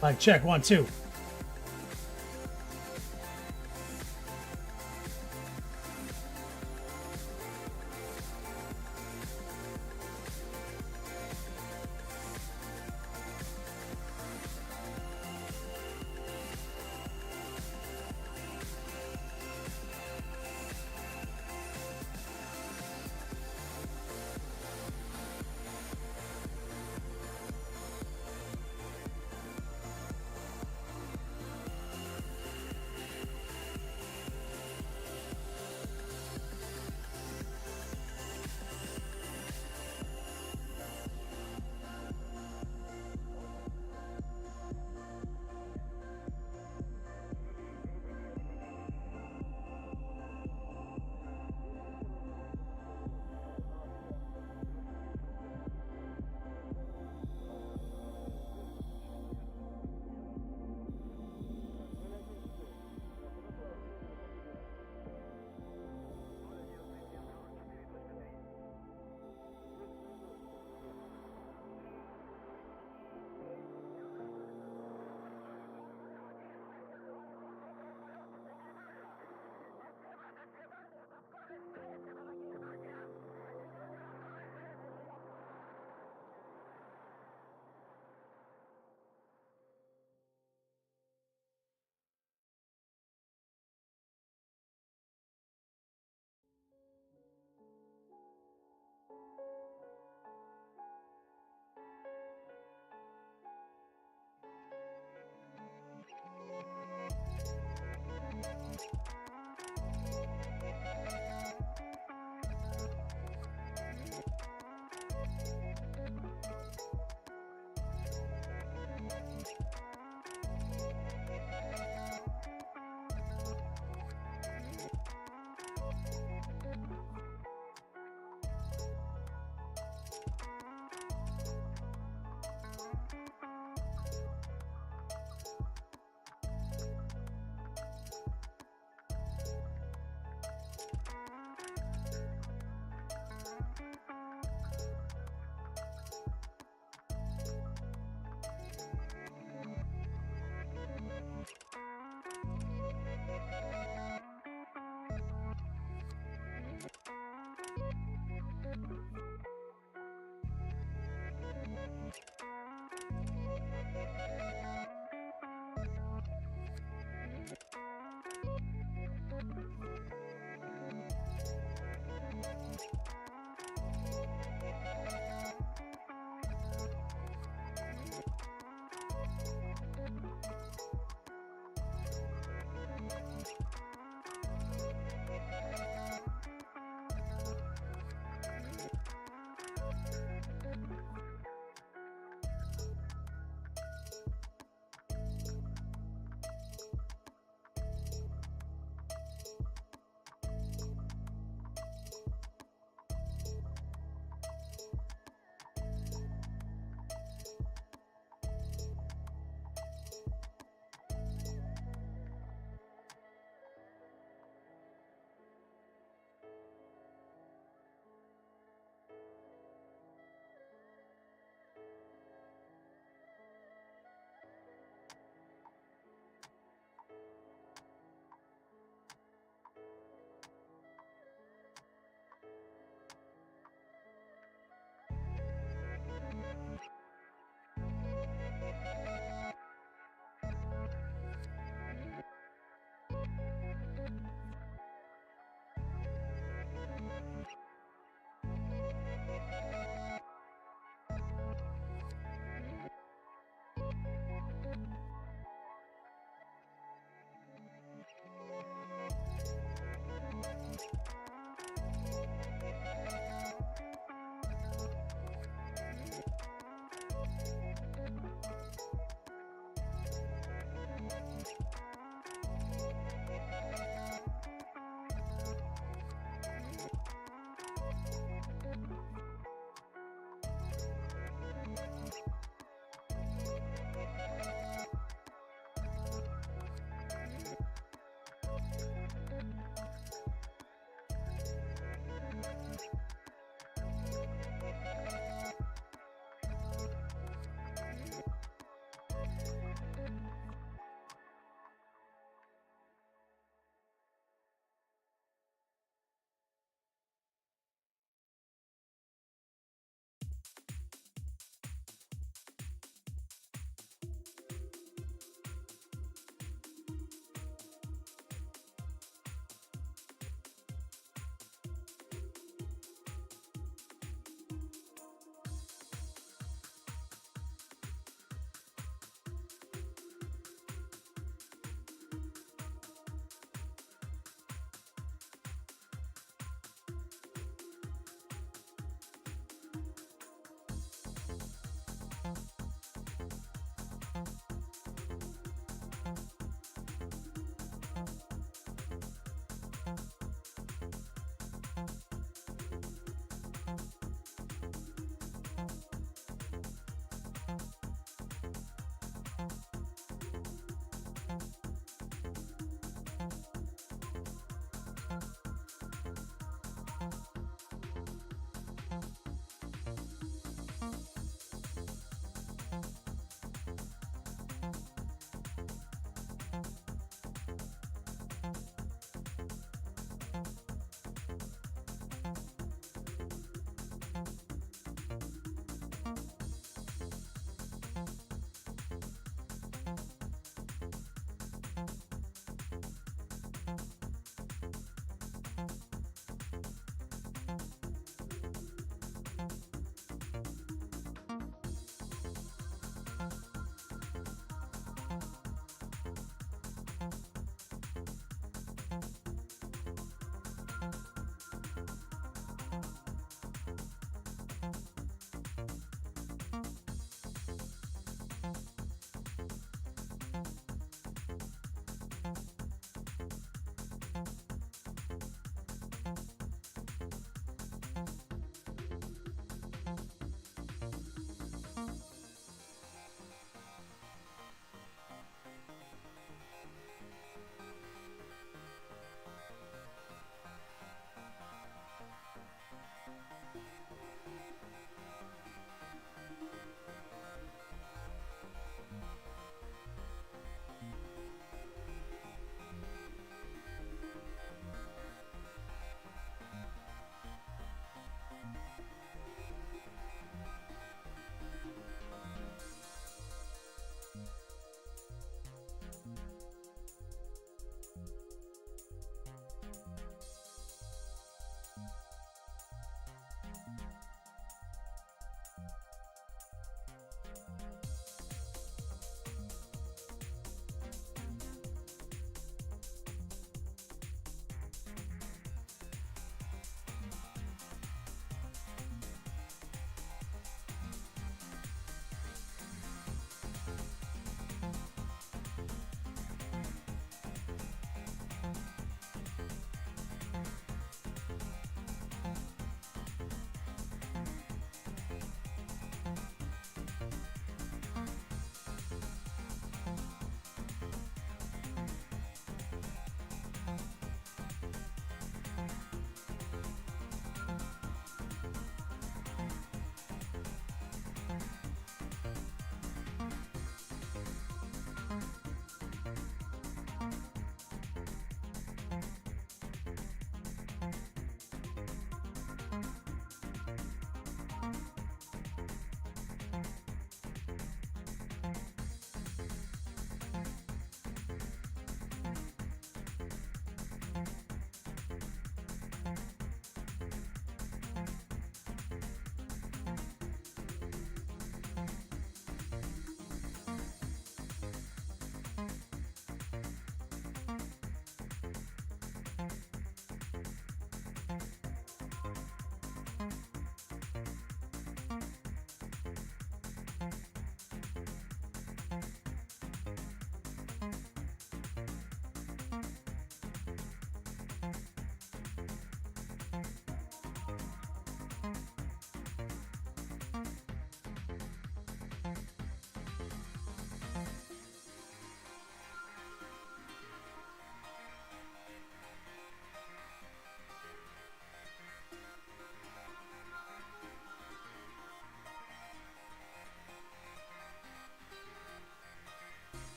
Like, check, 1, 2.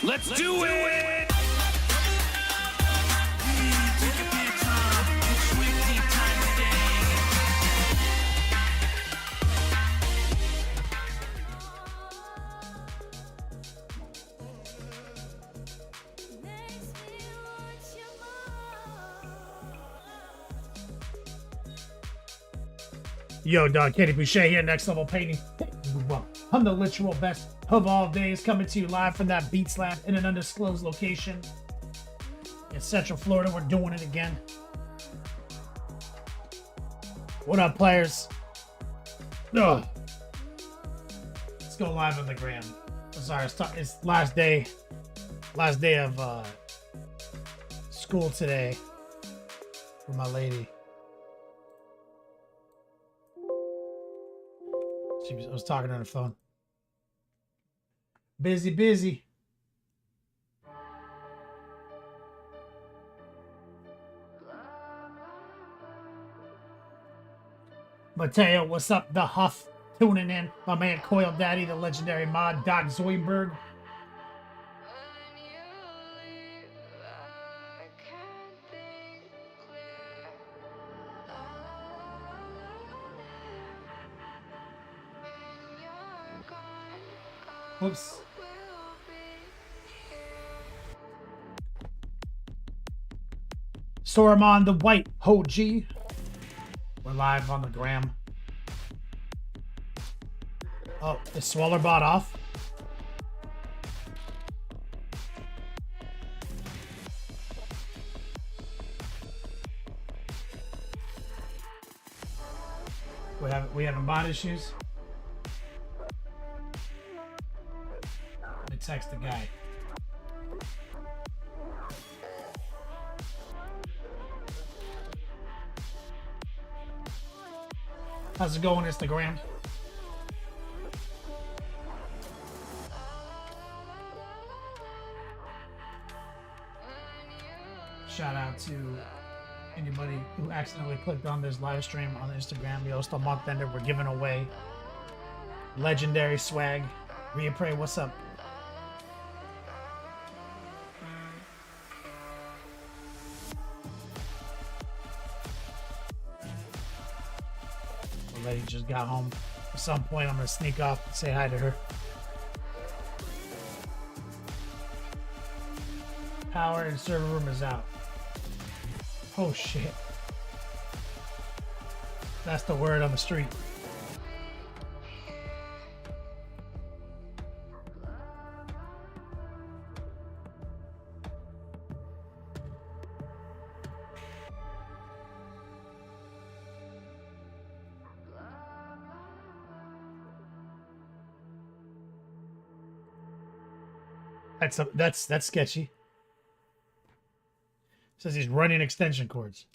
Let's do it! Yo, dog, Kenny Boucher here, Next Level Painting. I'm the literal best of all days, coming to you live from that beat slap in an undisclosed location in Central Florida. We're doing it again. What up, players? Ugh. Let's go live on the gram. I'm sorry, it's last day of school today for my lady. I was talking on the phone. Busy. Mateo, what's up? The Huff tuning in. My man Coil Daddy, the legendary mod, Doc Zoidberg. Whoops. Soramon the White Hoji. We're live on the gram. Oh, is Swallerbot off? We having bot issues? Let me text the guy. How's it going, Instagram? Shout out to anybody who accidentally clicked on this live stream on Instagram. Yo, it's the month ender. We're giving away legendary swag. Ria Prey, what's up? The lady just got home. At some point, I'm gonna sneak off and say hi to her. Power in server room is out. Oh shit. That's the word on the street. That's sketchy. Says he's running extension cords.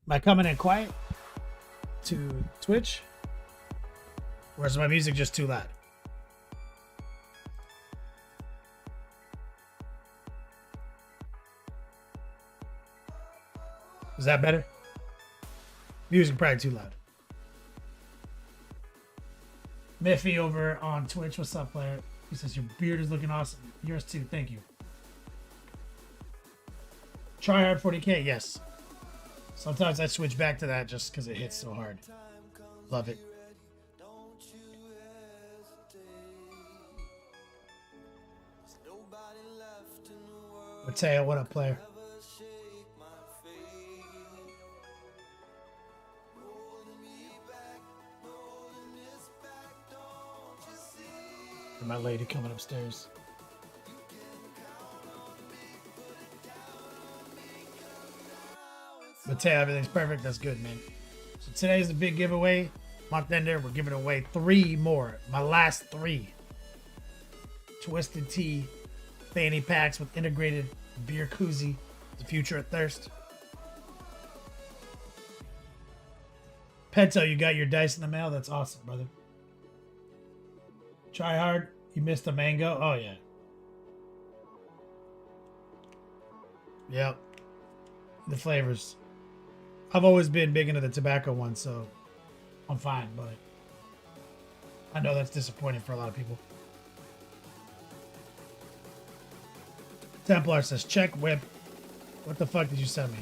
Am I coming in quiet to Twitch? Or is my music just too loud? Is that better? Music probably too loud. Miffy over on Twitch. What's up, player? He says your beard is looking awesome. Yours too. Thank you. Tryhard 40K, yes. Sometimes I switch back to that just because it hits so hard. Love it. Mateo, what up, player? And my lady coming upstairs. Mateo, everything's perfect. That's good, man. So today's the big giveaway. Month ender, we're giving away 3 more. My last 3. Twisted Tea fanny packs with integrated beer koozie. The future at thirst. Pento, you got your dice in the mail? That's awesome, brother. Try hard. You missed a mango? Oh, yeah. Yep. The flavors. I've always been big into the tobacco one, so I'm fine, but I know that's disappointing for a lot of people. Templar says, check whip. What the fuck did you send me?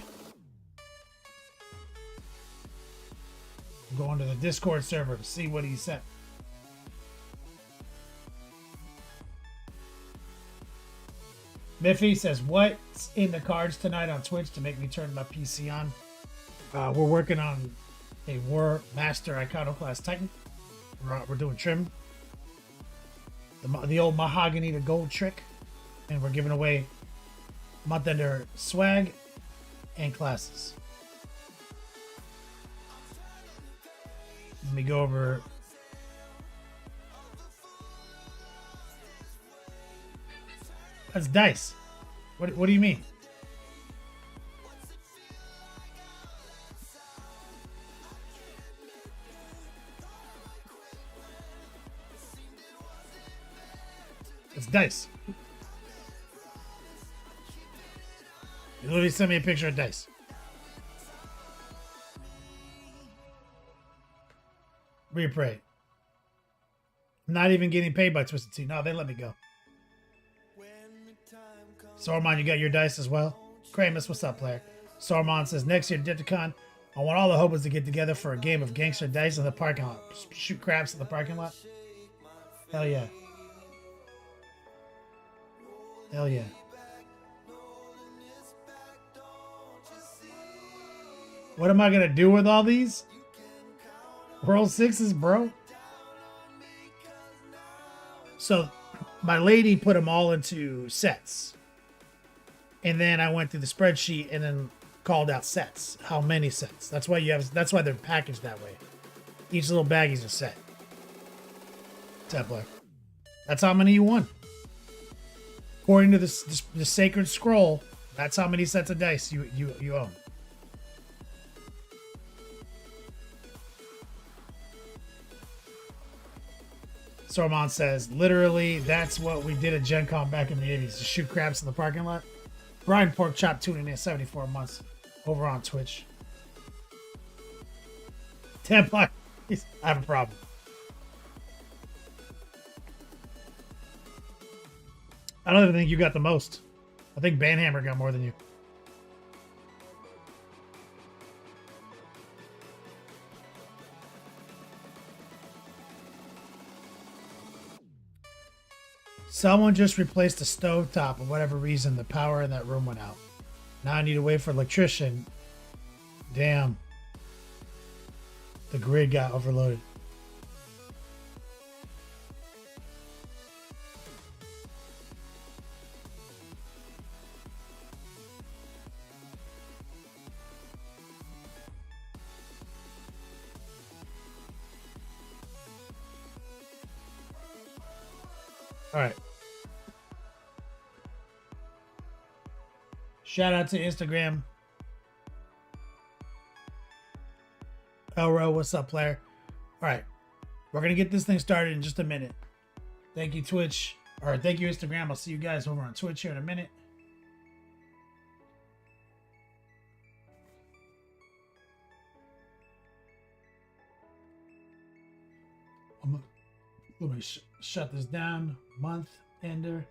I'm going to the Discord server to see what he sent. Miffy says, what's in the cards tonight on Twitch to make me turn my PC on? We're working on a War Master Iconoclast Titan. We're doing trim. The old mahogany to gold trick. And we're giving away month ender swag and classes. Let me go over. That's dice. What do you mean? It's dice. You literally sent me a picture of dice. Repray. Not even getting paid by Twisted Tea. No, they let me go. Sormon, you got your dice as well? Kramus, what's up, player? Sormon says, next year, Dipticon, I want all the hobos to get together for a game of gangster dice in the parking lot. Shoot craps in the parking lot? Hell yeah. Hell yeah. What am I going to do with all these? World Sixes, bro? So, my lady put them all into sets. And then I went through the spreadsheet and then called out sets. How many sets? That's why they're packaged that way. Each little baggie's a set. Templar. That's how many you won. According to the sacred scroll, that's how many sets of dice you own. Sormon says, literally, that's what we did at Gen Con back in the 80s. To shoot crabs in the parking lot. Brian Porkchop tuning in 74 months over on Twitch. Templar, I have a problem. I don't even think you got the most. I think Banhammer got more than you. Someone just replaced the stovetop for whatever reason. The power in that room went out. Now I need to wait for an electrician. Damn. The grid got overloaded. All right. Shout out to Instagram. Elro, what's up, player? All right. We're going to get this thing started in just a minute. Thank you, Twitch. Or thank you, Instagram. I'll see you guys over on Twitch here in a minute. Let me shut this down. Month ender.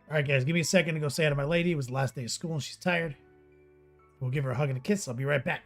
All right, guys, give me a second to go say hi to my lady. It was the last day of school and she's tired. We'll give her a hug and a kiss. I'll be right back.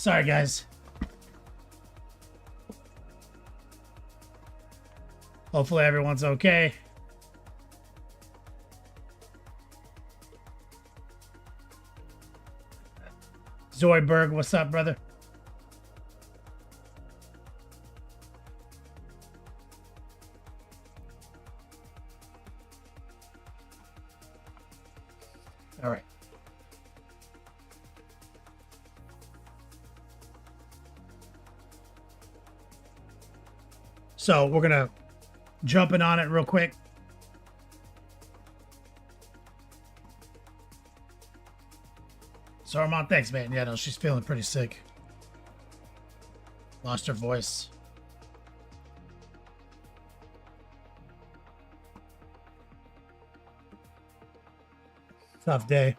Sorry, guys. Hopefully everyone's okay. Zoidberg, what's up, brother? All right. So we're going to jump in on it real quick. So Armand, thanks, man. Yeah, no, she's feeling pretty sick. Lost her voice. Tough day.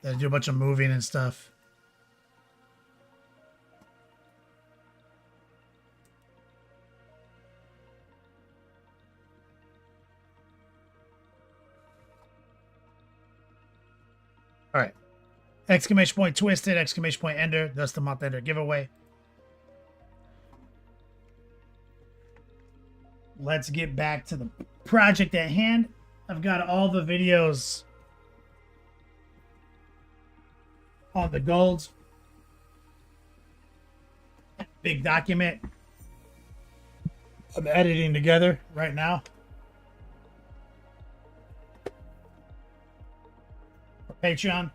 Gotta do a bunch of moving and stuff. All right. Exclamation point twisted, exclamation point ender. That's the month ender giveaway. Let's get back to the project at hand. I've got all the videos on the golds. Big document. I'm editing together right now. For Patreon.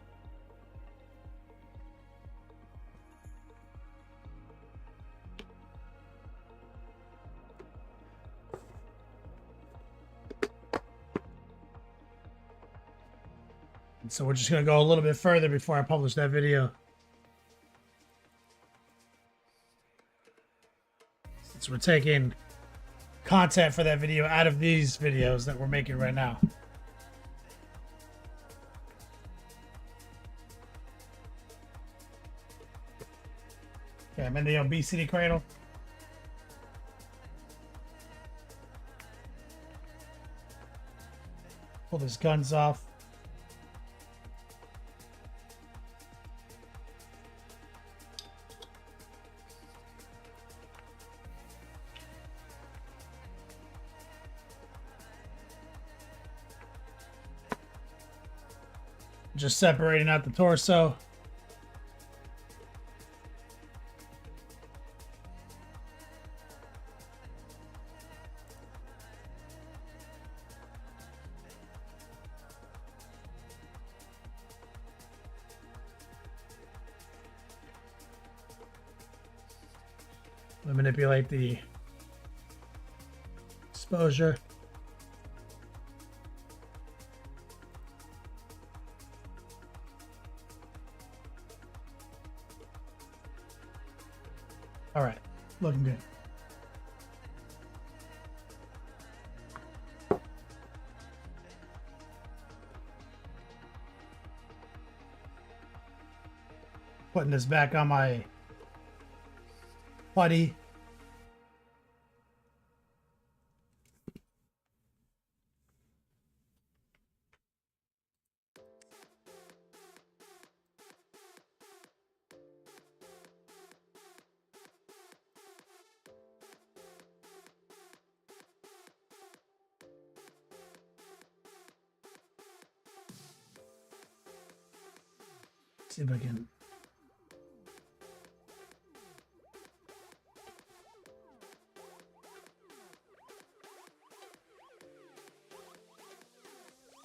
So we're just going to go a little bit further before I publish that video. Since we're taking content for that video out of these videos that we're making right now. Okay, I'm in the obesity cradle. Pull these guns off. Just separating out the torso. I manipulate the exposure. All right, looking good. Putting this back on my putty. See if I can.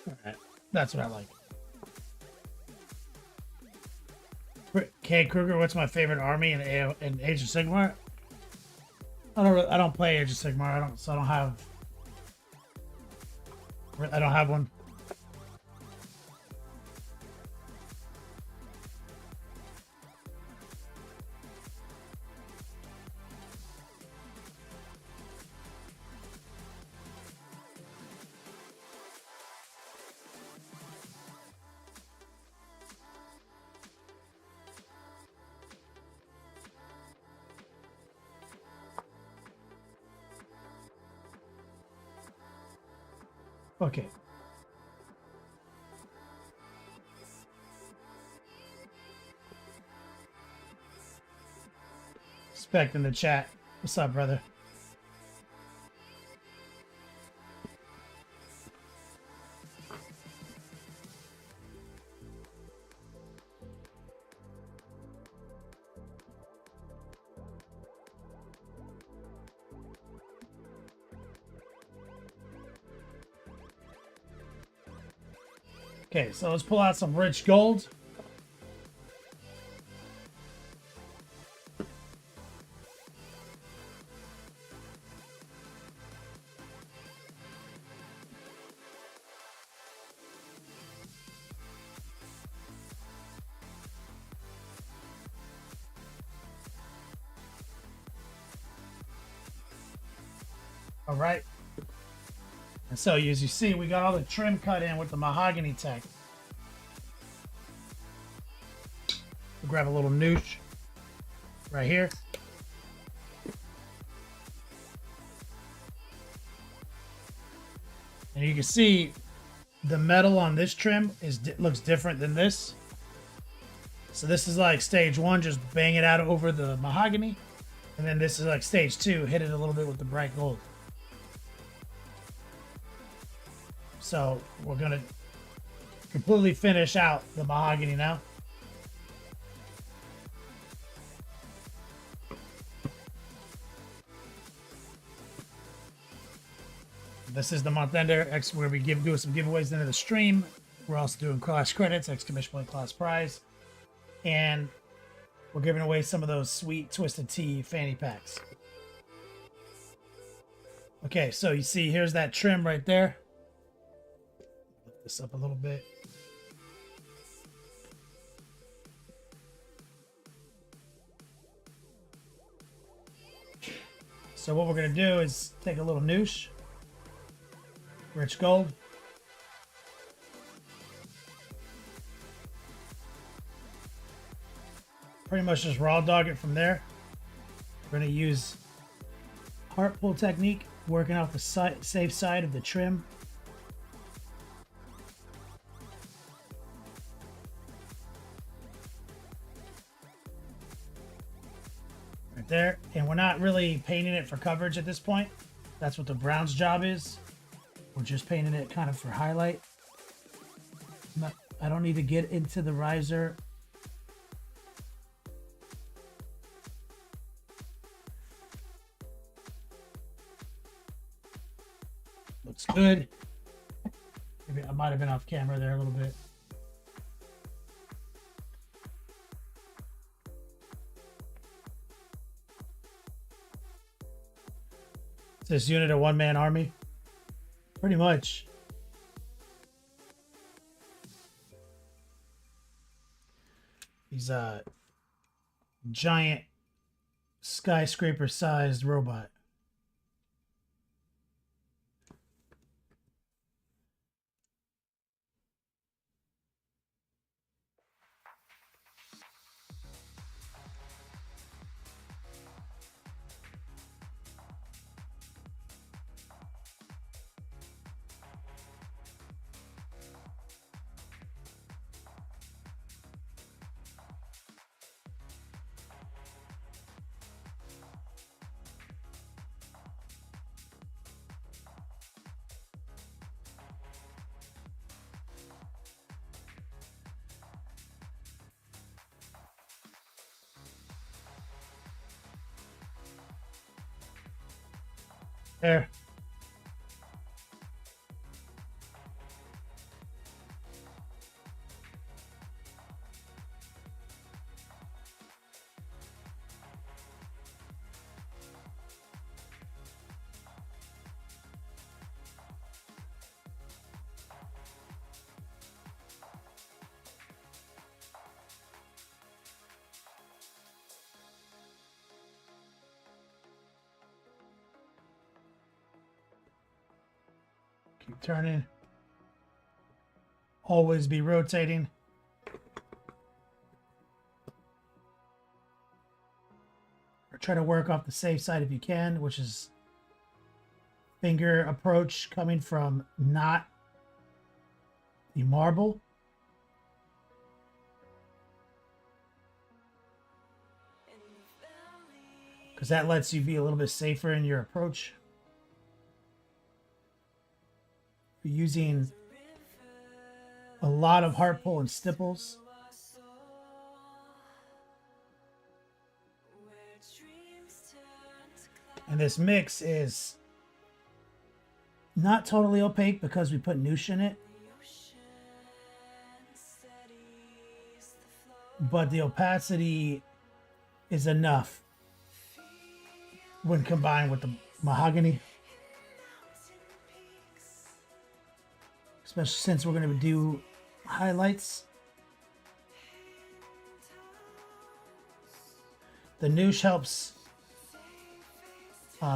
All right, that's what I like. K. Kruger, what's my favorite army in Age of Sigmar? I don't play Age of Sigmar. I don't have one. Okay. Respect in the chat. What's up, brother? Okay, so let's pull out some rich gold. All right. And so as you see, we got all the trim cut in with the mahogany tech. We'll grab a little noosh right here. And you can see the metal on this trim looks different than this. So this is like stage one, just bang it out over the mahogany. And then this is like stage two, hit it a little bit with the bright gold. So we're gonna completely finish out the mahogany now. This is the month ender where we do some giveaways into the stream. We're also doing class credits, exclamation point class prize, and we're giving away some of those sweet Twisted Tea fanny packs. Okay, so you see here's that trim right there. Lift this up a little bit. So what we're gonna do is take a little noosh, rich gold, pretty much just raw dog it from there. We're gonna use heart pull technique, working off the safe side of the trim. Right there, and we're not really painting it for coverage at this point. That's what the brown's job is. We're just painting it kind of for highlight. I don't need to get into the riser. Looks good. Maybe I might have been off camera there a little bit. Is this unit a one-man army? Pretty much. He's a giant skyscraper-sized robot. There. Keep turning. Always be rotating. Or try to work off the safe side if you can, which is finger approach coming from not the marble. because that lets you be a little bit safer in your approach. You're using a lot of heart pull and stipples. And this mix is not totally opaque because we put noosh in it. But the opacity is enough when combined with the mahogany. Especially since we're going to do highlights. The noosh helps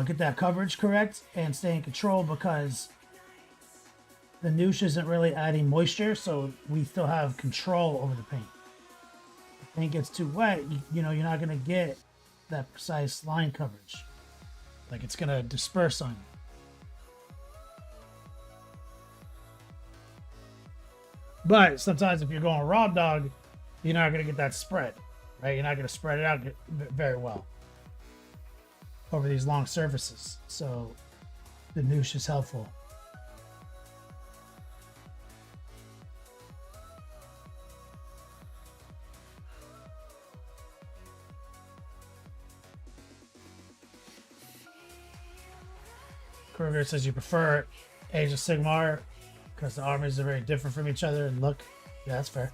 get that coverage correct and stay in control because the noosh isn't really adding moisture, so we still have control over the paint. If the paint gets too wet, you know, you're not going to get that precise line coverage. Like, it's going to disperse on you. But sometimes if you're going raw dog, you're not going to get that spread, right? You're not going to spread it out very well over these long surfaces. So the noosh is helpful. Kruger says you prefer Age of Sigmar because the armies are very different from each other and look. Yeah, that's fair.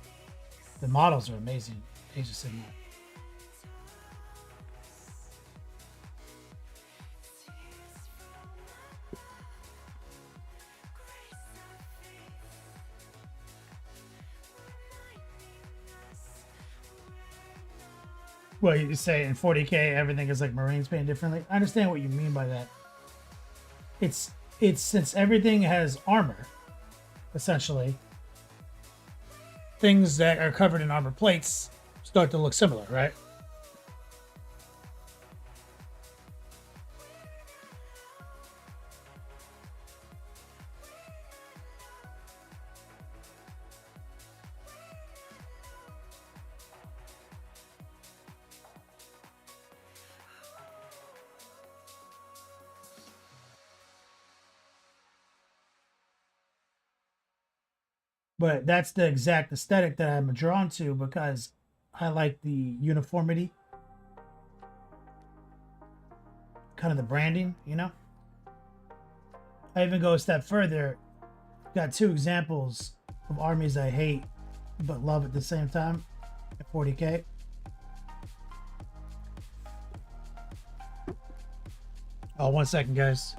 The models are amazing. Age of Sigmar. Well, you say in 40K everything is like Marines painted differently. I understand what you mean by that. It's since everything has armor, essentially, things that are covered in armor plates start to look similar, right? But that's the exact aesthetic that I'm drawn to because I like the uniformity, kind of the branding, you know? I even go a step further. Got two examples of armies I hate but love at the same time at 40K. Oh, 1 second, guys.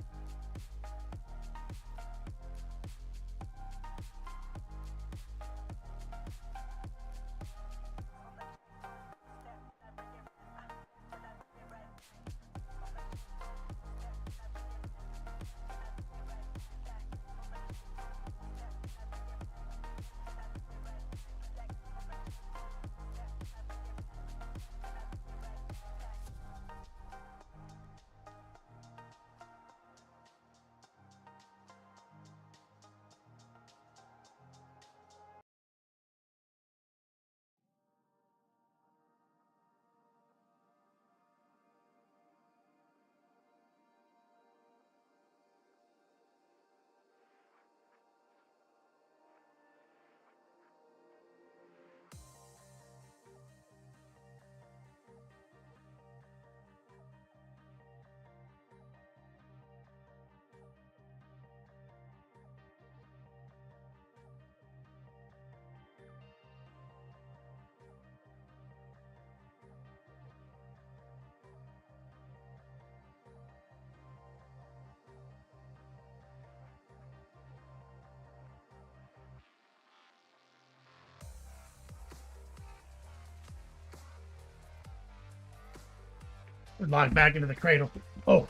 Locked back into the cradle. Oh.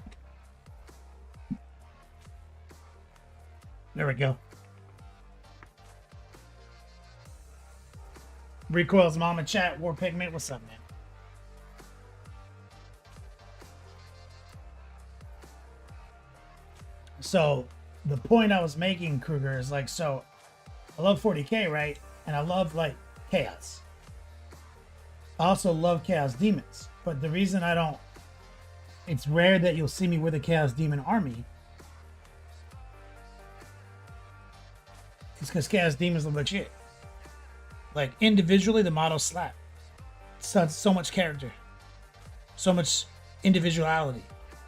There we go. Recoil's mama chat. War Pigment. What's up, man? So the point I was making, Kruger, is like, so I love 40K, right? And I love like Chaos. I also love Chaos Demons. But the reason I don't it's rare that you'll see me with a Chaos Demon army. It's because Chaos Demons look like shit. Like, individually, the models slap. So much character. So much individuality.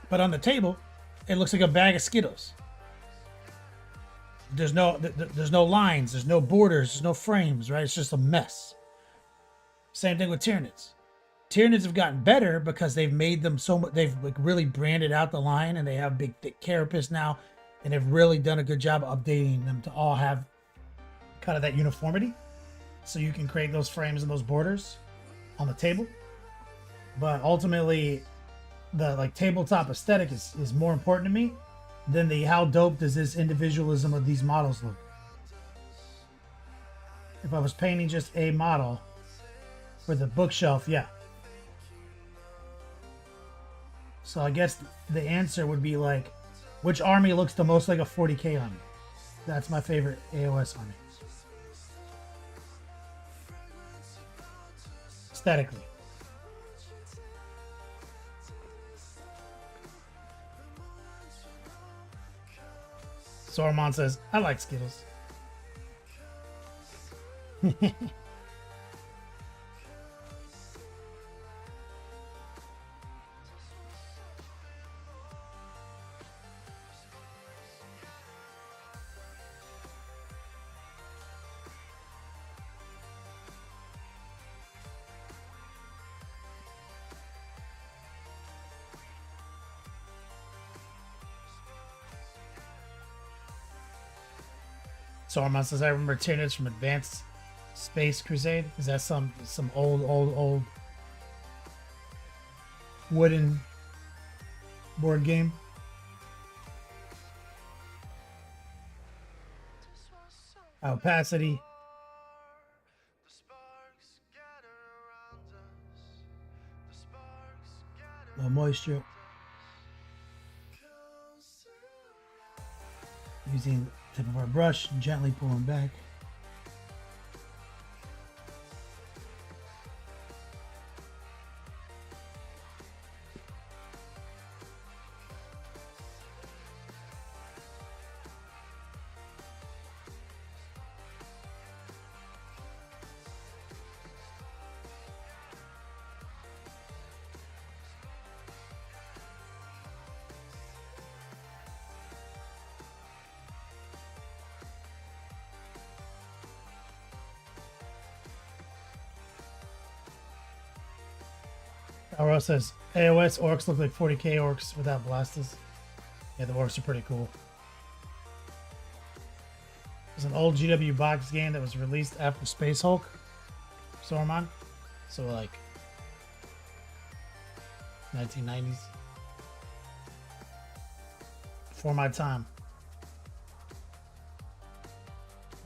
But on the table, it looks like a bag of Skittles. There's no lines, there's no borders, there's no frames, right? It's just a mess. Same thing with Tyranids. Tyranids have gotten better because they've made them so much. They've like really branded out the line, and they have big thick carapace now, and they've really done a good job of updating them to all have kind of that uniformity, so you can create those frames and those borders on the table. But ultimately, the like tabletop aesthetic is more important to me than the how dope does this individualism of these models look. If I was painting just a model for the bookshelf, yeah. So I guess the answer would be like, which army looks the most like a 40k army? That's my favorite AOS army. Aesthetically. Saruman says, I like Skittles. Saruman says, I remember Tyranids from Advanced Space Crusade. Is that some old wooden board game? Opacity. No moisture. Using the tip of our brush, gently pulling back. Aurora says, AOS orcs look like 40k orcs without blasters. Yeah, the orcs are pretty cool. There's an old GW box game that was released after Space Hulk, Saruman. So like 1990s. Before my time.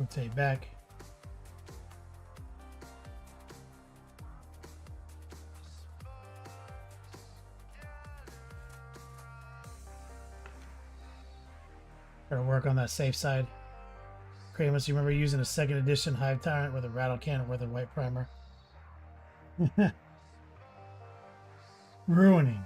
Rotate back. Gotta work on that safe side. Kramus, you remember using a second edition Hive Tyrant with a rattle cannon with a white primer? Ruining.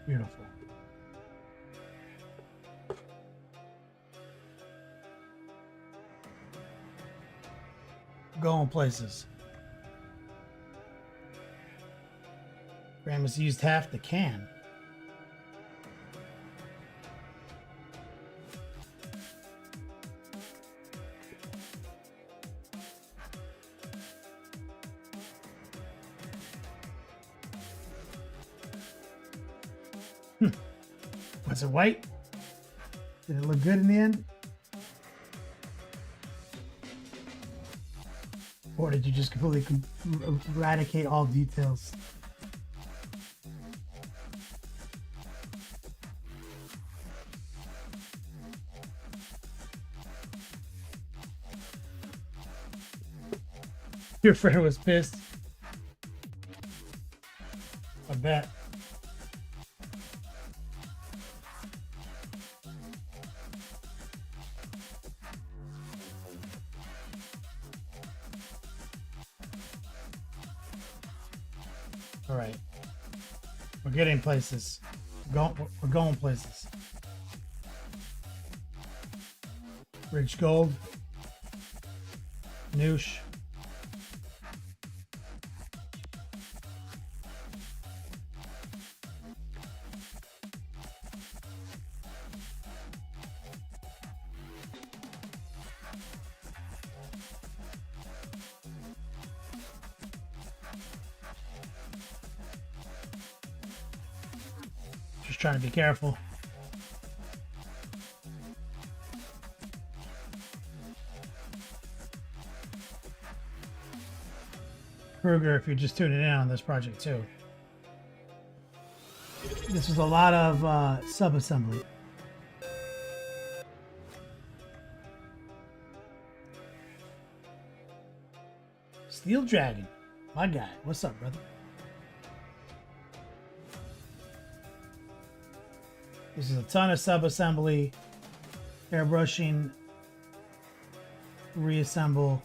Beautiful. Going places. Kramus used half the can. Was it white? Did it look good in the end? Or did you just completely eradicate all details? Your friend was pissed. I bet. All right. We're getting places. We're going places. Rich Gold. Noosh. Just trying to be careful. Kruger, if you're just tuning in on this project too. This was a lot of sub-assembly. Steel Dragon, my guy. What's up, brother? This is a ton of sub-assembly, airbrushing, reassemble.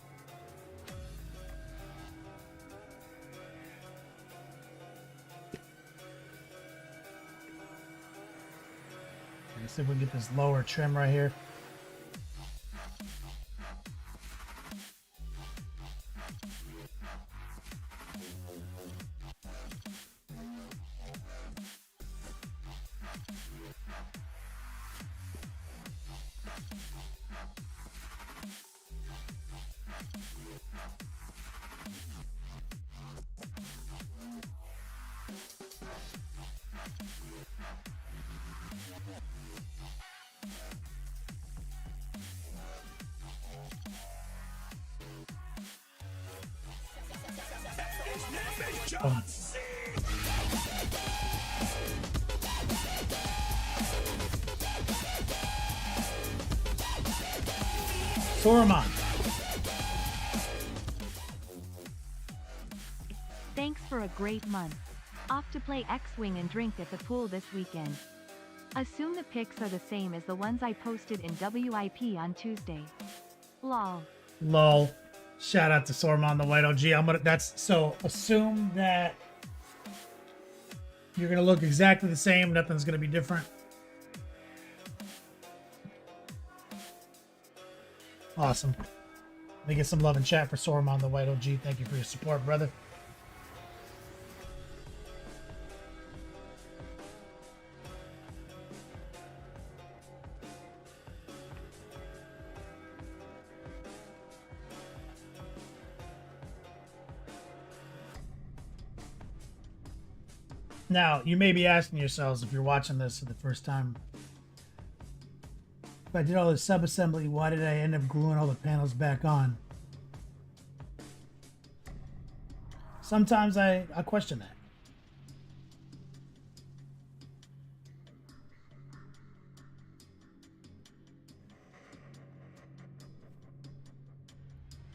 Let's see if we can get this lower trim right here. Boom. Sorma. Thanks for a great month. Off to play X-Wing and drink at the pool this weekend. Assume the pics are the same as the ones I posted in WIP on Tuesday. Lol. Lol. Shout out to Sorma on the White OG. So assume that you're gonna look exactly the same, nothing's gonna be different. Awesome. Let me get some love in chat for Sorma on the White OG. Thank you for your support, brother. Now, you may be asking yourselves, if you're watching this for the first time, if I did all this sub-assembly, why did I end up gluing all the panels back on? Sometimes I question that.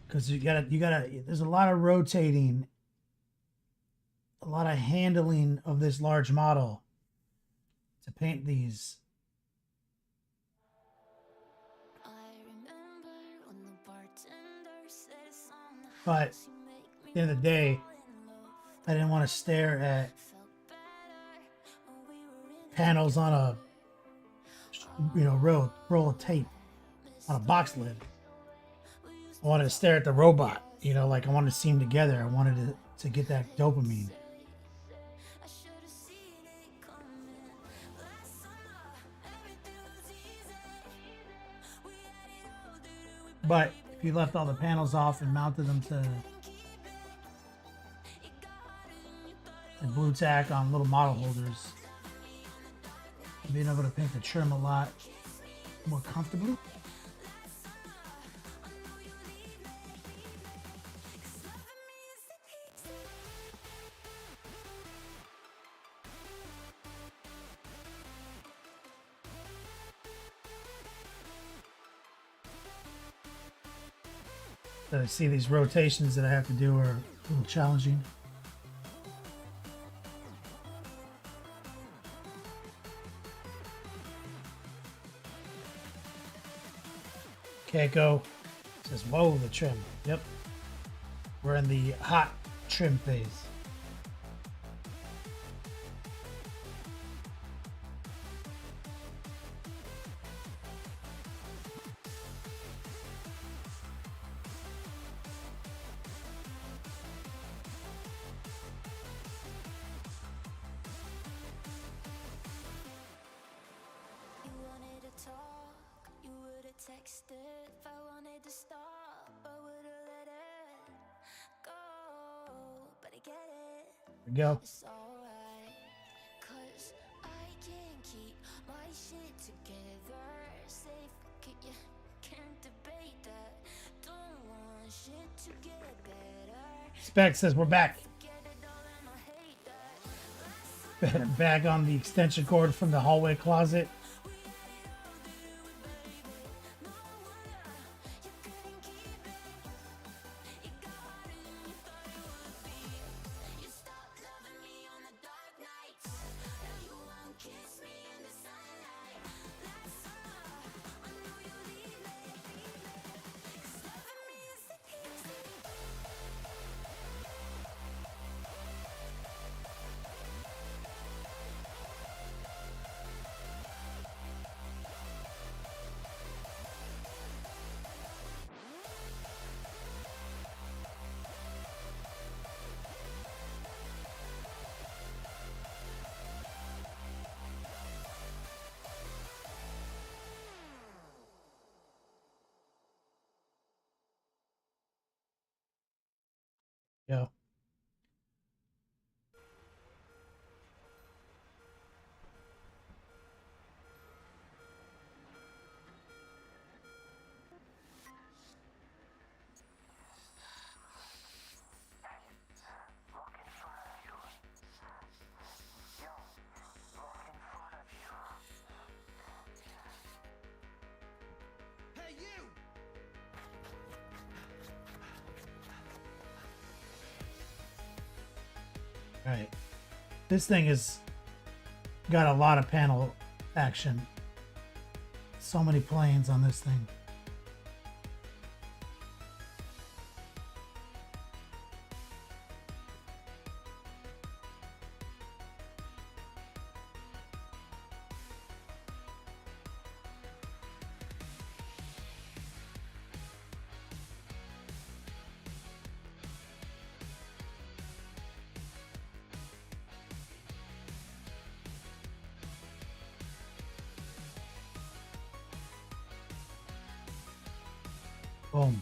Because you gotta, there's a lot of rotating, a lot of handling of this large model to paint these. But at the end of the day, I didn't want to stare at panels on a, roll of tape on a box lid. I wanted to stare at the robot, like I wanted to see them together. I wanted to get that dopamine. But if you left all the panels off and mounted them to blue tack on little model holders, being able to paint the trim a lot more comfortably. So see, these rotations that I have to do are a little challenging. Keiko says, whoa, the trim. Yep. We're in the hot trim phase. Texted if I wanted to stop, I would've let it go, but I get it. There we go. It's alright, 'cause I can keep my shit together. Safe, you can't debate that. Don't want shit to get better. Spec says we're back. Back on the extension cord from the hallway closet. Yeah. Right. This thing has got a lot of panel action. So many planes on this thing. Boom.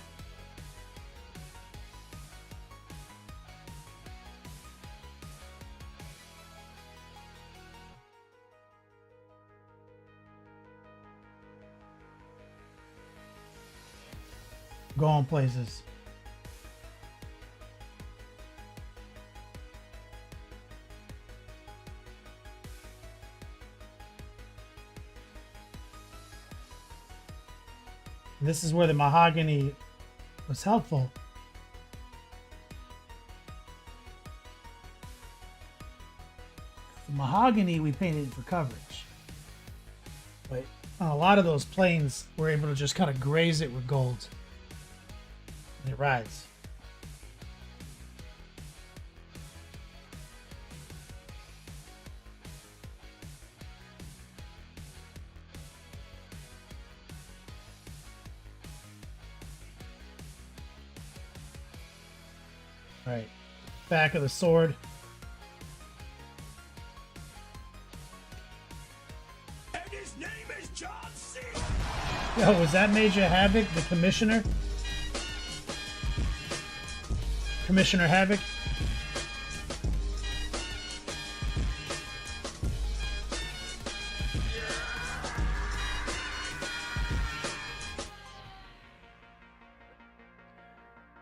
Going places. This is where the mahogany was helpful. The mahogany we painted for coverage. But on a lot of those planes, we're able to just kind of graze it with gold. And it rides. Right, back of the sword. And his name is John C. Yo, was that Major Havoc, the commissioner? Commissioner Havoc?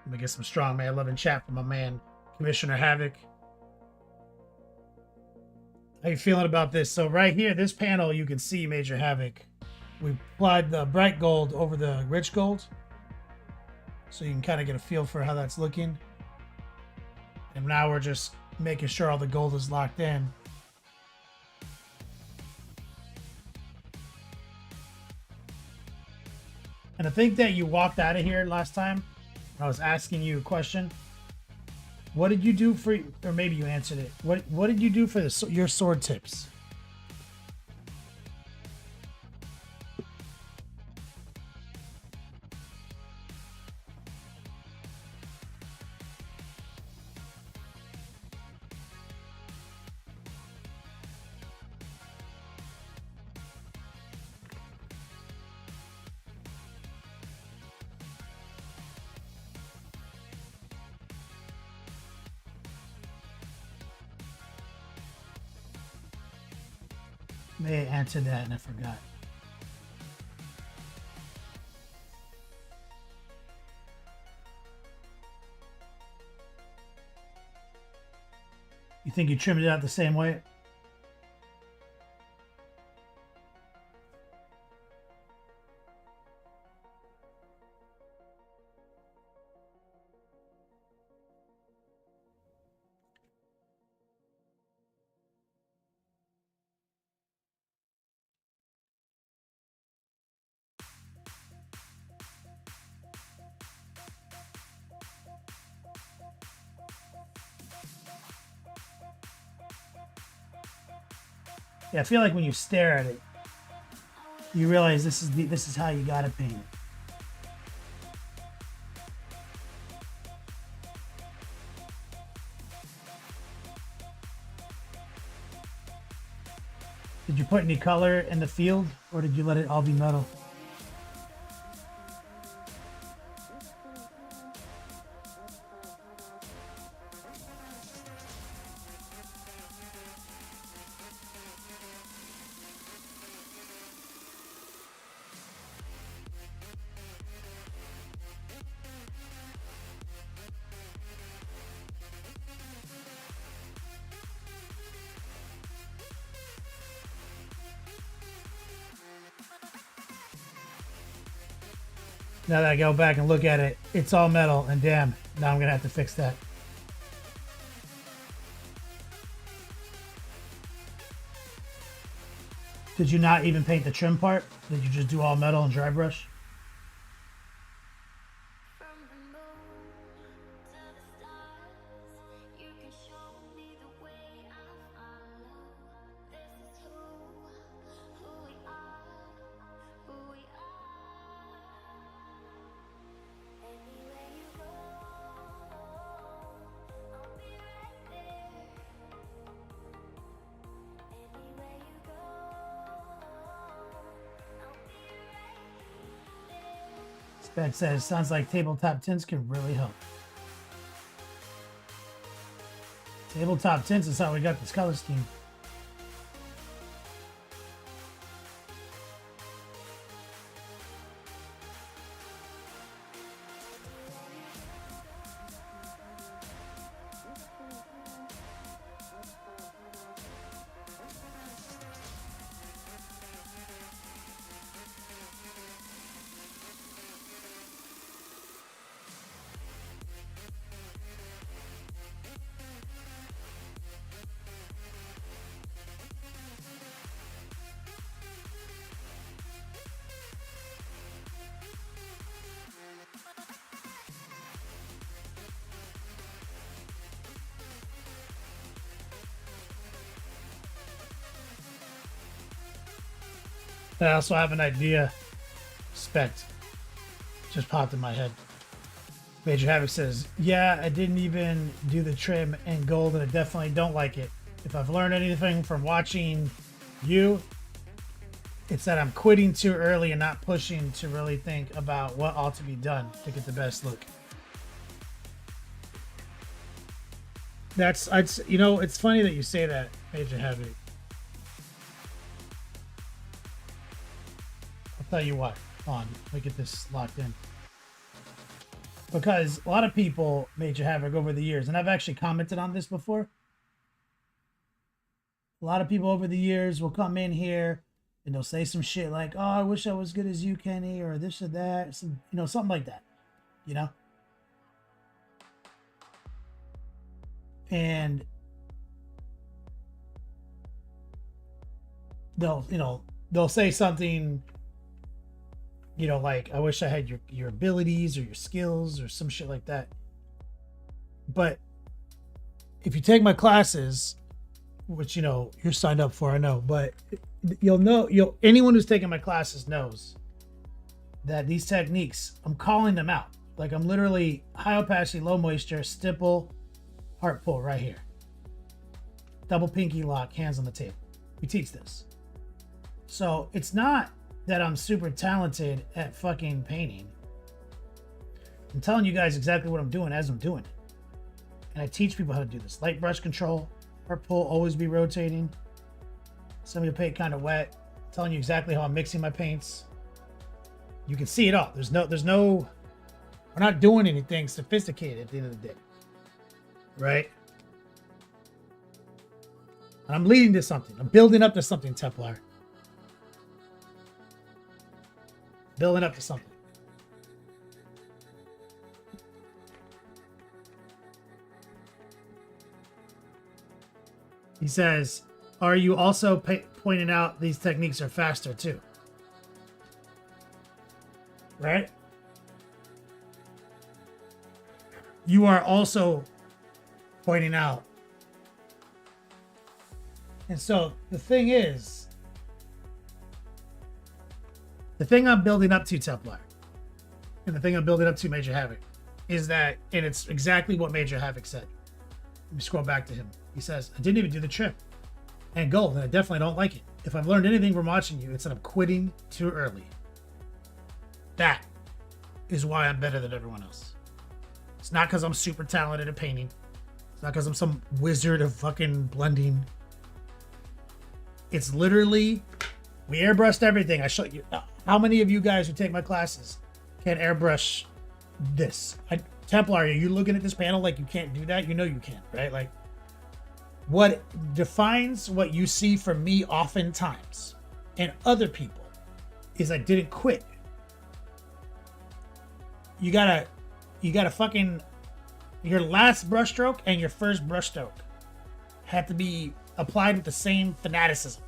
Let me get some strong man love and chat from my man, Commissioner Havoc. How you feeling about this? So right here, this panel, you can see Major Havoc. We applied the bright gold over the rich gold. so you can kind of get a feel for how that's looking. And now we're just making sure all the gold is locked in. And I think that you walked out of here last time. I was asking you a question. What did you do for, or maybe you answered it. What did you do for your sword tips? May I answered that and I forgot. You think you trimmed it out the same way? Yeah, I feel like when you stare at it, you realize this is how you gotta paint it. Did you put any color in the field, or did you let it all be metal? Now that I go back and look at it, it's all metal, and damn, now I'm gonna have to fix that. Did you not even paint the trim part? Did you just do all metal and dry brush? From the moon to the stars, you can show me the way I follow. This is who we are, who we are. Anywhere you go, I'll be right there. Anywhere you go, I'll be right there. Spec says, sounds like tabletop tints can really help. Tabletop tints is how we got this color scheme. I also have an idea. Spec just popped in my head. Major Havoc says, yeah, I didn't even do the trim in gold and I definitely don't like it. If I've learned anything from watching you, it's that I'm quitting too early and not pushing to really think about what ought to be done to get the best look. You know, it's funny that you say that, Major Havoc. I'll tell you what. Hold on, let me get this locked in. Because a lot of people, Major Havoc, over the years, and I've actually commented on this before. A lot of people over the years will come in here and they'll say some shit like, oh, I wish I was good as you, Kenny, or this or that. Some, you know, something like that. You know? and they'll they'll say something, like, I wish I had your abilities or your skills or some shit like that. But if you take my classes, which you're signed up for, I know, but anyone who's taken my classes knows that these techniques, I'm calling them out. Like, I'm literally high opacity, low moisture, stipple, heart pull right here. Double pinky lock, hands on the table. We teach this. So it's not that I'm super talented at fucking painting. I'm telling you guys exactly what I'm doing as I'm doing it. And I teach people how to do this. Light brush control, heart pull, always be rotating. Some of your paint kind of wet. I'm telling you exactly how I'm mixing my paints. You can see it all. There's no, we're not doing anything sophisticated at the end of the day. Right? And I'm leading to something. I'm building up to something, Templar. Building up to something. He says, are you also pointing out these techniques are faster too? Right? You are also pointing out. And so the thing is, the thing I'm building up to, Templar, and the thing I'm building up to Major Havoc, is that, and it's exactly what Major Havoc said. Let me scroll back to him. He says, I didn't even do the trip and gold, and I definitely don't like it. If I've learned anything from watching you, it's that I'm quitting too early. That is why I'm better than everyone else. It's not because I'm super talented at painting. It's not because I'm some wizard of fucking blending. It's literally, we airbrushed everything. I showed you. How many of you guys who take my classes can airbrush this? Templar, are you looking at this panel like you can't do that? You know you can't, right? Like, what defines what you see from me oftentimes and other people is I didn't quit. You gotta fucking, your last brushstroke and your first brushstroke have to be applied with the same fanaticism.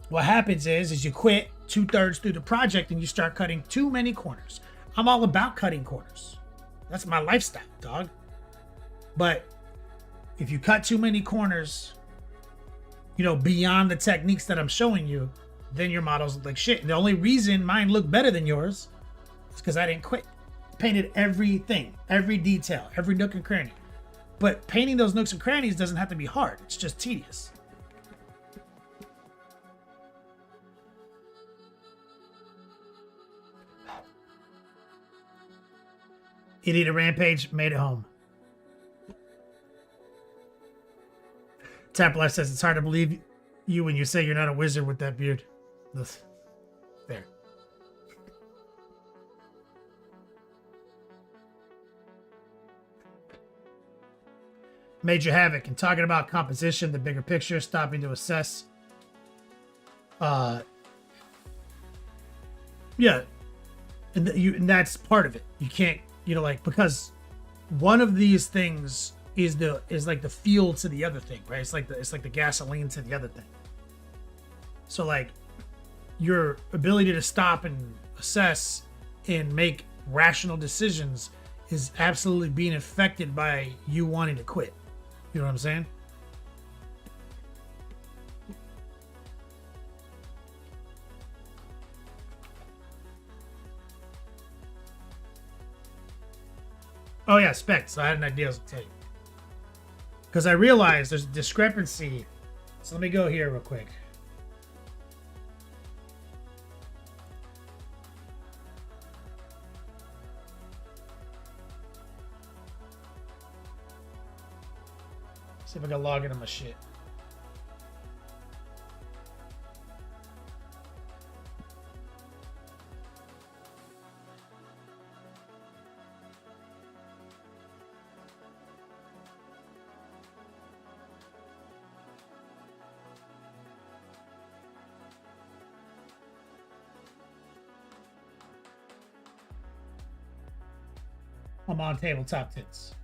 What happens is you quit 2/3 through the project and you start cutting too many corners. I'm all about cutting corners. That's my lifestyle, dog. But if you cut too many corners, beyond the techniques that I'm showing you, then your models look like shit. And the only reason mine look better than yours is because I didn't quit. Painted everything, every detail, every nook and cranny. But painting those nooks and crannies doesn't have to be hard. It's just tedious. Idiot Rampage made it home. Templar says it's hard to believe you when you say you're not a wizard with that beard. There. Major Havoc, and talking about composition, the bigger picture, stopping to assess. Yeah. And that's part of it. You can't, because one of these things is like the fuel to the other thing, right? It's like the gasoline to the other thing. So like your ability to stop and assess and make rational decisions is absolutely being affected by you wanting to quit. You know what I'm saying? Oh yeah, specs. I had an idea, I'll tell you. Because I realized there's a discrepancy. So let me go here real quick. See if I can log into my shit. I'm on tabletop tits.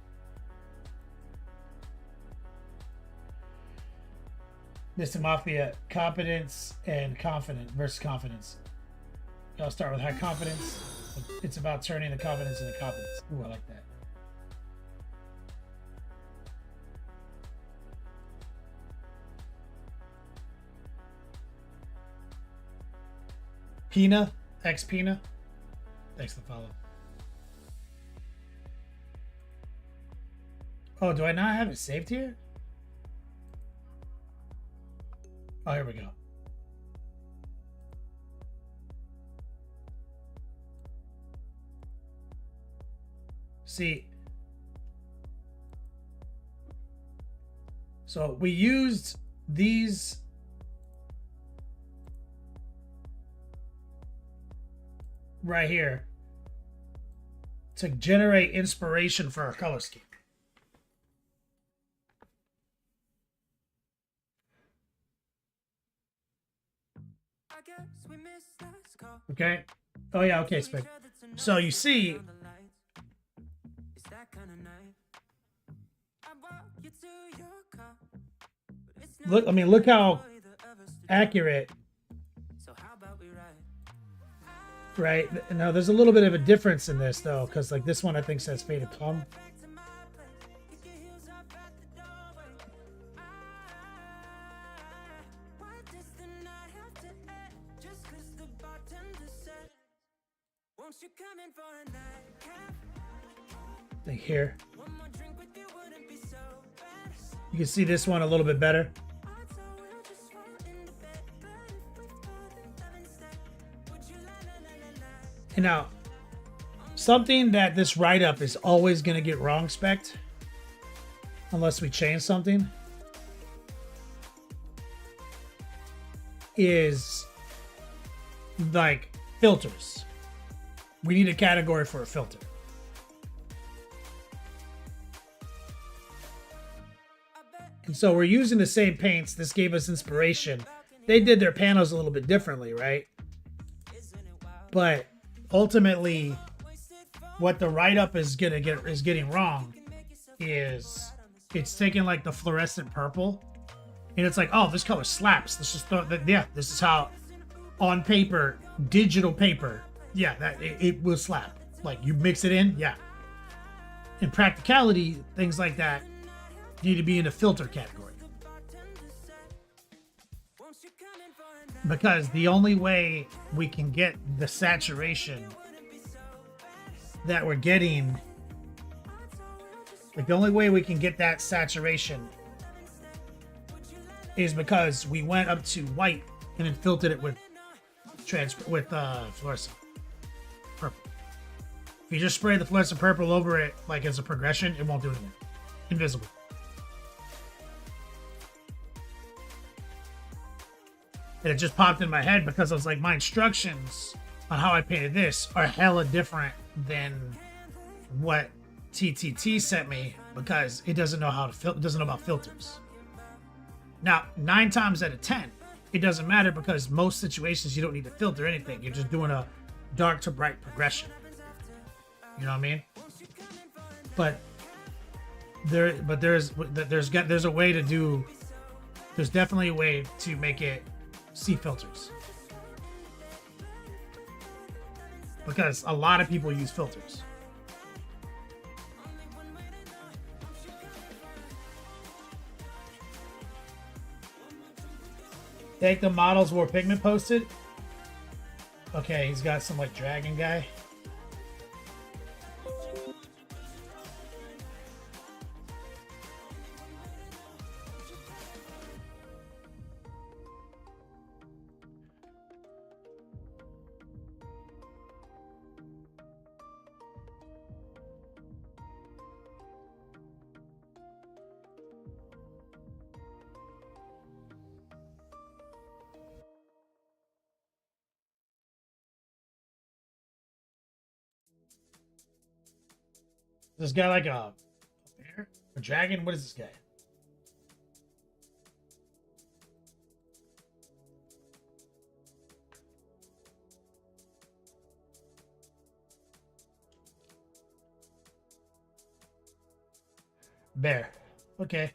Mr. Mafia, competence and confidence versus confidence. I'll start with high confidence. It's about turning the confidence into confidence. Ooh, I like that. Pina, X Pina. Thanks for the follow. Oh, do I not have it saved here? Oh, here we go. See, so we used these right here to generate inspiration for our color scheme. Okay. Oh yeah. Okay, Spec. So you see, look. I mean, look how accurate. Right now, there's a little bit of a difference in this though, because like this one I think says faded plum. Like here, you can see this one a little bit better. And now, something that this write-up is always going to get wrong, Spect, unless we change something, is like filters. We need a category for a filter. And so we're using the same paints. This gave us inspiration. They did their panels a little bit differently, right? But ultimately, what the write-up is getting wrong is it's taking like the fluorescent purple, and it's like, oh, this color slaps. Let's just throw that. Yeah, this is how on paper, digital paper, yeah, that it will slap. Like you mix it in, yeah. In practicality, things like that need to be in the filter category, because the only way we can get the saturation that we're getting, like the only way we can get that saturation is because we went up to white and then filtered it with fluorescent purple. If you just spray the fluorescent purple over it like as a progression, it won't do anything. Invisible. And it just popped in my head because I was like, my instructions on how I painted this are hella different than what TTT sent me, because it doesn't know how to it doesn't know about filters. Now, 9 times out of 10, it doesn't matter, because most situations you don't need to filter anything. You're just doing a dark to bright progression. You know what I mean? But there's a way to do. There's definitely a way to make it see filters, because a lot of people use filters. Take the models where Pigment posted. Okay, he's got some like dragon guy. This guy like a bear? A dragon? What is this guy? Bear. Okay.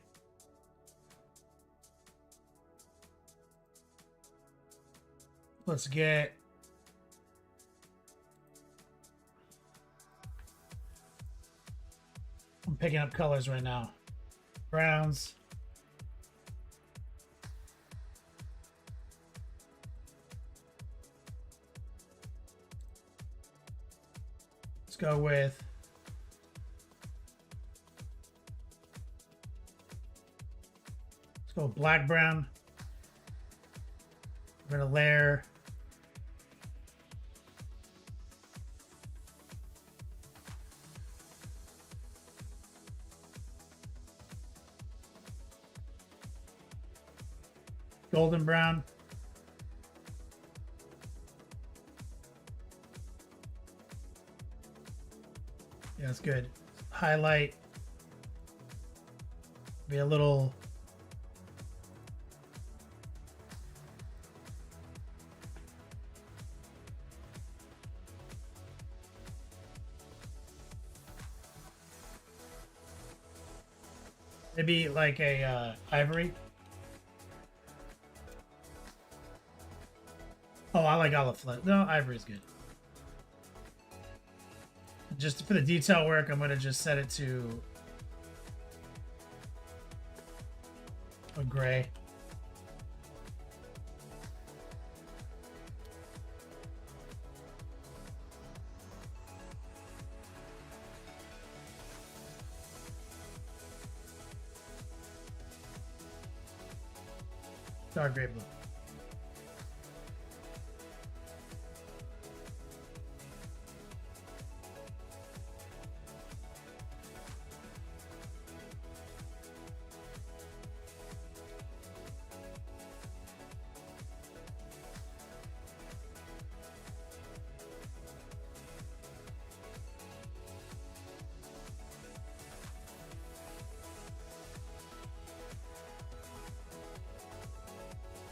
Let's get... I'm picking up colors right now. Browns. Let's go with... Let's go black brown. We're gonna layer golden brown. Yeah, that's good. Highlight. Be a little... Maybe like a ivory. Oh, I like olive flint. No, ivory is good. Just for the detail work, I'm going to just set it to a gray. Dark gray blue.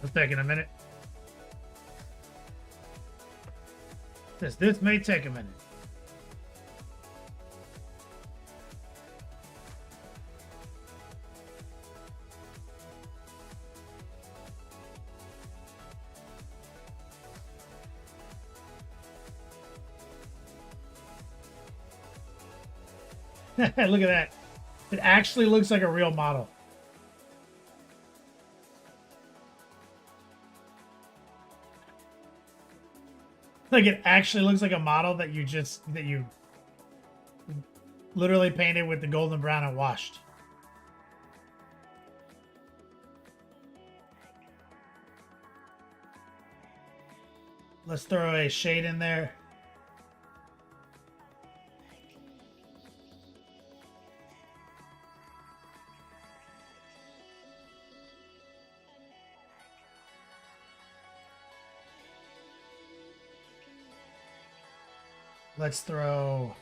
It's taking a minute. This may take a minute. Look at that. It actually looks like a real model. Like it actually looks like a model that you literally painted with the golden brown and washed. Let's throw a shade in there. Let's throw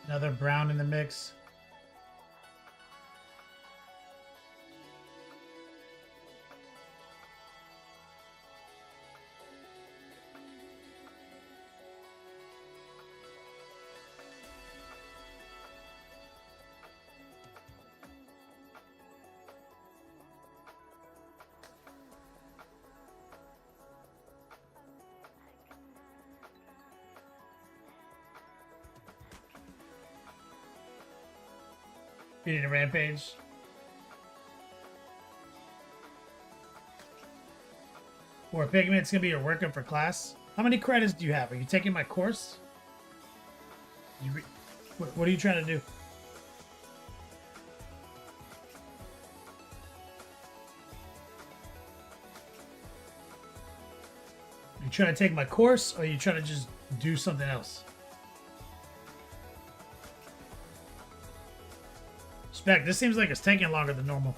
another brown in the mix. Beating a rampage. Or pigment's gonna be your workup for class. How many credits do you have? Are you taking my course? What are you trying to do? Are you trying to take my course, or are you trying to just do something else? Spec, this seems like it's taking longer than normal.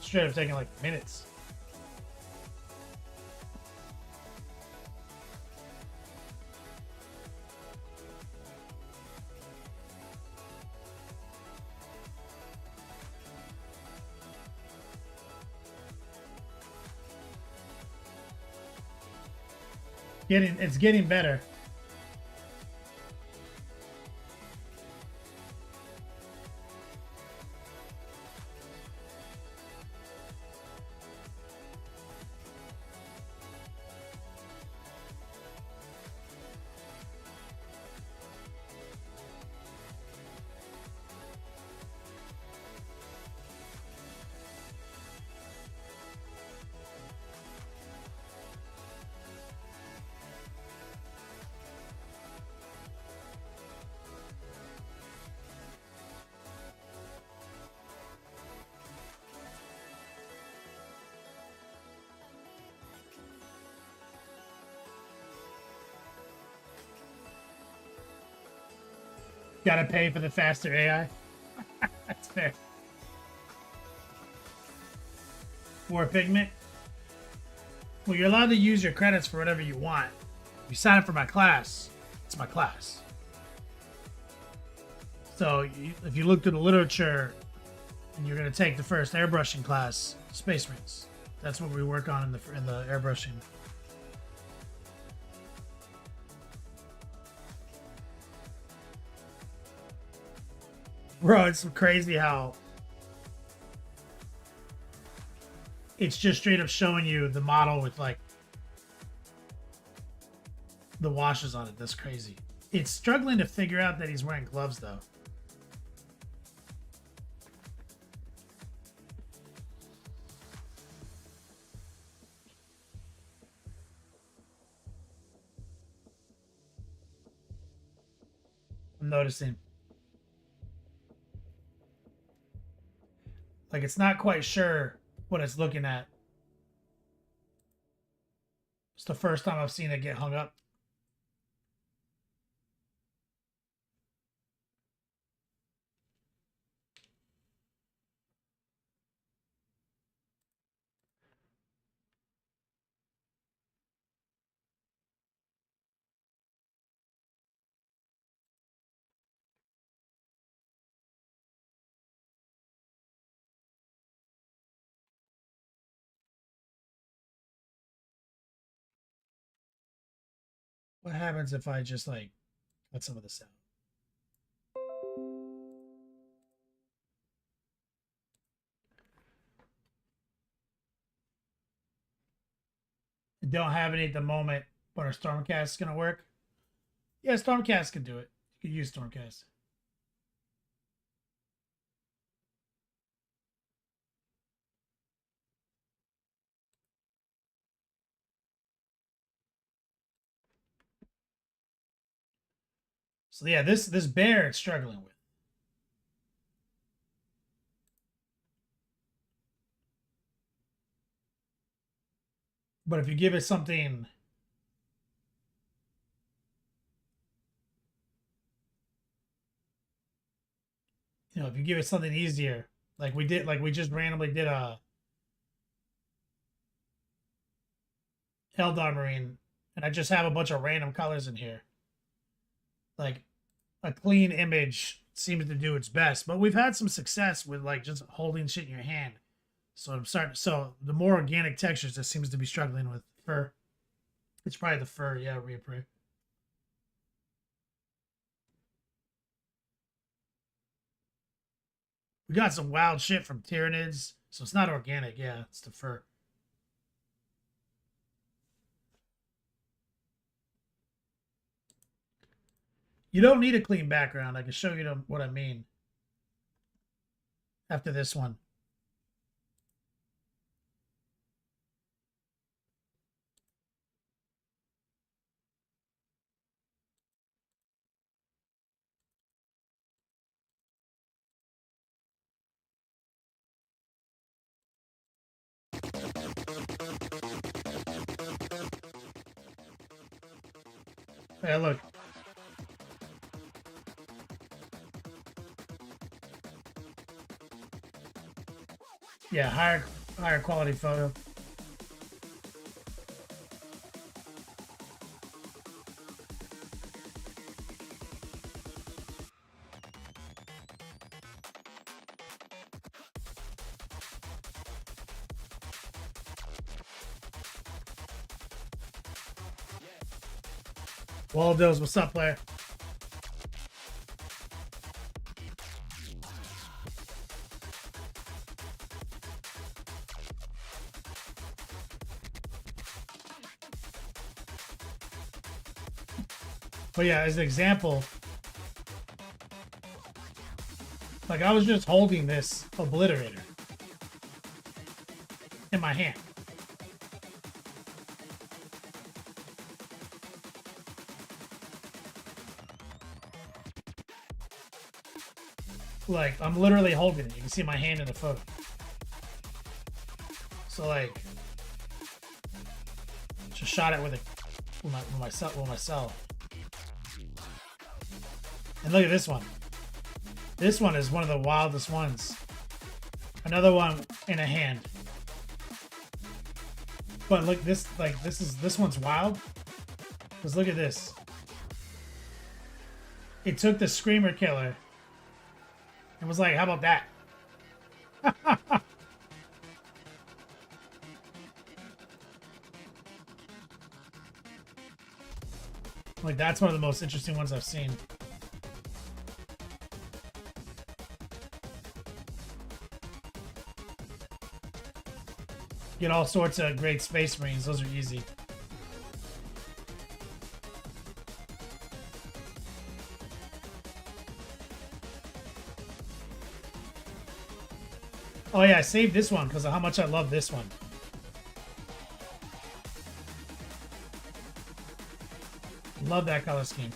Straight up taking like minutes. It's getting better. Gotta pay for the faster AI. That's fair. War pigment. Well, you're allowed to use your credits for whatever you want. If you sign up for my class, it's my class. So if you look through the literature and you're going to take the first airbrushing class, Space Marines. That's what we work on in the airbrushing. Bro, it's crazy how it's just straight up showing you the model with like the washes on it. That's crazy. It's struggling to figure out that he's wearing gloves though. I'm noticing. Like it's not quite sure what it's looking at. It's the first time I've seen it get hung up. What happens if I just like let some of this out? I don't have any at the moment, but our Stormcast is gonna work. Yeah, Stormcast can do it. You can use Stormcast. So yeah, this bear it's struggling with. But if you give it something, you know, if you give it something easier, like we just randomly did a Eldar Marine, and I just have a bunch of random colors in here. Like a clean image seems to do its best, but we've had some success with like just holding shit in your hand. So I'm starting. So the more organic textures that seems to be struggling with fur. It's probably the fur, yeah, reappear. We got some wild shit from Tyranids, so it's not organic. Yeah, it's the fur. You don't need a clean background. I can show you what I mean after this one. Hey, look. Yeah, higher quality photo. Waldo's, what's up, player? But yeah, as an example, like I was just holding this obliterator in my hand. Like, I'm literally holding it. You can see my hand in the photo. So, like, just shot it with myself. And look at this one. This one is one of the wildest ones. Another one in a hand. But look, this one's wild. Because look at this. It took the Screamer Killer and was like, how about that? Like, that's one of the most interesting ones I've seen. Get all sorts of great Space Marines. Those are easy. Oh yeah, I saved this one because of how much I love this one. Love that color scheme.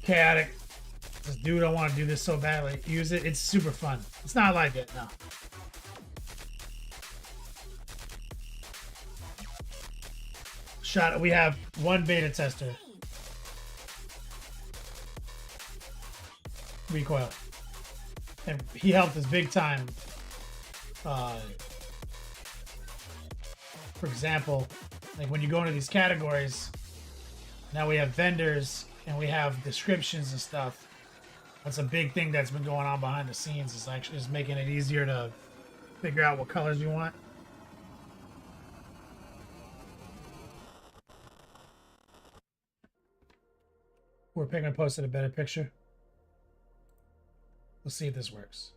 Chaotic. This dude, I want to do this so badly. Use it. It's super fun. It's not like it, no. Shot. We have one beta tester. Recoil. And he helped us big time. For example, like when you go into these categories, now we have vendors and we have descriptions and stuff. That's a big thing that's been going on behind the scenes. Is actually just making it easier to figure out what colors you want. We're Penguin posted a better picture. Let's see if this works.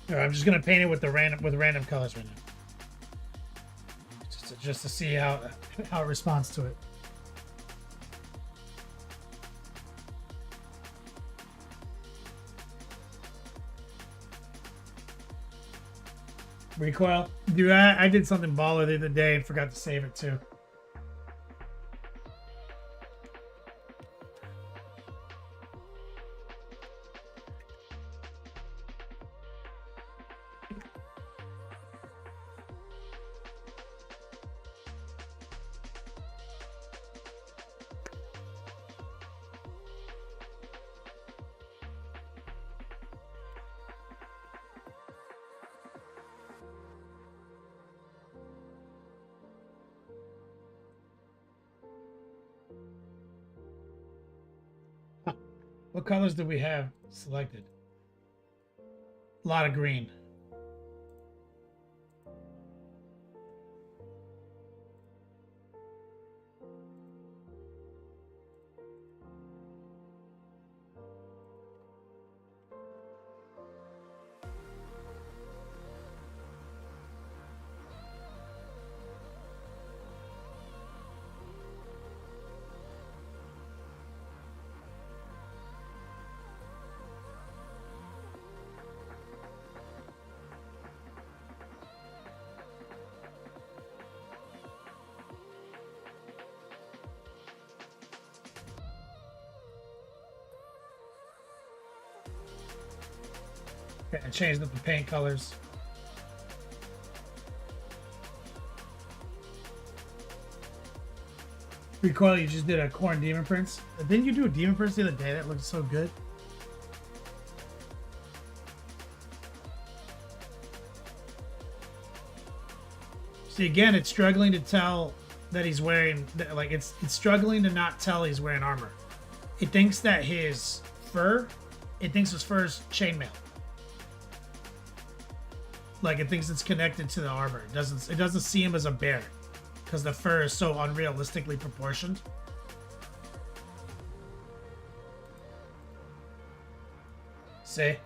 All right, I'm just gonna paint it with random colors right now, just to see how it responds to it. Recoil, dude, I did something baller the other day and forgot to save it too. What colors do we have selected? A lot of green. Okay, I changed up the paint colors. Recoil, you just did a Corn Demon Prince. Didn't you do a Demon Prince the other day? That looked so good. See, again, it's struggling to tell that he's wearing, like, it's struggling to not tell he's wearing armor. It thinks that his fur, it thinks his fur is chainmail. Like, it thinks it's connected to the armor. It doesn't see him as a bear because the fur is so unrealistically proportioned. See?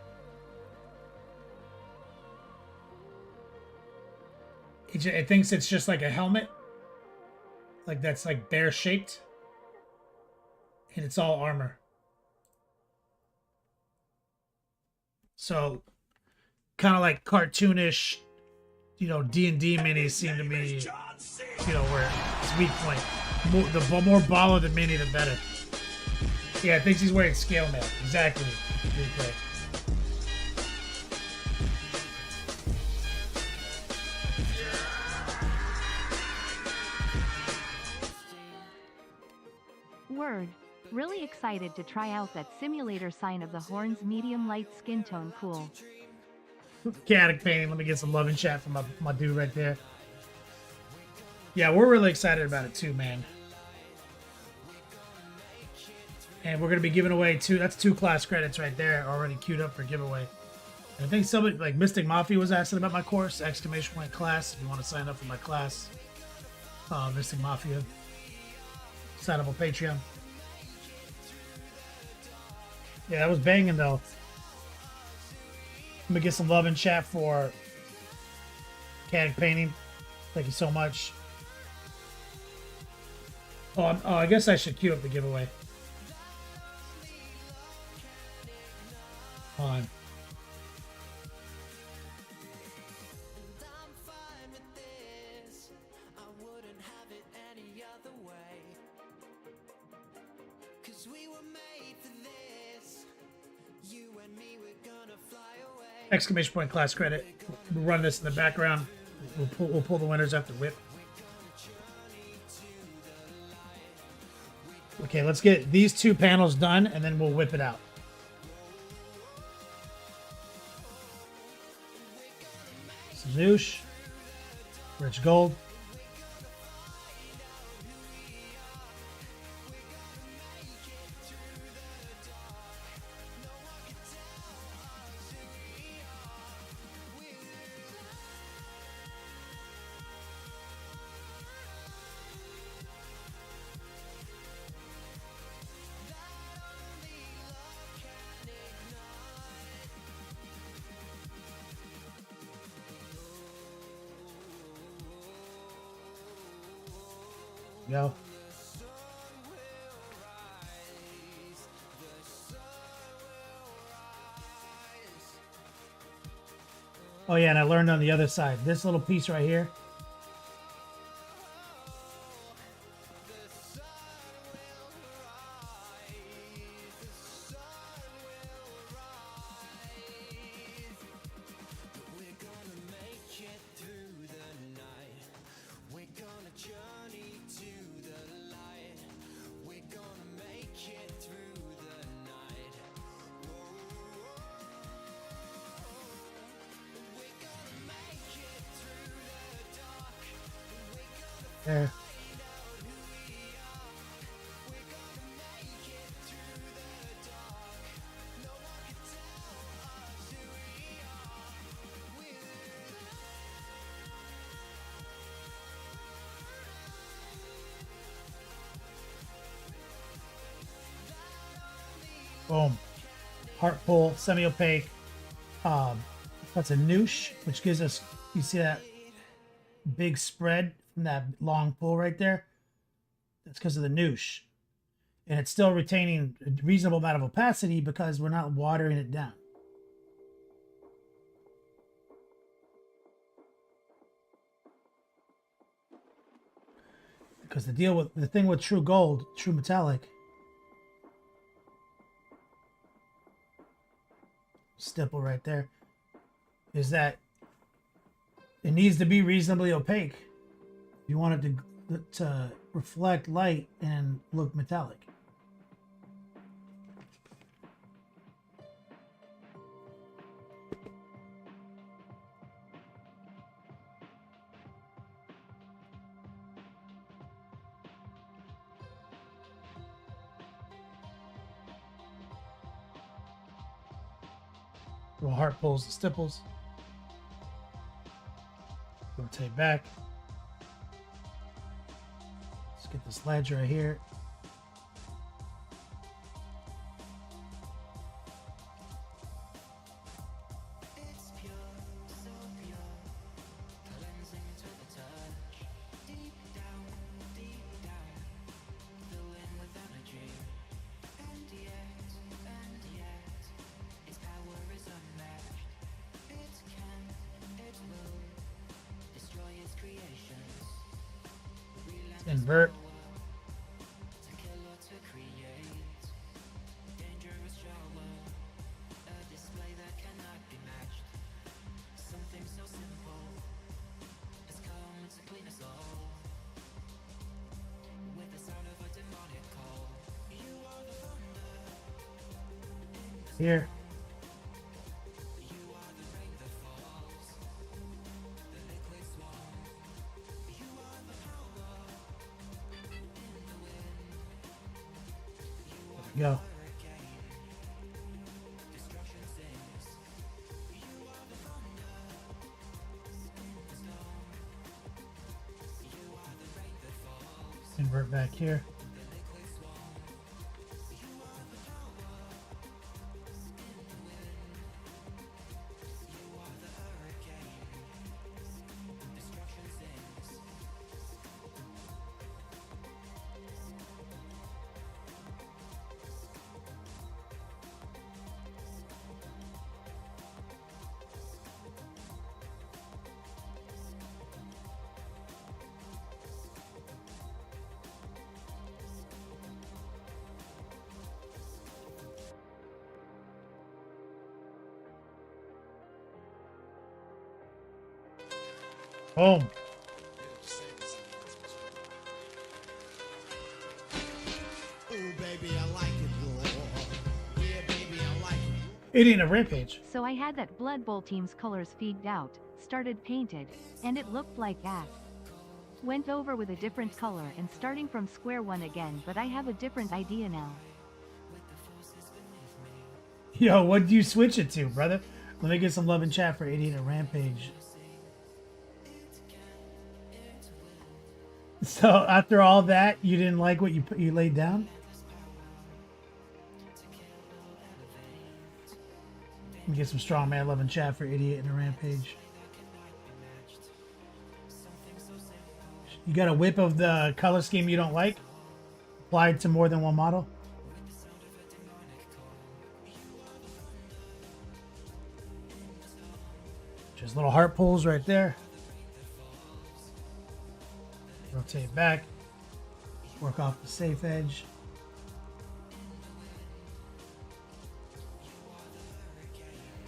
It thinks it's just like a helmet. Like that's like bear shaped. And it's all armor. So kind of like cartoonish, you know, D&D minis seem to be, you know, where it's weak point. The more baller the mini, the better. Yeah, I think he's wearing scale mail. Exactly. Replay. Word. Really excited to try out that simulator sign of the horns medium light skin tone cool. Chaotic painting. Let me get some love and chat from my dude right there. Yeah, we're really excited about it too, man. And we're going to be giving away that's 2 class credits right there already queued up for giveaway. And I think somebody, like Mystic Mafia was asking about my course, ! Class. If you want to sign up for my class, Mystic Mafia. Sign up on Patreon. Yeah, that was banging though. Let me get some love in chat for Chaotic Painting. Thank you so much. Oh, I guess I should queue up the giveaway. Hold on. Exclamation point class credit. We'll run this in the background. We'll pull the winners after whip. Okay, let's get these 2 panels done and then we'll whip it out. Zoosh. Rich Gold. Go. Oh yeah, and I learned on the other side. This little piece right here. There. Boom. Heart pull, semi-opaque. That's a noosh, which gives us, you see that big spread from that long pull right there? That's because of the noosh. And it's still retaining a reasonable amount of opacity because we're not watering it down. Because the thing with true gold, true metallic, stipple right there. is that it needs to be reasonably opaque. You want it to reflect light and look metallic. Little heart pulls and stipples. Rotate back. Let's get this ledge right here. Invert. Here. Go. Invert back here. Boom. It ain't a rampage. So I had that Blood Bowl team's colors feeded out, started painted, and it looked like ass. Went over with a different color and starting from square one again, but I have a different idea now. Yo, what do you switch it to, brother? Let me get some love and chat for Idiot and Rampage. So after all that, you didn't like what you laid down? Let me get some strong man love and chat for Idiot and a Rampage. You got a whip of the color scheme you don't like? Applied to more than one model? Just little heart pulls right there. Rotate back. Work off the safe edge.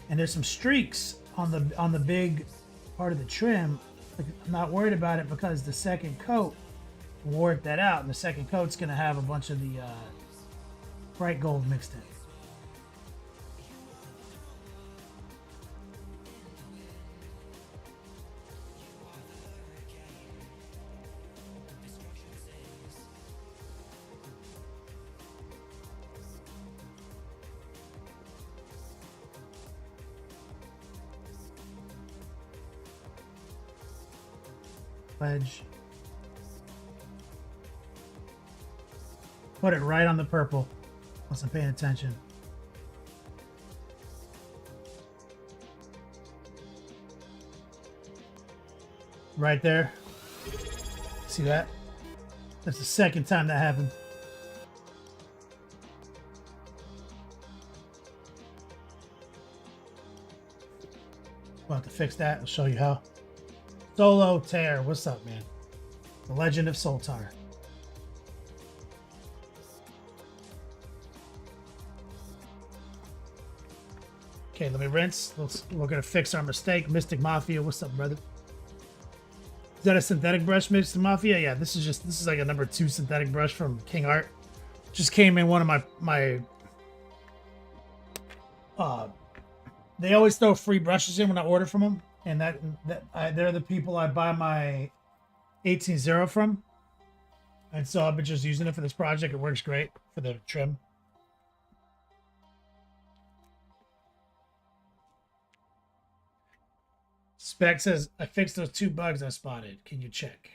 And there's some streaks on the big part of the trim. I'm not worried about it because the second coat will work that out, and the second coat's gonna have a bunch of the bright gold mixed in. Ledge. Put it right on the purple. Wasn't paying attention. Right there. See that? That's the second time that happened. We'll have to fix that. I'll show you how. Solo Tear, what's up, man? The Legend of Soltar. Okay, let me rinse. We're gonna fix our mistake. Mystic Mafia, what's up, brother? Is that a synthetic brush, Mystic Mafia? Yeah, this is like a number 2 synthetic brush from King Art. Just came in one of my they always throw free brushes in when I order from them, and they're the people I buy my 18-0 from. And so I've been just using it for this project. It works great for the trim. Spec says, I fixed those 2 bugs I spotted. Can you check?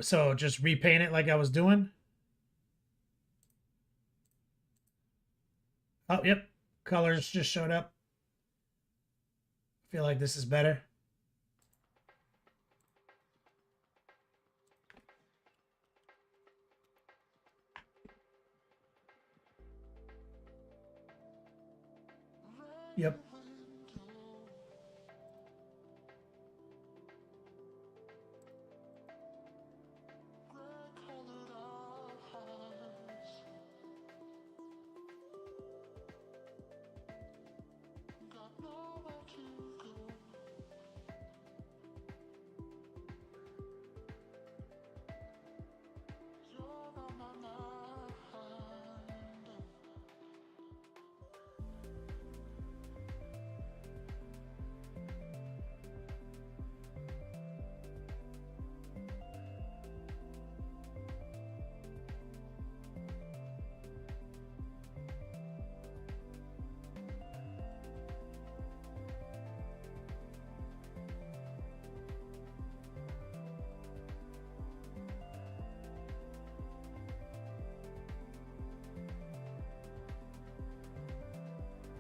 So just repaint it like I was doing. Oh, yep. Colors just showed up. Feel like this is better. Yep.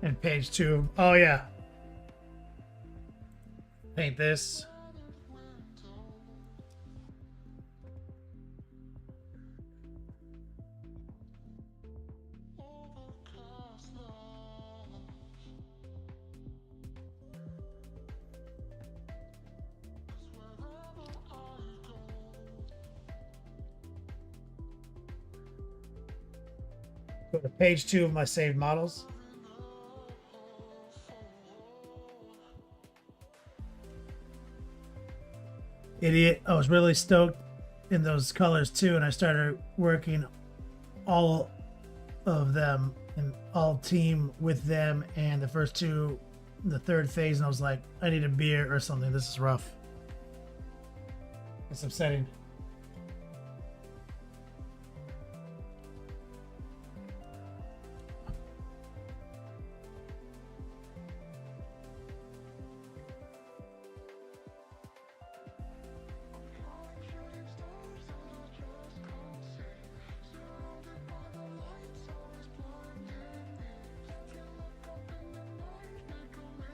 And page 2. Oh, yeah. Paint this. Go to page 2 of my saved models. Idiot. I was really stoked in those colors too, and I started working all of them and all team with them, and the first 2, the 3rd phase, and I was like, I need a beer or something. This is rough. It's upsetting.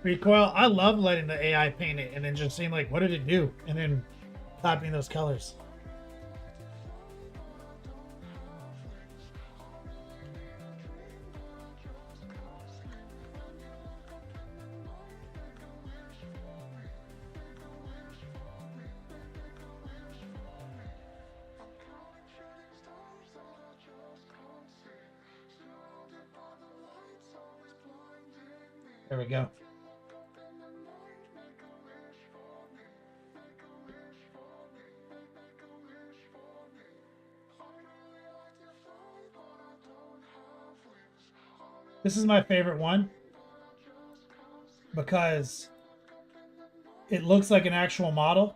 Recoil, I love letting the AI paint it and then just seeing like, what did it do? And then copying those colors. There we go. This is my favorite one because it looks like an actual model,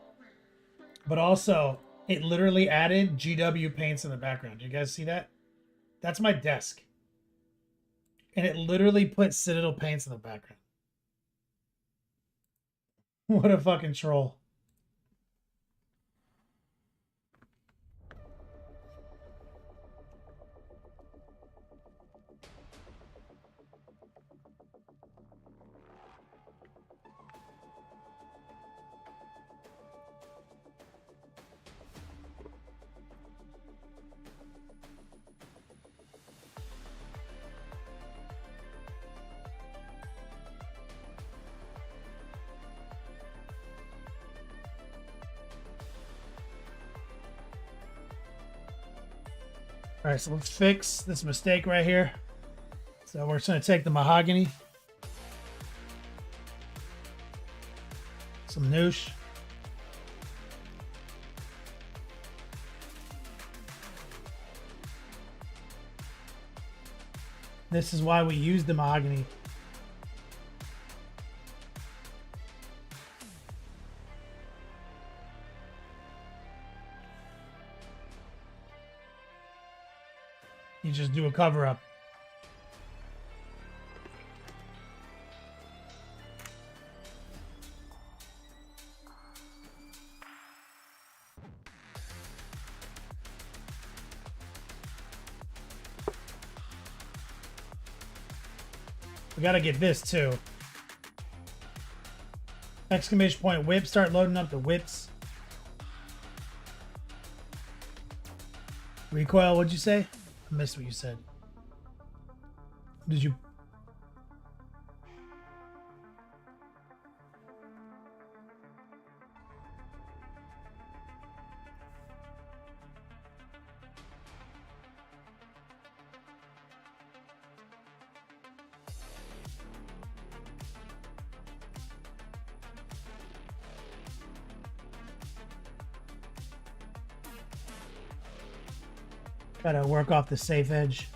but also it literally added GW paints in the background. Do you guys see that? That's my desk. And it literally put Citadel paints in the background. What a fucking troll. All right, so let's fix this mistake right here. So we're just gonna take the mahogany, some noosh. This is why we use the mahogany. You just do a cover up. We gotta get this too. Exclamation point whip. Start loading up the whips. Recoil, what'd you say? I missed what you said. Did you? Gotta work off the safe edge.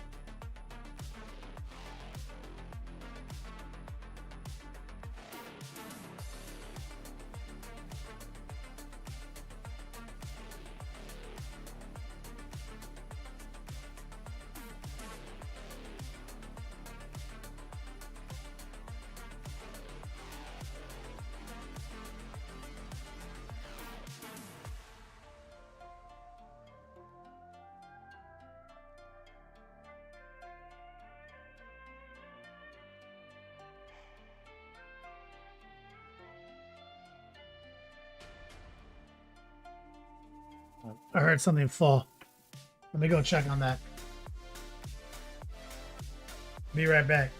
I heard something fall. Let me go check on that. Be right back.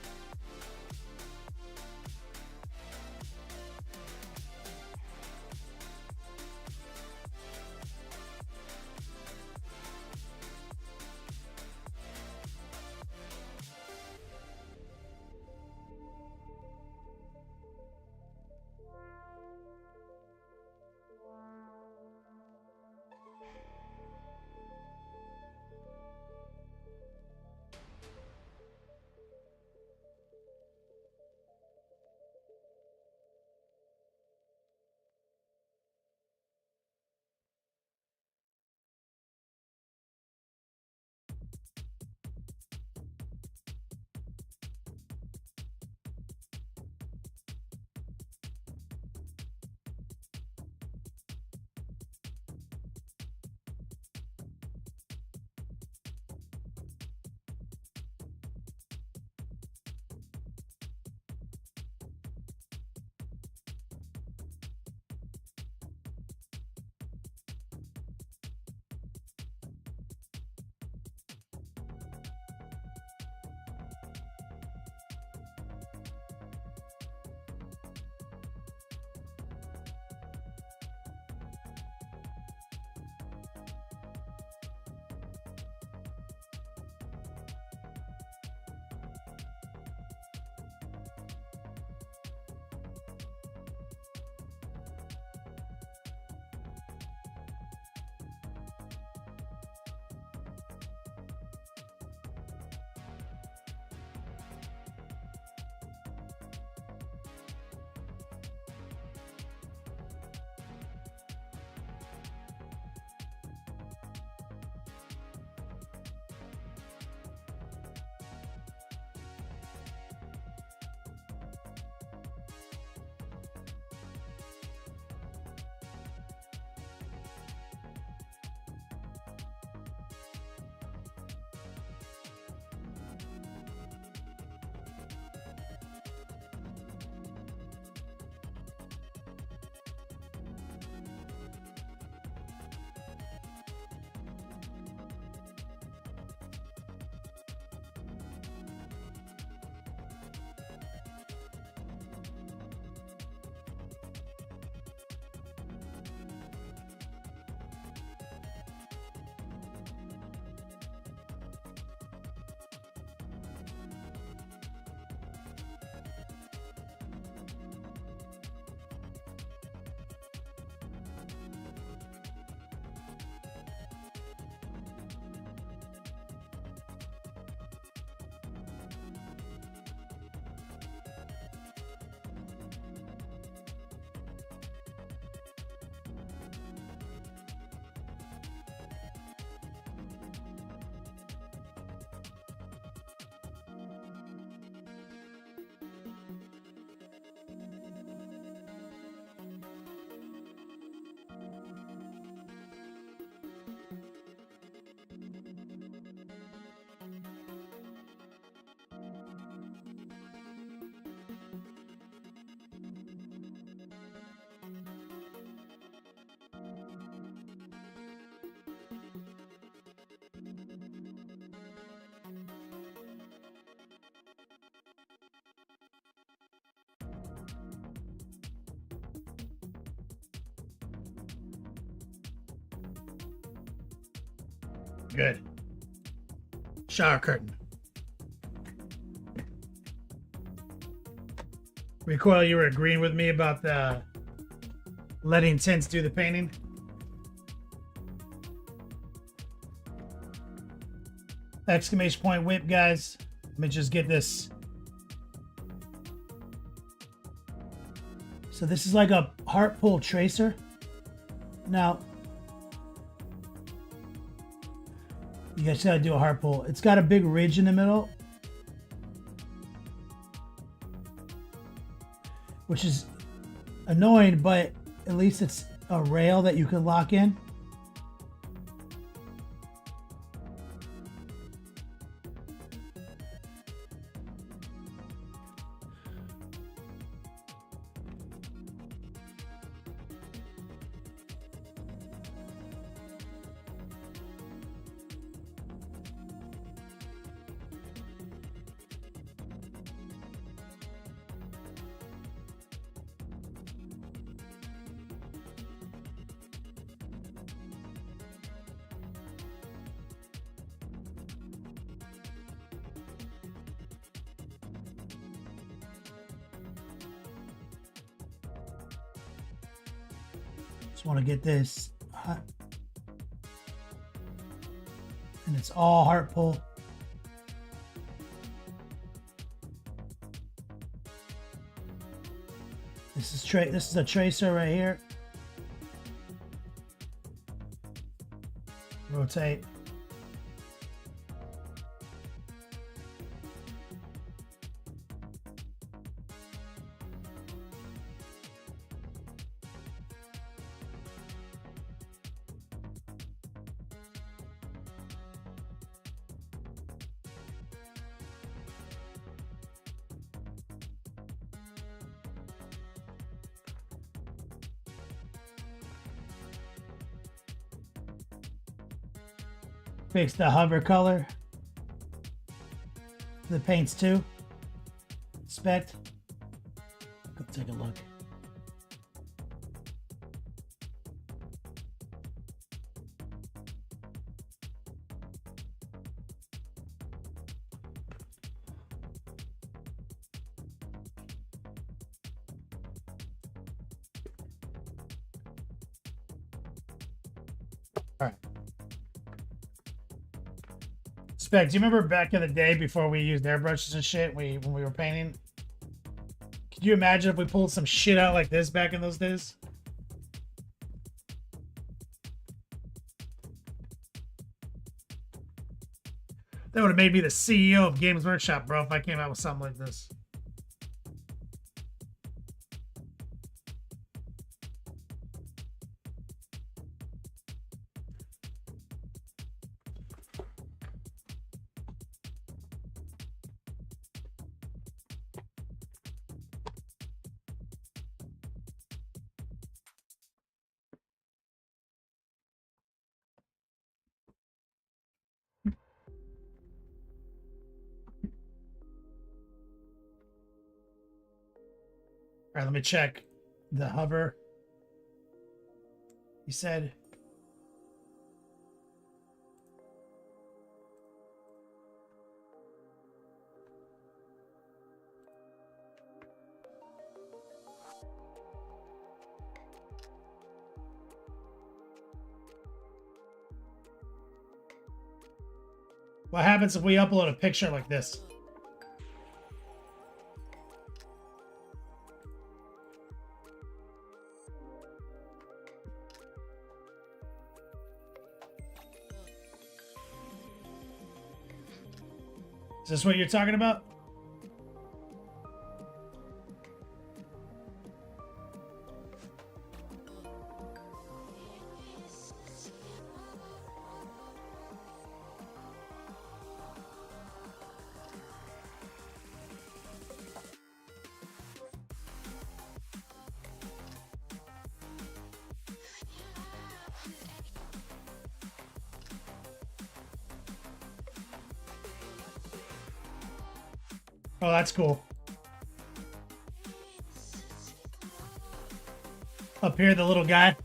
Good. Shower curtain. Recoil, you were agreeing with me about the letting tints do the painting. Exclamation point whip, guys. Let me just get this. So this is like a heart pull tracer. Now, you guys gotta do a heart pull. It's got a big ridge in the middle, which is annoying, but at least it's a rail that you can lock in. Just want to get this hot. And it's all heart pull. This is a tracer right here. Rotate. Fix the hover color. The paints too. Inspect. Go take a look. All right. Spec, do you remember back in the day before we used airbrushes and shit, when we were painting? Could you imagine if we pulled some shit out like this back in those days? That would have made me the CEO of Games Workshop, bro, if I came out with something like this. All right, let me check the hover. He said. What happens if we upload a picture like this? Is this what you're talking about? Oh, that's cool. Up here, the little guy.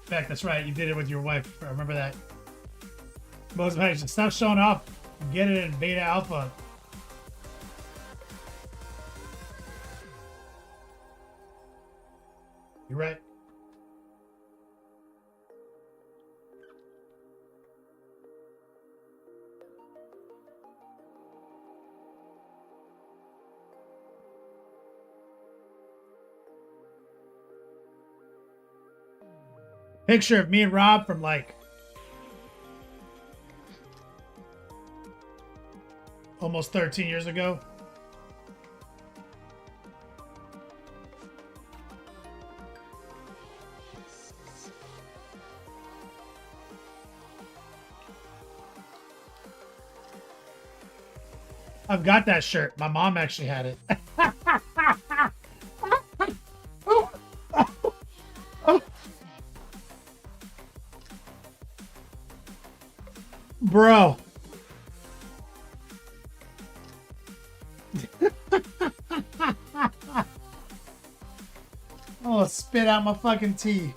In fact, that's right. You did it with your wife. I remember that. Most magic. Stop showing off. Get it in beta alpha. You're right. Picture of me and Rob from like almost 13 years ago. I've got that shirt. My mom actually had it. Bro. Oh, spit out my fucking tea.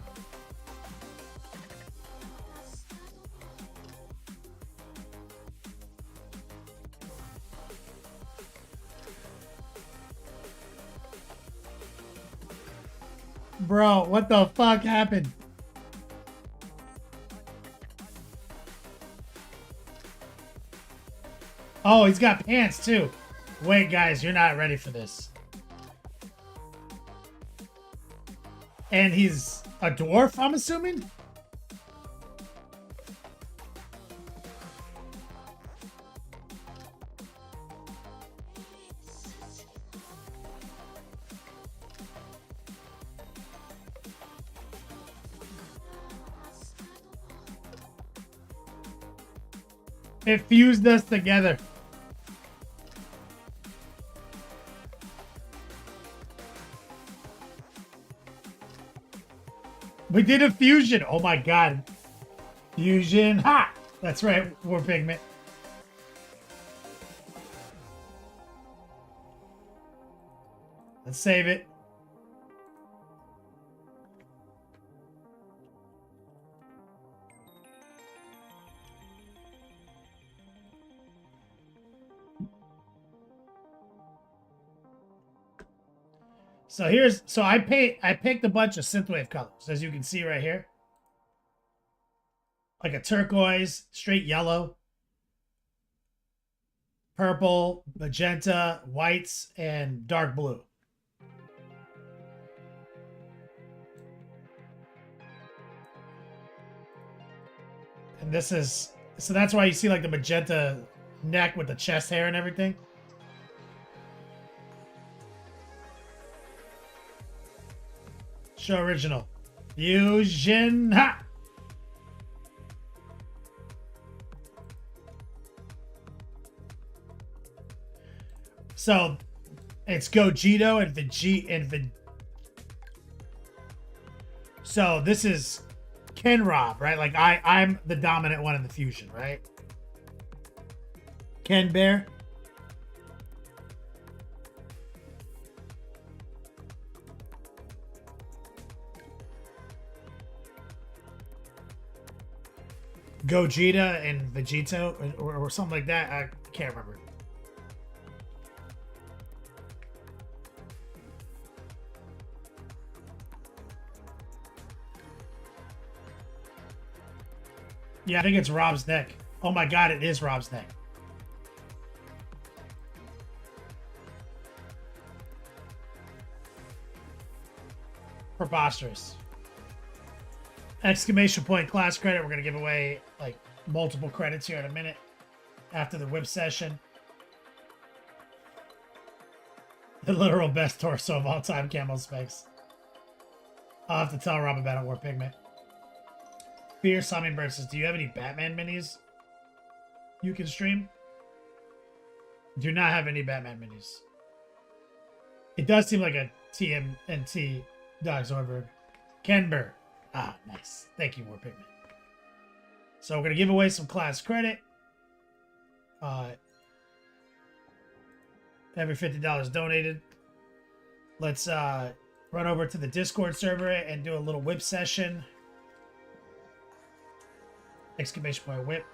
Bro, what the fuck happened? Oh, he's got pants too. Wait, guys, you're not ready for this. And he's a dwarf, I'm assuming? It fused us together. We did a fusion. Oh my god. Fusion. Ha! That's right, War Pigment. Let's save it. So I picked a bunch of synthwave colors, as you can see right here. Like a turquoise, straight yellow, purple, magenta, whites, and dark blue. And this is, so that's why you see like the magenta neck with the chest hair and everything. Show original. Fusion. Ha! So it's Gogeta and Vegeta So this is Ken Rob, right? Like I'm the dominant one in the fusion, right? Ken Bear. Gogeta and Vegito or something like that. I can't remember. Yeah, I think it's Rob's neck. Oh my god, it is Rob's neck. Preposterous. Exclamation point class credit. We're going to give away like multiple credits here in a minute after the whip session. The literal best torso of all time, Camo Specs. I'll have to tell Rob about it, War Pigment. Fierce Hummingbird says, do you have any Batman minis you can stream? Do not have any Batman minis. It does seem like a TMNT Dog Zoidberg. Ken Burr. Ah, nice. Thank you, War Pigment. So we're going to give away some class credit. Every $50 donated. Let's run over to the Discord server and do a little whip session. Exclamation point whip.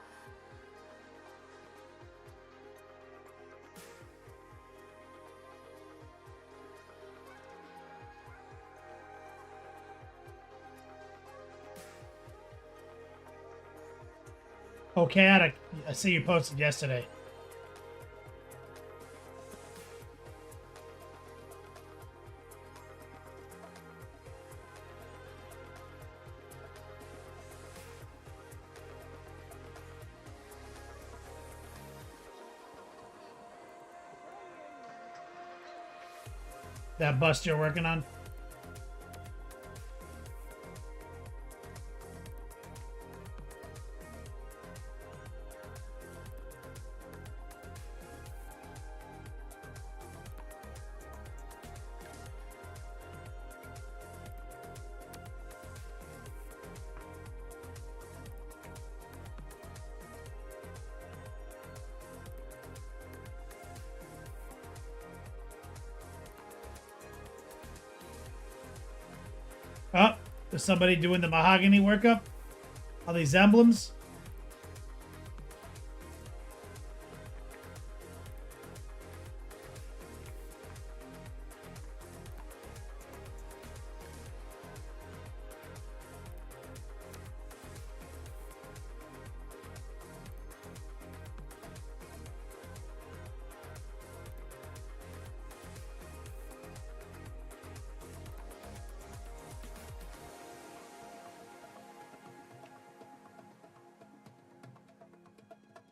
Okay, I see you posted yesterday. That bust you're working on? Oh, there's somebody doing the mahogany workup? All these emblems?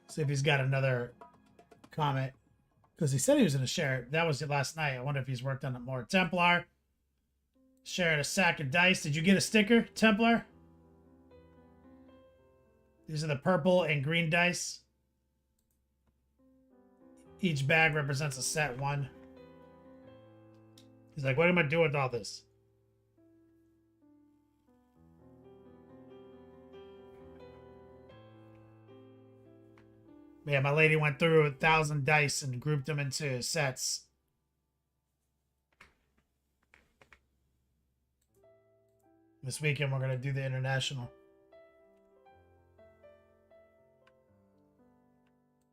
See if he's got another comment. Because he said he was going to share. That was it last night. I wonder if he's worked on it more. Templar. Sharing a sack of dice. Did you get a sticker, Templar? These are the purple and green dice. Each bag represents a set one. He's like, what am I doing with all this? Yeah, my lady went through 1,000 dice and grouped them into sets. This weekend, we're going to do the international.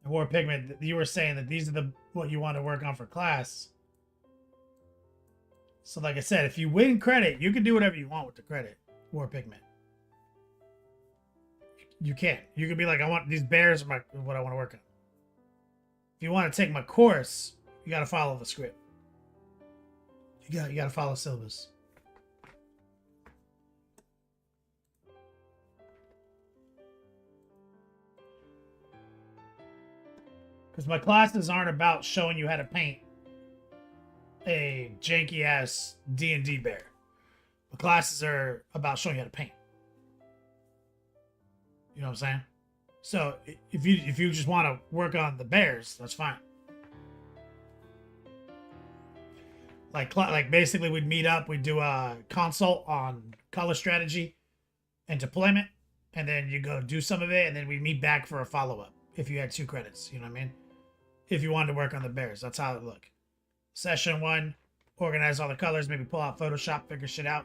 And War Pigment, you were saying that these are what you want to work on for class. So like I said, if you win credit, you can do whatever you want with the credit. War Pigment. You can't. You can be like, I want these bears are what I want to work on. If you want to take my course, you got to follow the script. You got to follow syllabus. Because my classes aren't about showing you how to paint a janky ass D&D bear. My classes are about showing you how to paint. You know what I'm saying? So if you just want to work on the bears, that's fine. Like basically we'd meet up, we'd do a consult on color strategy and deployment, and then you go do some of it, and then we meet back for a follow-up if you had 2 credits, you know what I mean? If you wanted to work on the bears, that's how it would look. Session 1, organize all the colors, maybe pull out Photoshop, figure shit out.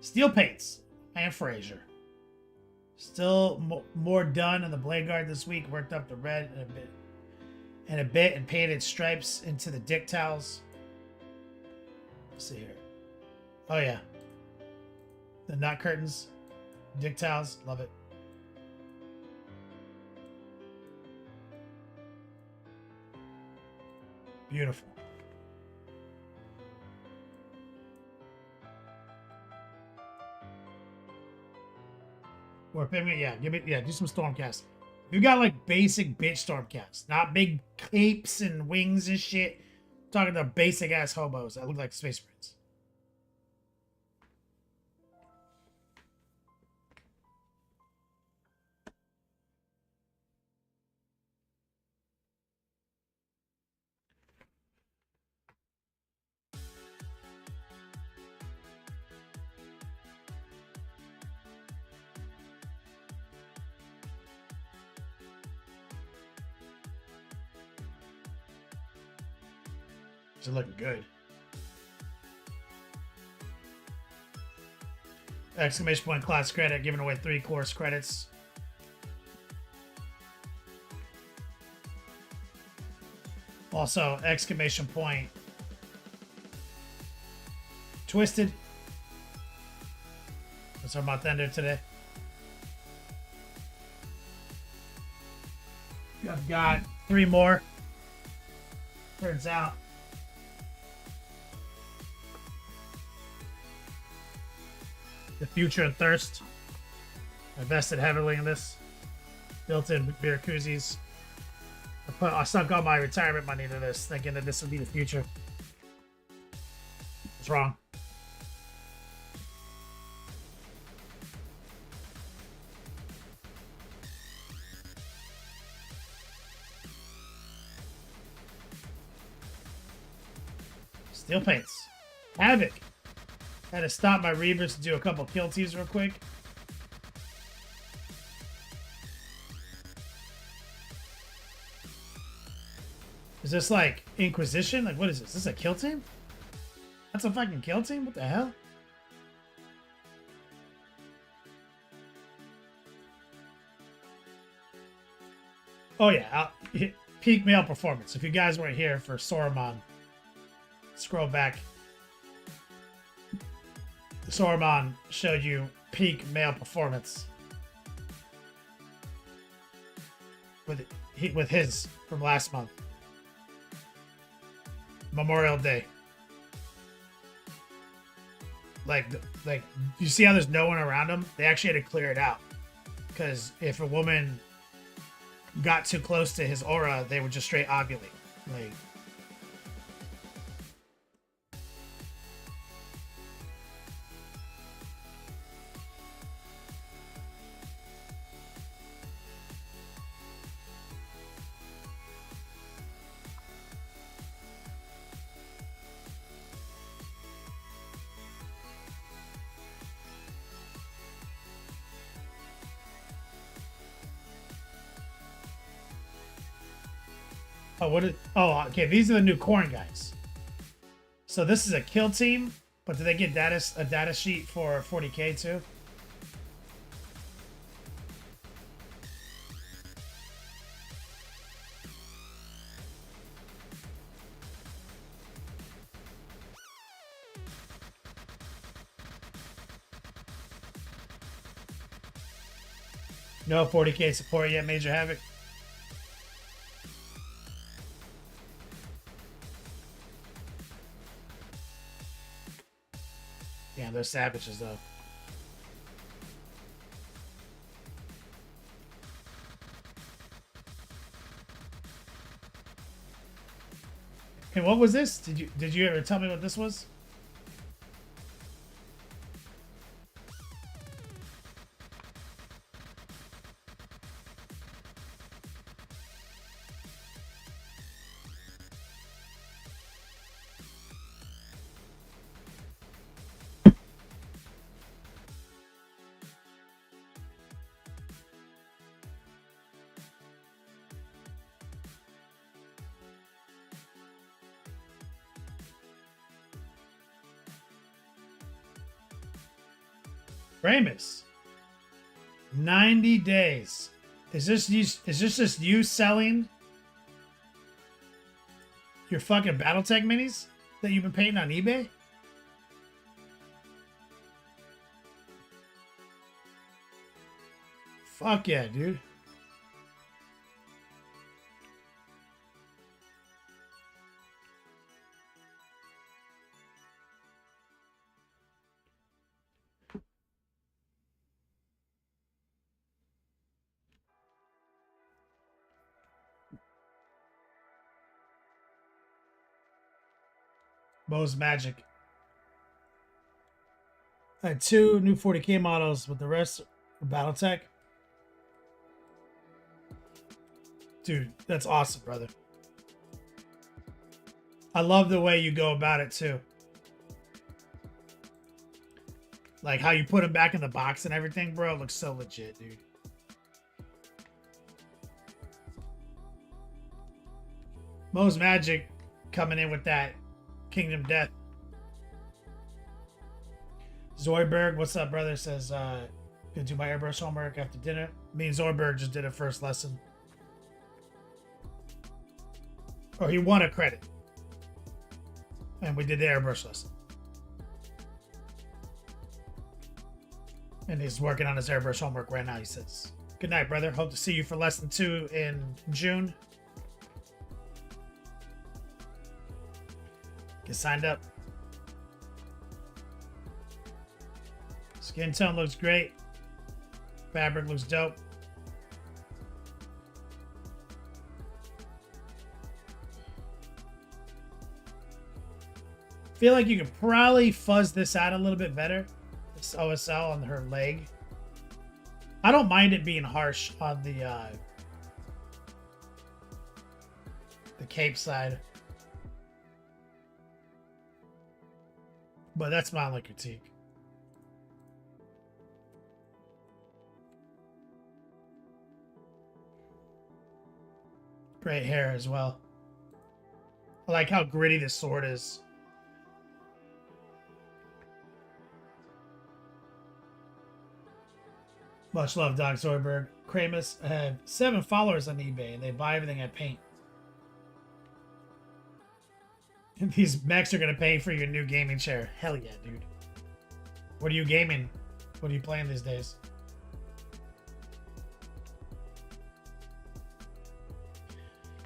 Steel paints and Fraser. Still more done on the blade guard this week. Worked up the red and painted stripes into the dick towels. Let's see here. Oh yeah, the nut curtains, dick towels. Love it. Beautiful. Or pivot, yeah, do some Stormcast. You got like basic bitch Stormcast, not big capes and wings and shit. I'm talking to basic ass hobos that look like Space Marines. These are looking good. Exclamation point class credit, giving away 3 course credits. Also, exclamation point Twisted. That's our month ender today. I've got 3 more. Turns out. The Future and Thirst. I invested heavily in this. Built-in beer koozies. I sunk all my retirement money into this, thinking that this would be the future. It's wrong. Steel Paints. Havoc. Had to stop my Reavers to do a couple kill teas real quick. Is this like Inquisition? Like, what is this? Is this a kill team? That's a fucking kill team? What the hell? Oh yeah, peak male performance. If you guys weren't here for Saruman, scroll back. Saruman showed you peak male performance with his from last month, Memorial Day. Like you see how there's no one around him? They actually had to clear it out because if a woman got too close to his aura, they would just straight ovulate. Like. Okay, these are the new corn guys. So this is a kill team, but do they get a data sheet for 40k too? No 40k support yet, Major Havoc. Yeah, they're savages though. Hey, what was this? Did you ever tell me what this was? Ramus. 90 days. Is this just you selling your fucking Battletech minis that you've been painting on eBay? Fuck yeah, dude. Mo's Magic. I had 2 new 40k models, but the rest are Battletech. Dude, that's awesome, brother. I love the way you go about it, too. Like, how you put them back in the box and everything, bro. It looks so legit, dude. Mo's Magic coming in with that Kingdom Death. Zoidberg, what's up, brother? Says, gonna do my airbrush homework after dinner. Me and Zoidberg just did a first lesson. Or he won a credit. And we did the airbrush lesson. And he's working on his airbrush homework right now, he says. Good night, brother. Hope to see you for lesson 2 in June. Get signed up. Skin tone looks great. Fabric looks dope. Feel like you could probably fuzz this out a little bit better. This OSL on her leg. I don't mind it being harsh on the cape side. But that's my only critique. Great hair as well. I like how gritty this sword is. Much love, Doc Zoidberg. Kramus, I have 7 followers on eBay, and they buy everything I paint. And these mechs are going to pay for your new gaming chair. Hell yeah, dude. What are you gaming? What are you playing these days?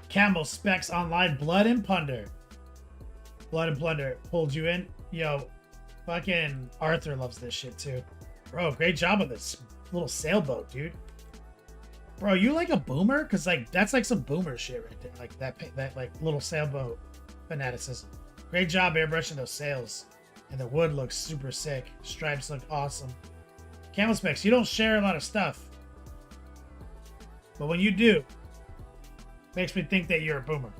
Camel specs online. Blood and Plunder. Blood and Plunder pulled you in. Yo, fucking Arthur loves this shit too. Bro, great job with this little sailboat, dude. Bro, you like a boomer? Cause like that's like some boomer shit right there. Like that like little sailboat fanaticism. Great job airbrushing those sails. And the wood looks super sick. Stripes look awesome. Camel specs, you don't share a lot of stuff. But when you do, makes me think that you're a boomer.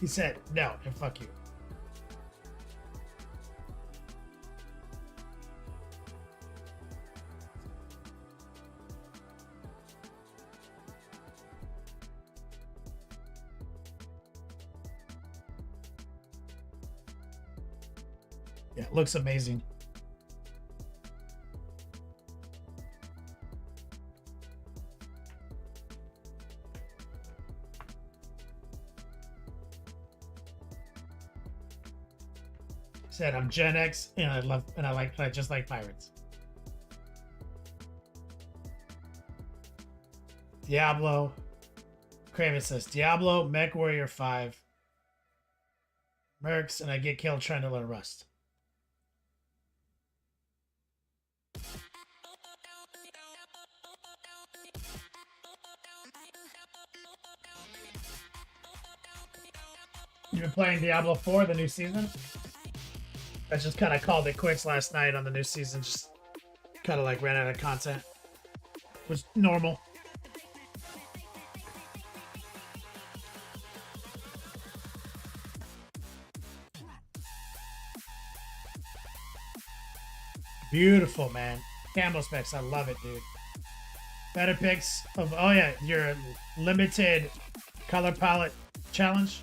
He said, no, and fuck you. Yeah, it looks amazing. Said I'm Gen X and I just like pirates. Diablo. Kraven says Diablo, Mech Warrior 5. Mercs, and I get killed trying to learn Rust. You've been playing Diablo 4, the new season? I just kind of called it quits last night on the new season. Just kind of like ran out of content. Was normal. Beautiful, man. Camo specs, I love it, dude. Better picks of, oh yeah, your limited color palette challenge.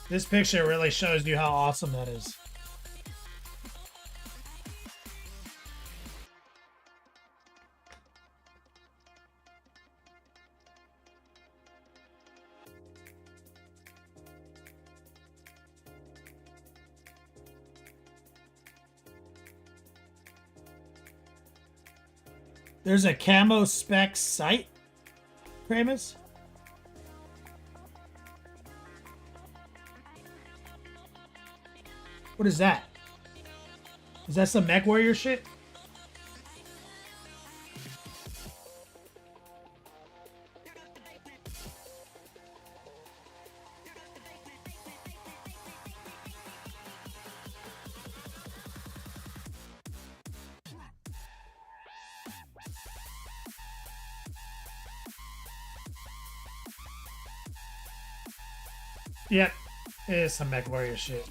This picture really shows you how awesome that is. There's a camo specs site, Kramus? What is that? Is that some Mech Warrior shit? Yep. It is some Mech Warrior shit.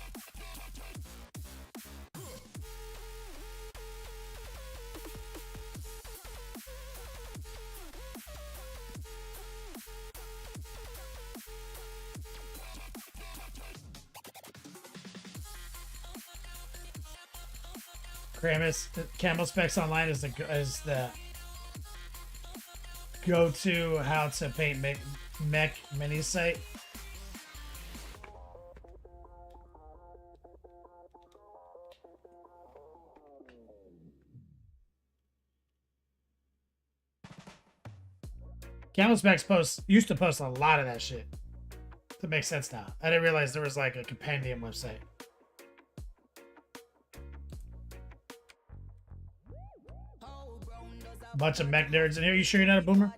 Kramus, Camel Specs Online is the go-to how to paint mech mini site. Camel Specs used to post a lot of that shit. That makes sense now. I didn't realize there was like a compendium website. Bunch of mech nerds in here. You sure you're not a boomer?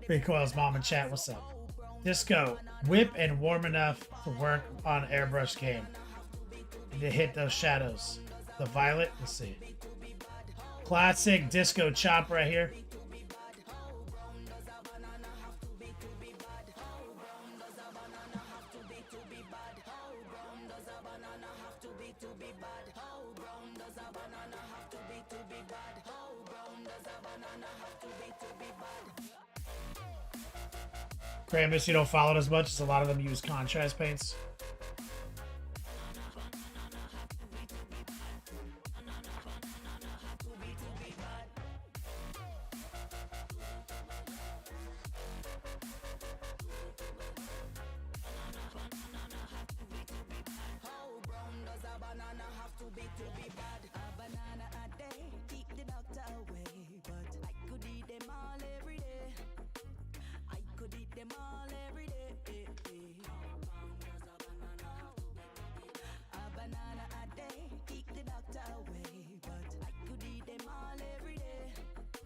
Recoil's mom and chat. What's up? Disco. Whip and warm enough to work on airbrush game. To hit those shadows. The violet. Let's see. Classic disco chop right here. Krampus, you don't follow it as much as a lot of them use contrast paints.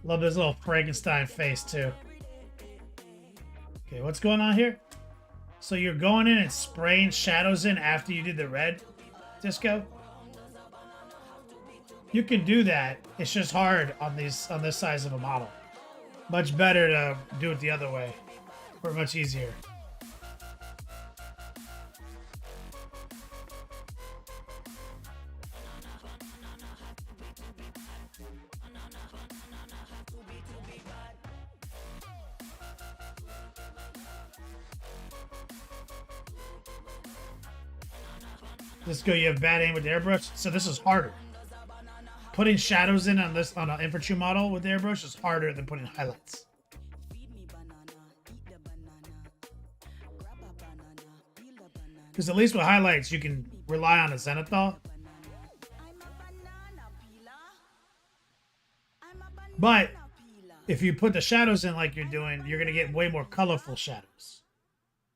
Love this little Frankenstein face too. Okay, what's going on here? So you're going in and spraying shadows in after you did the red, Disco? You can do that. It's just hard on this size of a model. Much better to do it the other way. Or much easier. Disco, you have bad aim with the airbrush, so this is harder. Putting shadows in on an infantry model with the airbrush is harder than putting highlights. Because at least with highlights, you can rely on a zenithal. But if you put the shadows in like you're doing, you're going to get way more colorful shadows.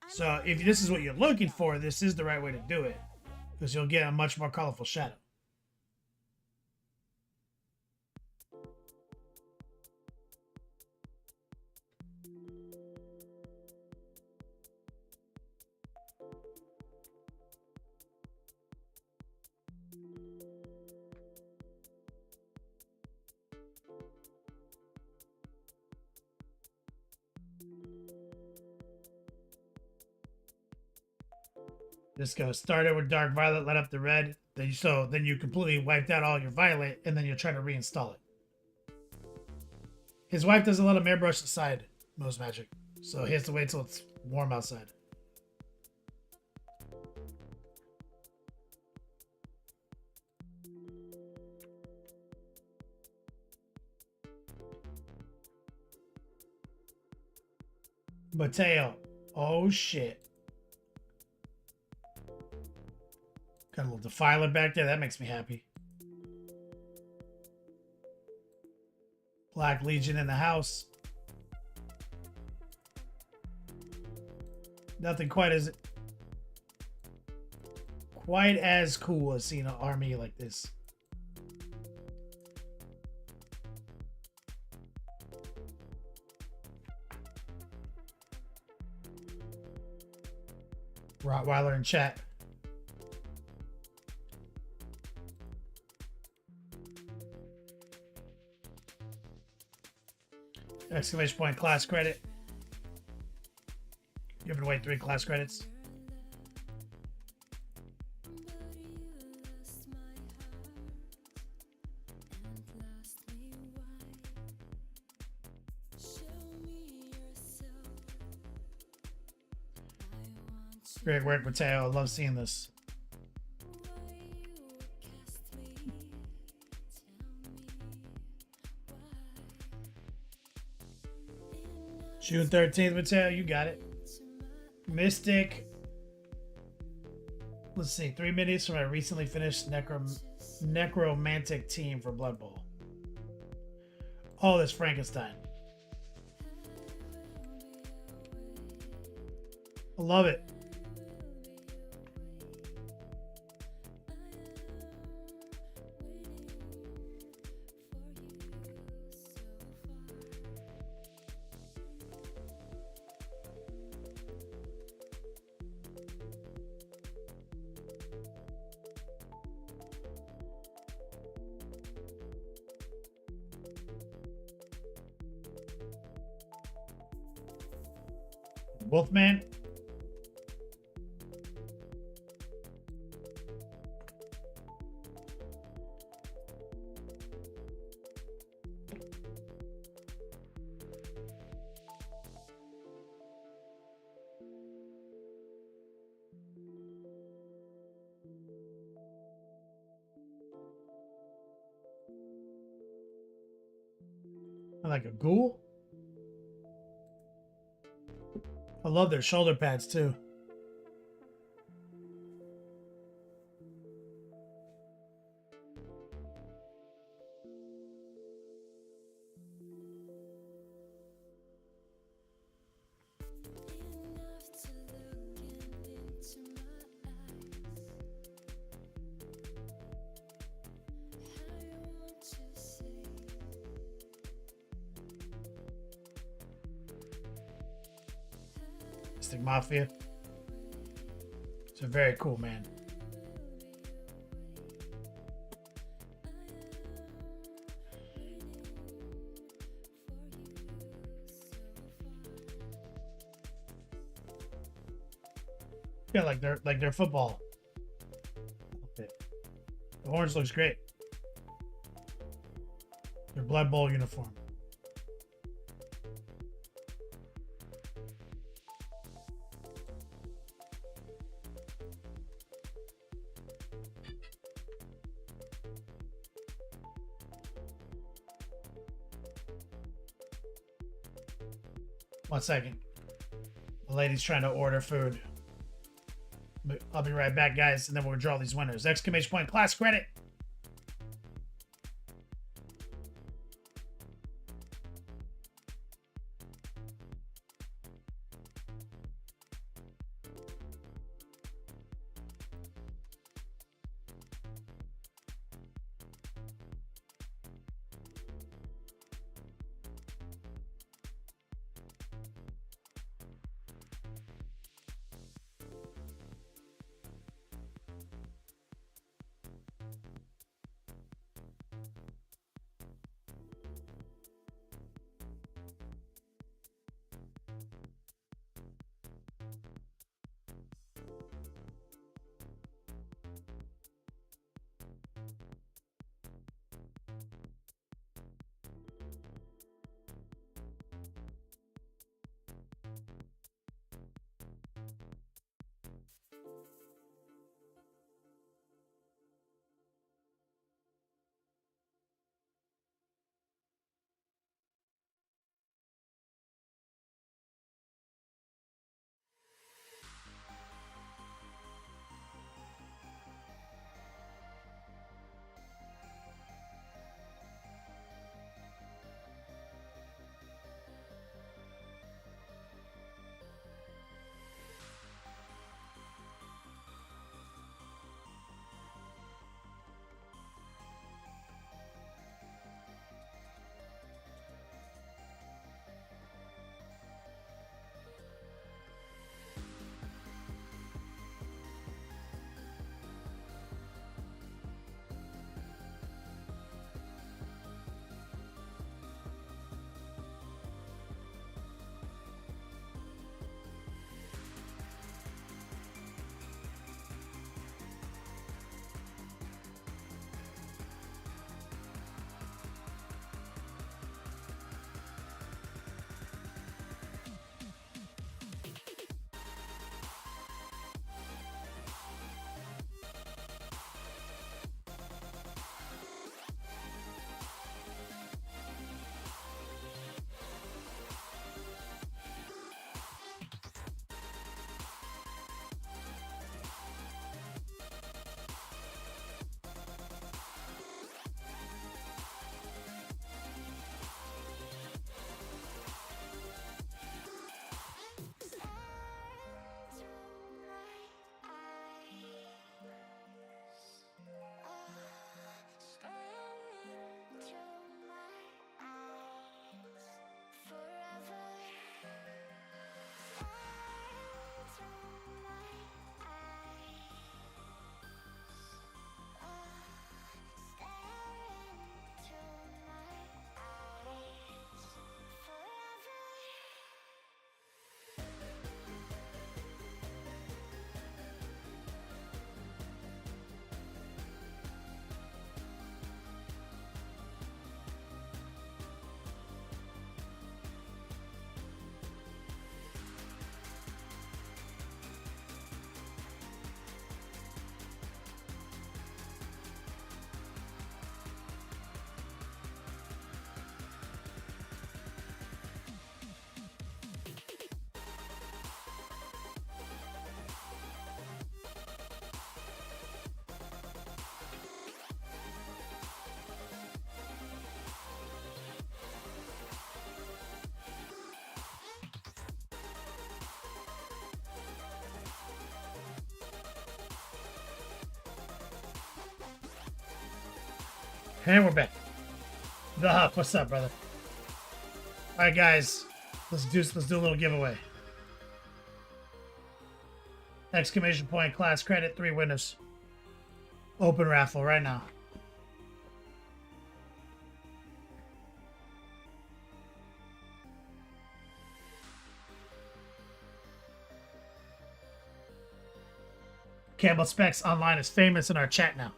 So if this is what you're looking for, this is the right way to do it. Because you'll get a much more colorful shadow. Disco started with dark violet, let up the red. Then you completely wiped out all your violet, and then you're trying to reinstall it. His wife doesn't let him airbrush the side, most magic. So he has to wait till it's warm outside. Mateo. Oh shit. Got a little defiler back there. That makes me happy. Black Legion in the house. Nothing quite as cool as seeing an army like this. Rottweiler in chat. Exclamation point class credit. Giving away 3 class credits. Great work, Mateo. I love seeing this. June 13th, Mateo. You got it. Mystic. Let's see. 3 minutes from a recently finished necromantic team for Blood Bowl. Oh, this Frankenstein. I love it. Wolfman. I like a ghoul. I love their shoulder pads too. Mystic Mafia. It's a very cool, man. Yeah, like their football. Okay. The orange looks great. Their Blood Bowl uniform. One second. The lady's trying to order food. I'll be right back, guys, and then we'll draw these winners. Exclamation point class credit. And we're back. The Huff, what's up, brother? All right, guys, let's do a little giveaway. Exclamation point, class credit, 3 winners. Open raffle right now. Campbell Specs Online is famous in our chat now.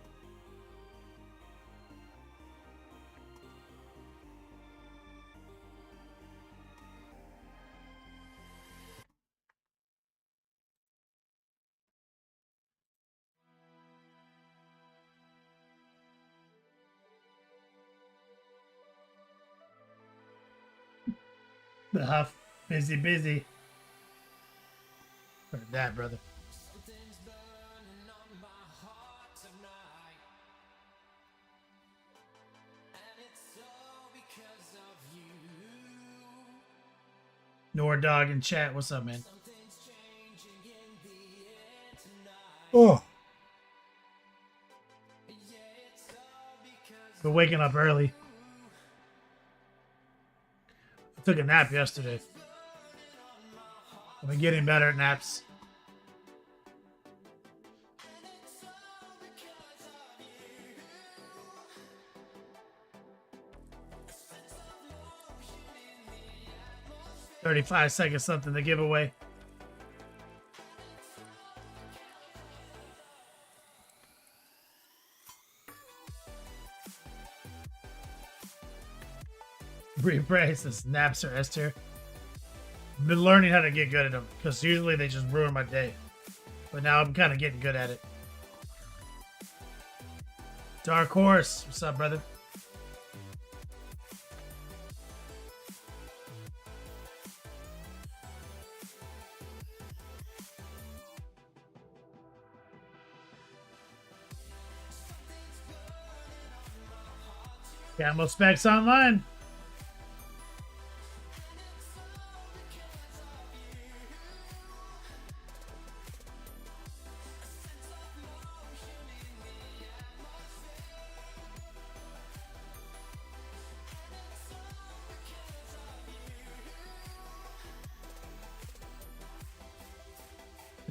The Huff, busy. Heard that, brother. Nor Dog in chat, what's up, man? Oh. Been waking up early. I took a nap yesterday. I've been getting better at naps. $35 seconds, something to give away. Rebrace this naps are S tier. Been learning how to get good at them because usually they just ruin my day. But now I'm kind of getting good at it. Dark Horse, what's up, brother? Campbell Specs Online.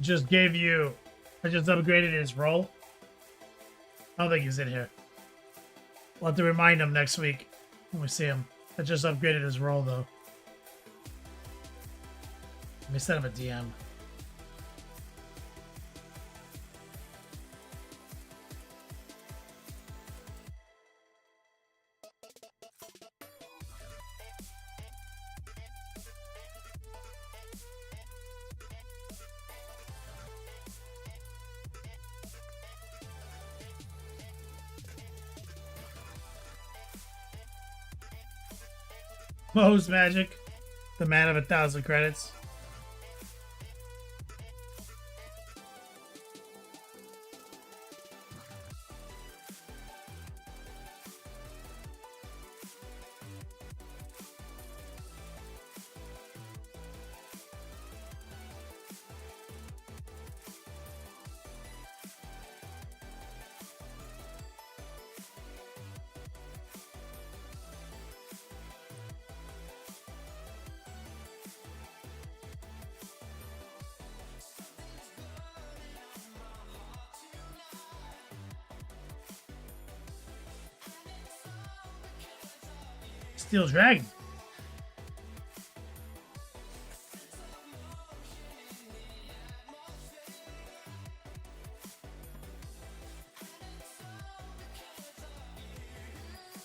I just upgraded his role. I don't think he's in here. We'll have to remind him next week when we see him. I just upgraded his role, though. Let me send him a DM. Mo's Magic, the man of 1,000 credits. Steel Dragon.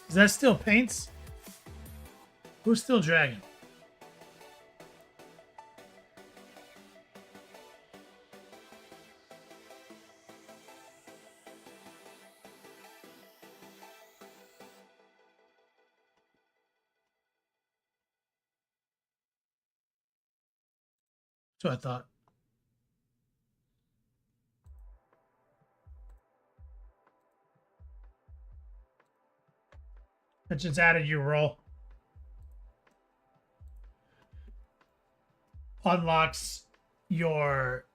Is that still Paints? Who's Steel Dragon? That's what I thought. That just added your roll. Unlocks your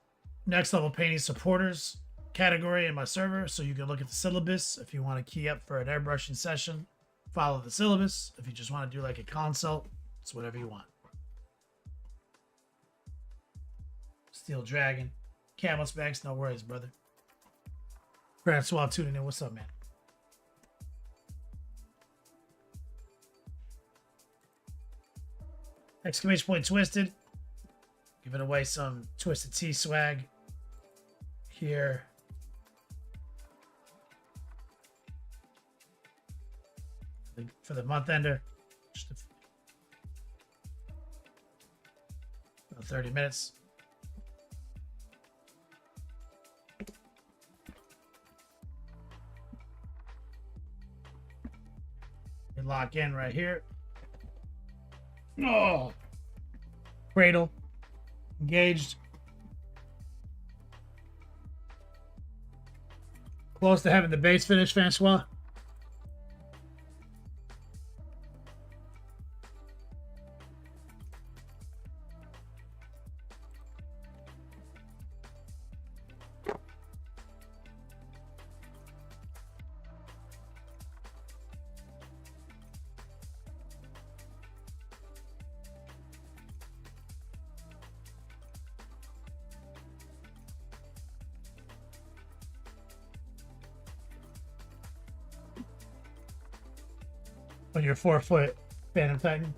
next level painting supporters category in my server, so you can look at the syllabus if you want to key up for an airbrushing session. Follow the syllabus. If you just want to do like a consult, it's whatever you want. Steel Dragon. Camel Specs, no worries, brother. Francois tuning in. What's up, man? Exclamation point Twisted. Giving away some Twisted Tea swag here. For the month ender. Just about 30 minutes. You lock in right here. Oh, cradle engaged. Close to having the base finish, Francois. On your 4-foot Phantom Titan.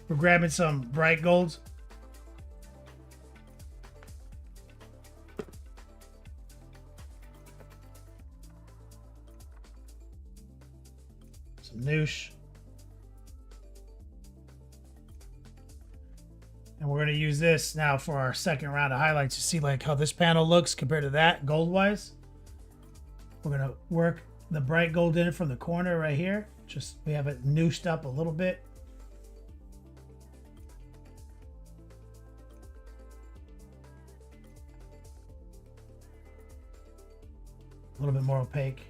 We're grabbing some bright golds. Some noosh. And we're going to use this now for our second round of highlights to see like how this panel looks compared to that gold wise. We're going to work the bright gold in from the corner right here. Just we have it nooshed up a little bit. A little bit more opaque.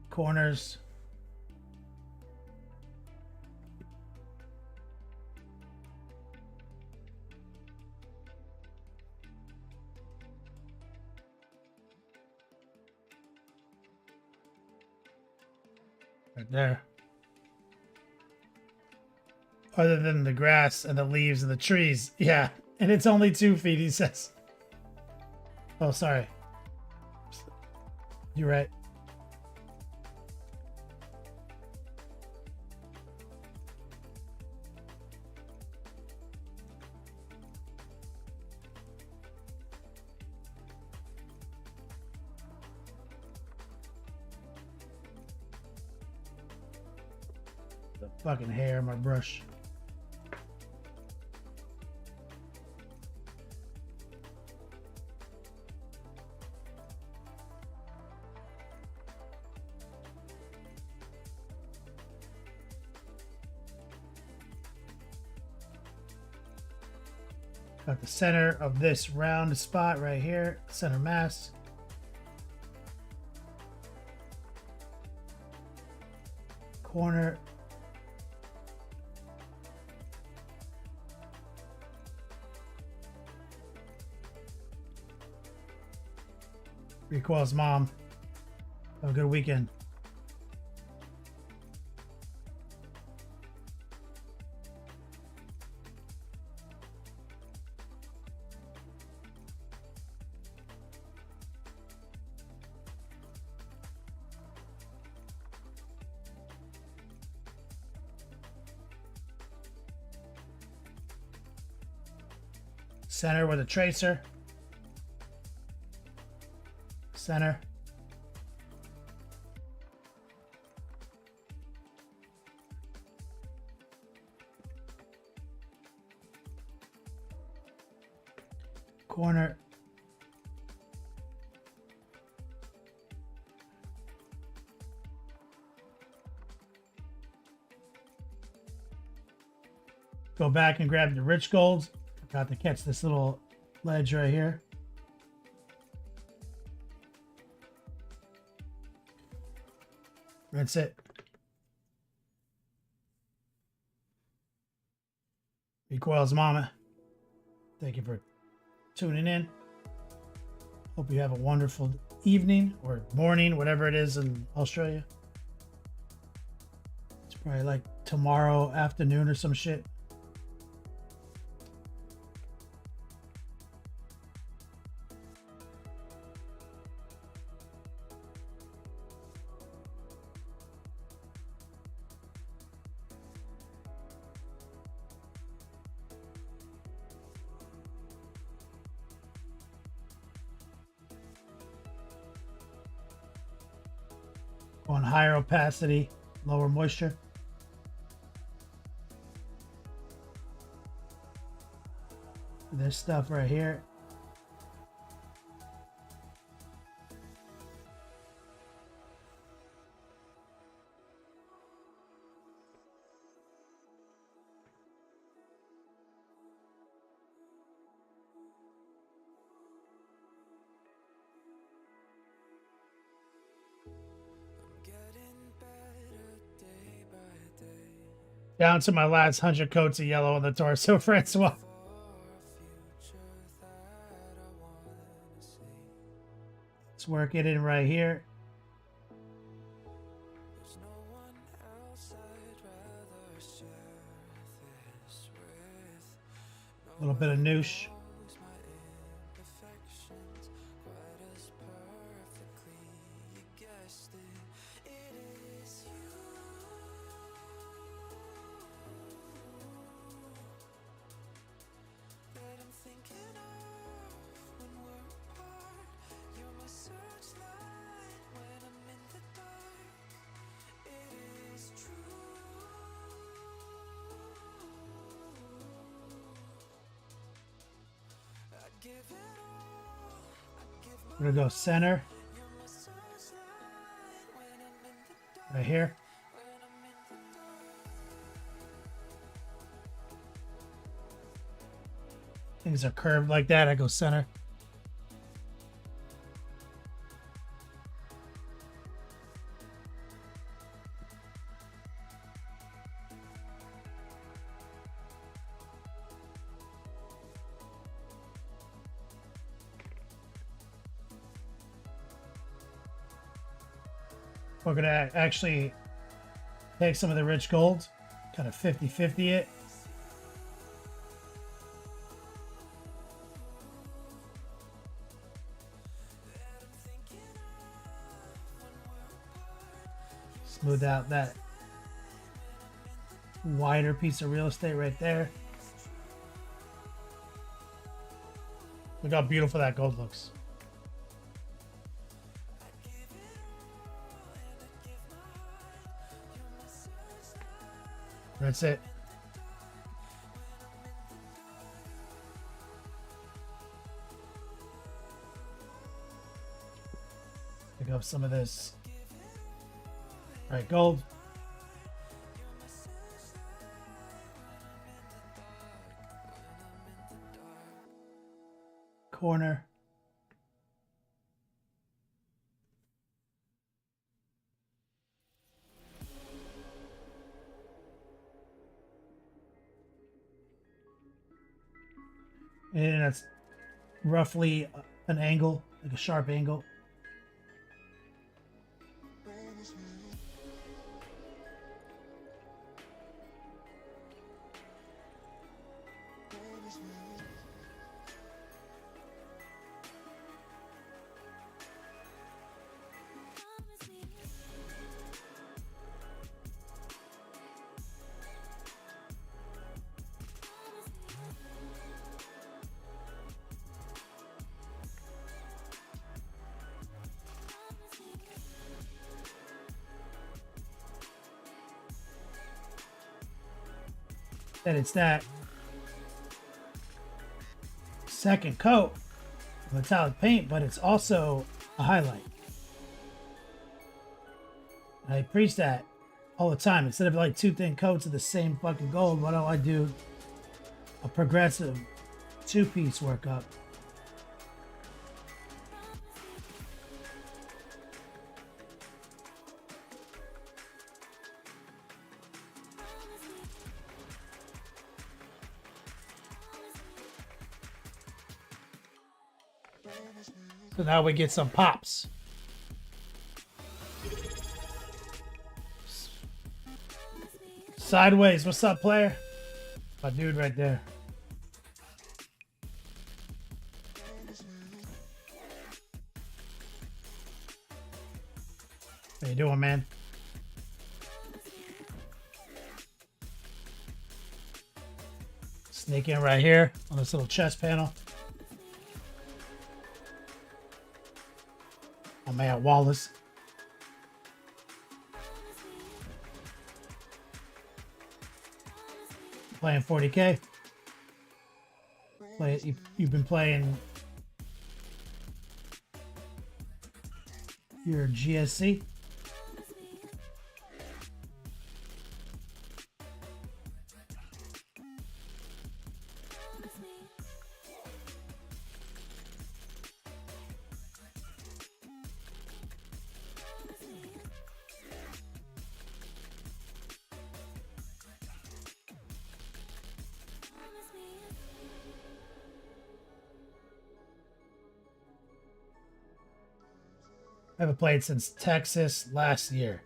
Corners. Right there. Other than the grass and the leaves and the trees. Yeah. And it's only 2 feet, he says. Oh, sorry. You're right. The fucking hair in my brush. Got the center of this round spot right here, center mass. Corner. Recoil's mom. Have a good weekend. Center with a tracer. Center. Corner. Go back and grab the rich gold. Forgot to catch this little ledge right here. That's it. Be Coils Mama. Thank you for tuning in. Hope you have a wonderful evening or morning, whatever it is in Australia. It's probably like tomorrow afternoon or some shit. On higher opacity, lower moisture. This stuff right here. Down to my last 100 coats of yellow on the torso, Francois. Let's work it in right here. A little bit of noosh. We're gonna go center. Right here. Things are curved like that. I go center. We're going to actually take some of the rich gold, kind of 50-50 it. Smooth out that wider piece of real estate right there. Look how beautiful that gold looks. That's it. Pick up some of this. All right, gold. Corner. And that's roughly an angle, like a sharp angle. That it's that second coat of metallic paint, but it's also a highlight. And I preach that all the time. Instead of like two thin coats of the same fucking gold, why don't I do a progressive two-piece workup? So now we get some pops. Sideways, what's up, player? My dude right there. How you doing, man? Sneak in right here on this little chest panel. Oh man, Wallace. Playing 40K. You've been playing your GSC. I haven't played since Texas last year.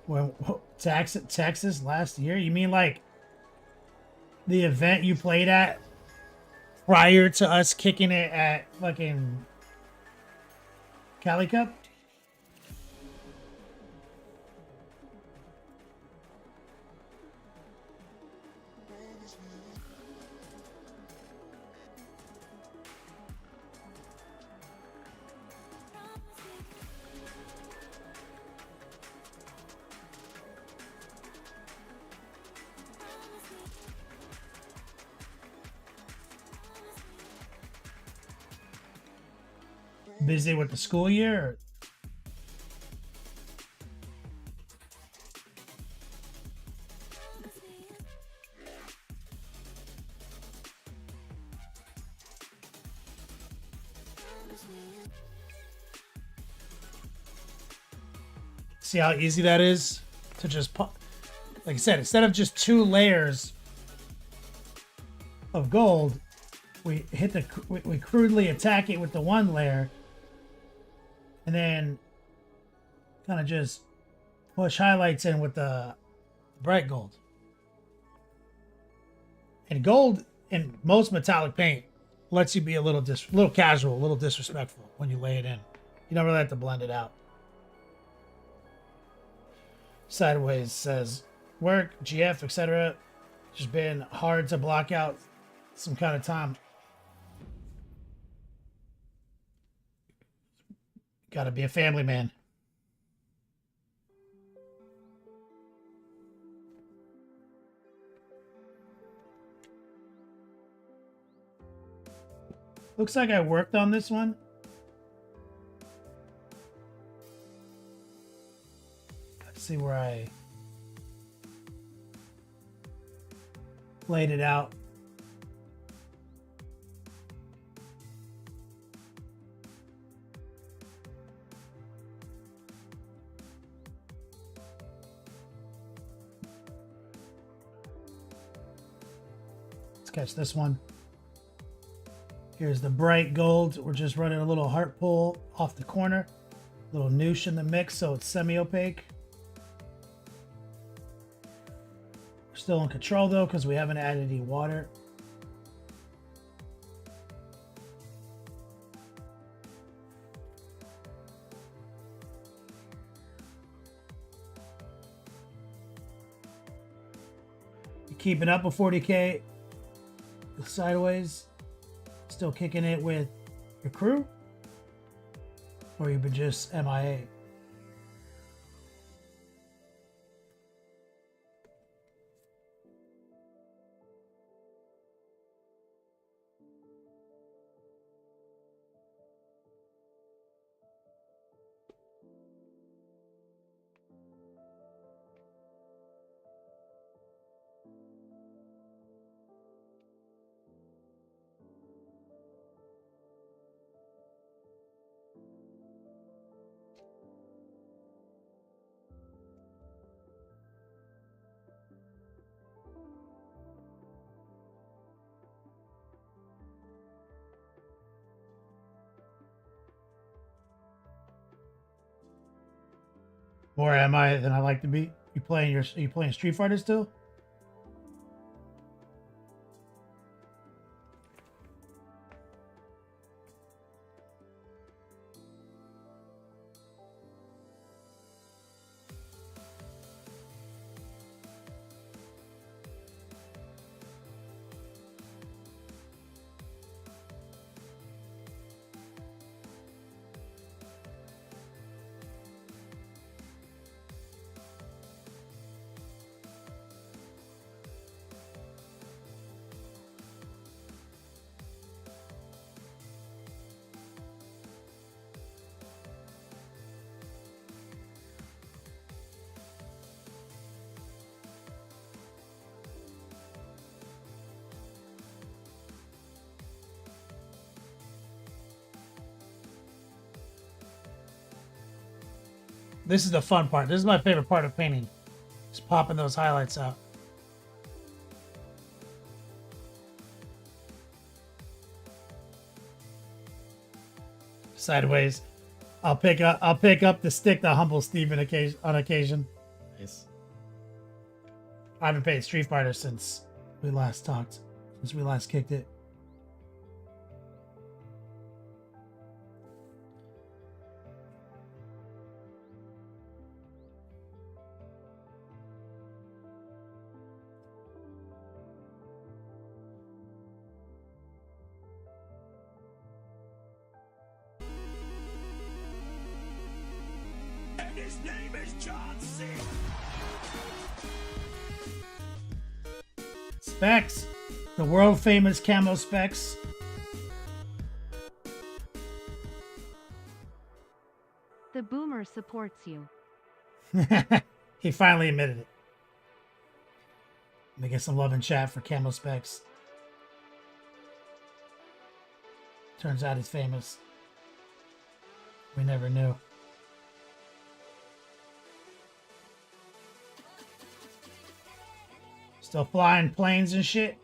When Texas last year? You mean like the event you played at prior to us kicking it at fucking Cali Cup? Busy with the school year? Or? See how easy that is to just put, like I said, instead of just 2 layers of gold, we crudely attack it with the 1 layer and then kind of just push highlights in with the bright gold. And gold in most metallic paint lets you be a little casual, a little disrespectful when you lay it in. You don't really have to blend it out. Sideways says, work, GF, etc. Just been hard to block out some kind of time. Gotta be a family man. Looks like I worked on this one. Let's see where I laid it out. Let's catch this one. Here's the bright gold. We're just running a little heart pull off the corner. A little noosh in the mix, so it's semi-opaque. We're still in control though, because we haven't added any water. You keeping up with 40K sideways? Still kicking it with your crew? Or you've been just MIA? More am I than I like to be? Are you playing Street Fighter still? This is the fun part. This is my favorite part of painting. Just popping those highlights out. Sideways. I'll pick up the stick that humbles Steve on occasion. Nice. I haven't played Street Fighter since we last talked. Since we last kicked it. And his name is John C. Specs. The world famous camo specs. The boomer supports you. He finally admitted it. Let me get some love in chat for camo specs. Turns out he's famous. We never knew. Still flying planes and shit.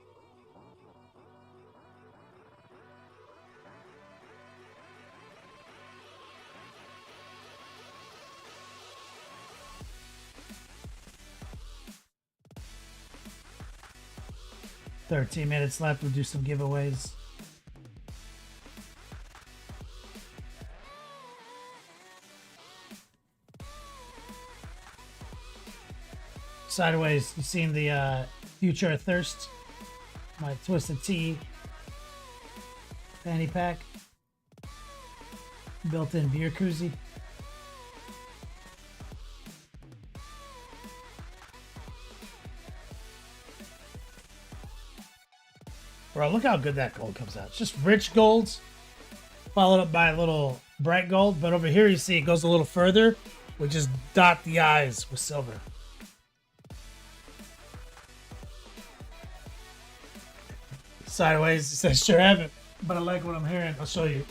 "13 minutes left. We'll do some giveaways." Sideways, you seen the Future of Thirst? My Twisted Tea fanny pack. Built-in beer koozie. Bro, look how good that gold comes out. It's just rich golds, followed up by a little bright gold. But over here, you see it goes a little further. We just dot the eyes with silver. Sideways, it says, "Sure haven't, but I like what I'm hearing." I'll show you.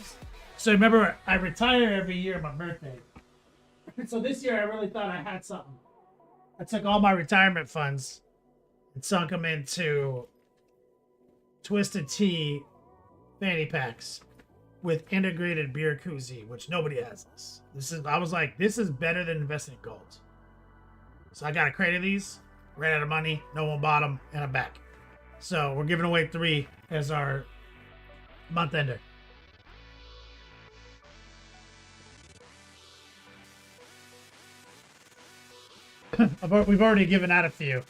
So remember, I retire every year on my birthday. So this year, I really thought I had something. I took all my retirement funds and sunk them into Twisted Tea fanny packs with integrated beer koozie, which nobody has this. I was like, this is better than investing in gold. So I got a crate of these, ran out of money, no one bought them, and I'm back. So we're giving away 3 as our month ender. We've already given out a few.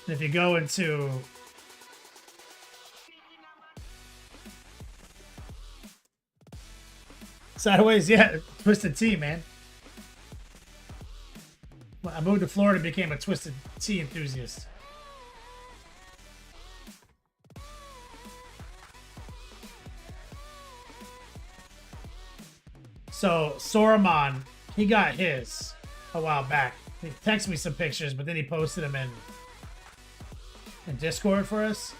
If you go into Sideways, yeah, Twisted Tea, man. I moved to Florida and became a Twisted Tea enthusiast. So, Soramon, he got his a while back. He texted me some pictures, but then he posted them in Discord for us.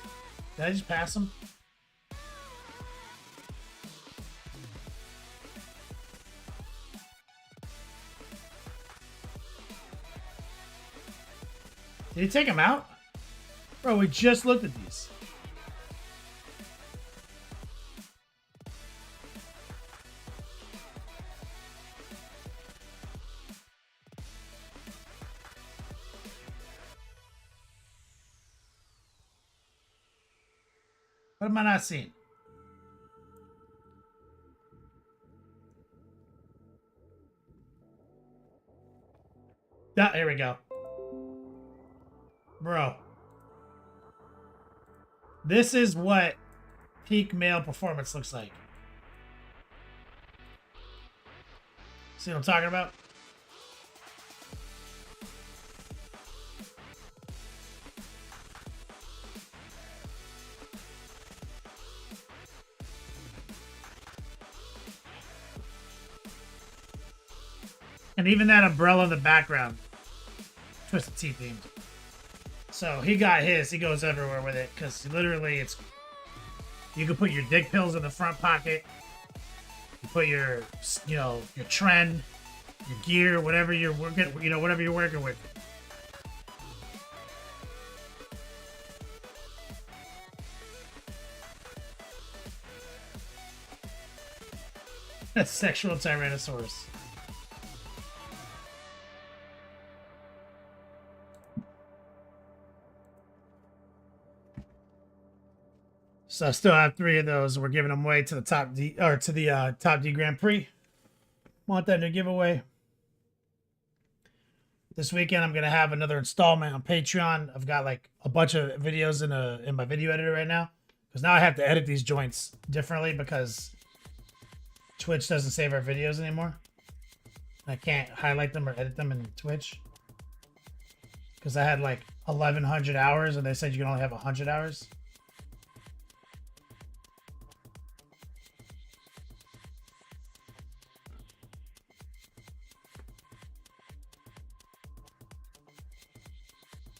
Did I just pass him? Did he take him out? Bro, we just looked at these. What am I not seeing? Ah, here we go. Bro. This is what peak male performance looks like. See what I'm talking about? And even that umbrella in the background. Twisted Tea themed. So he got his. He goes everywhere with it because literally it's. You can put your dick pills in the front pocket. You put your, your trend, your gear, whatever you're working, whatever you're working with. That's sexual Tyrannosaurus. So I still have 3 of those. We're giving them away to the top D Top D Grand Prix. Want them to give away. This weekend I'm gonna have another installment on Patreon. I've got like a bunch of videos in my video editor right now. Because now I have to edit these joints differently because Twitch doesn't save our videos anymore. I can't highlight them or edit them in Twitch. Because I had like 1,100 hours and they said you can only have 100 hours.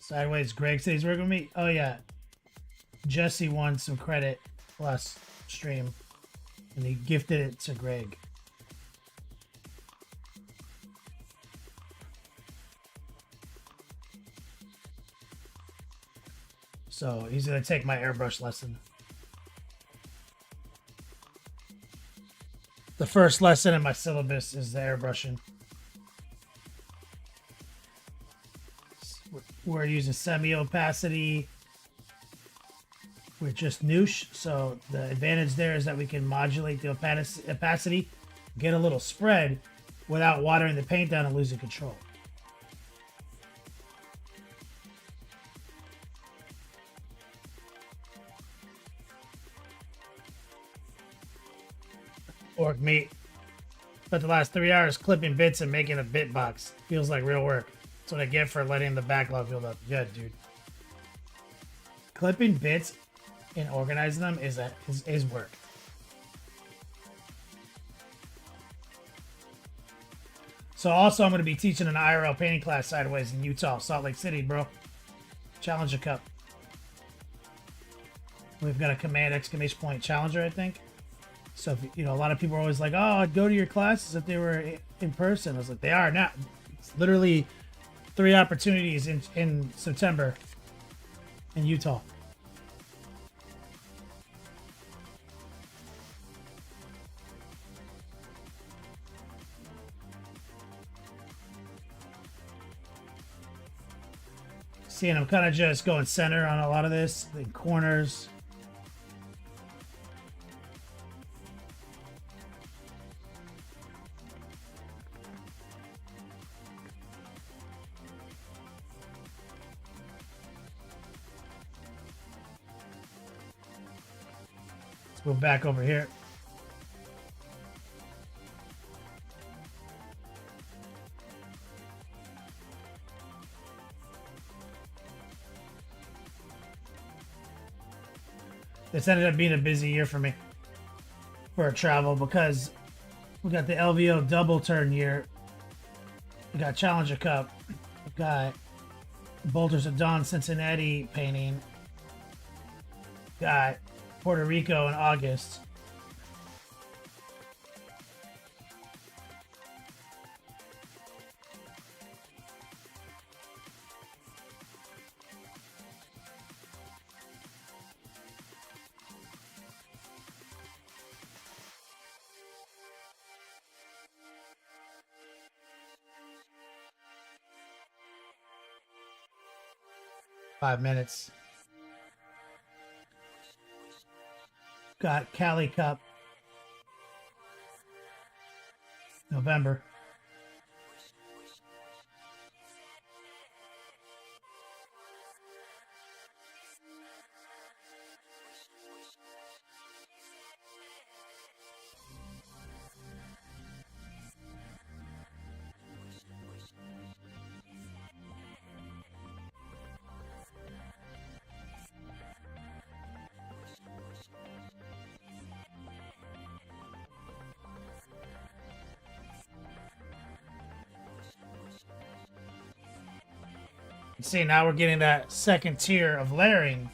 Sideways, Greg says he's working with me. Oh yeah, Jesse won some credit last stream, and he gifted it to Greg. So he's gonna take my airbrush lesson. The first lesson in my syllabus is the airbrushing. We're using semi-opacity with just noosh. So the advantage there is that we can modulate the opacity, get a little spread without watering the paint down and losing control. Orc meat. Spent the last 3 hours clipping bits and making a bit box. Feels like real work. That's what I get for letting the backlog build up. Good, dude. Clipping bits and organizing them is work. So also I'm going to be teaching an IRL painting class sideways in Utah, Salt Lake City, bro. Challenger Cup. We've got a command exclamation point challenger, I think. So, if, a lot of people are always like, oh, I'd go to your classes if they were in person. I was like, they are now. It's literally 3 opportunities in September in Utah. See, and I'm kind of just going center on a lot of this, the corners. Let's go back over here. This ended up being a busy year for me for travel because we got the LVO double turn year. We got Challenger Cup. We got Bolters of Dawn Cincinnati painting. Got Puerto Rico in August. $5 minutes. got Cali Cup. November. See, now we're getting that second tier of layering,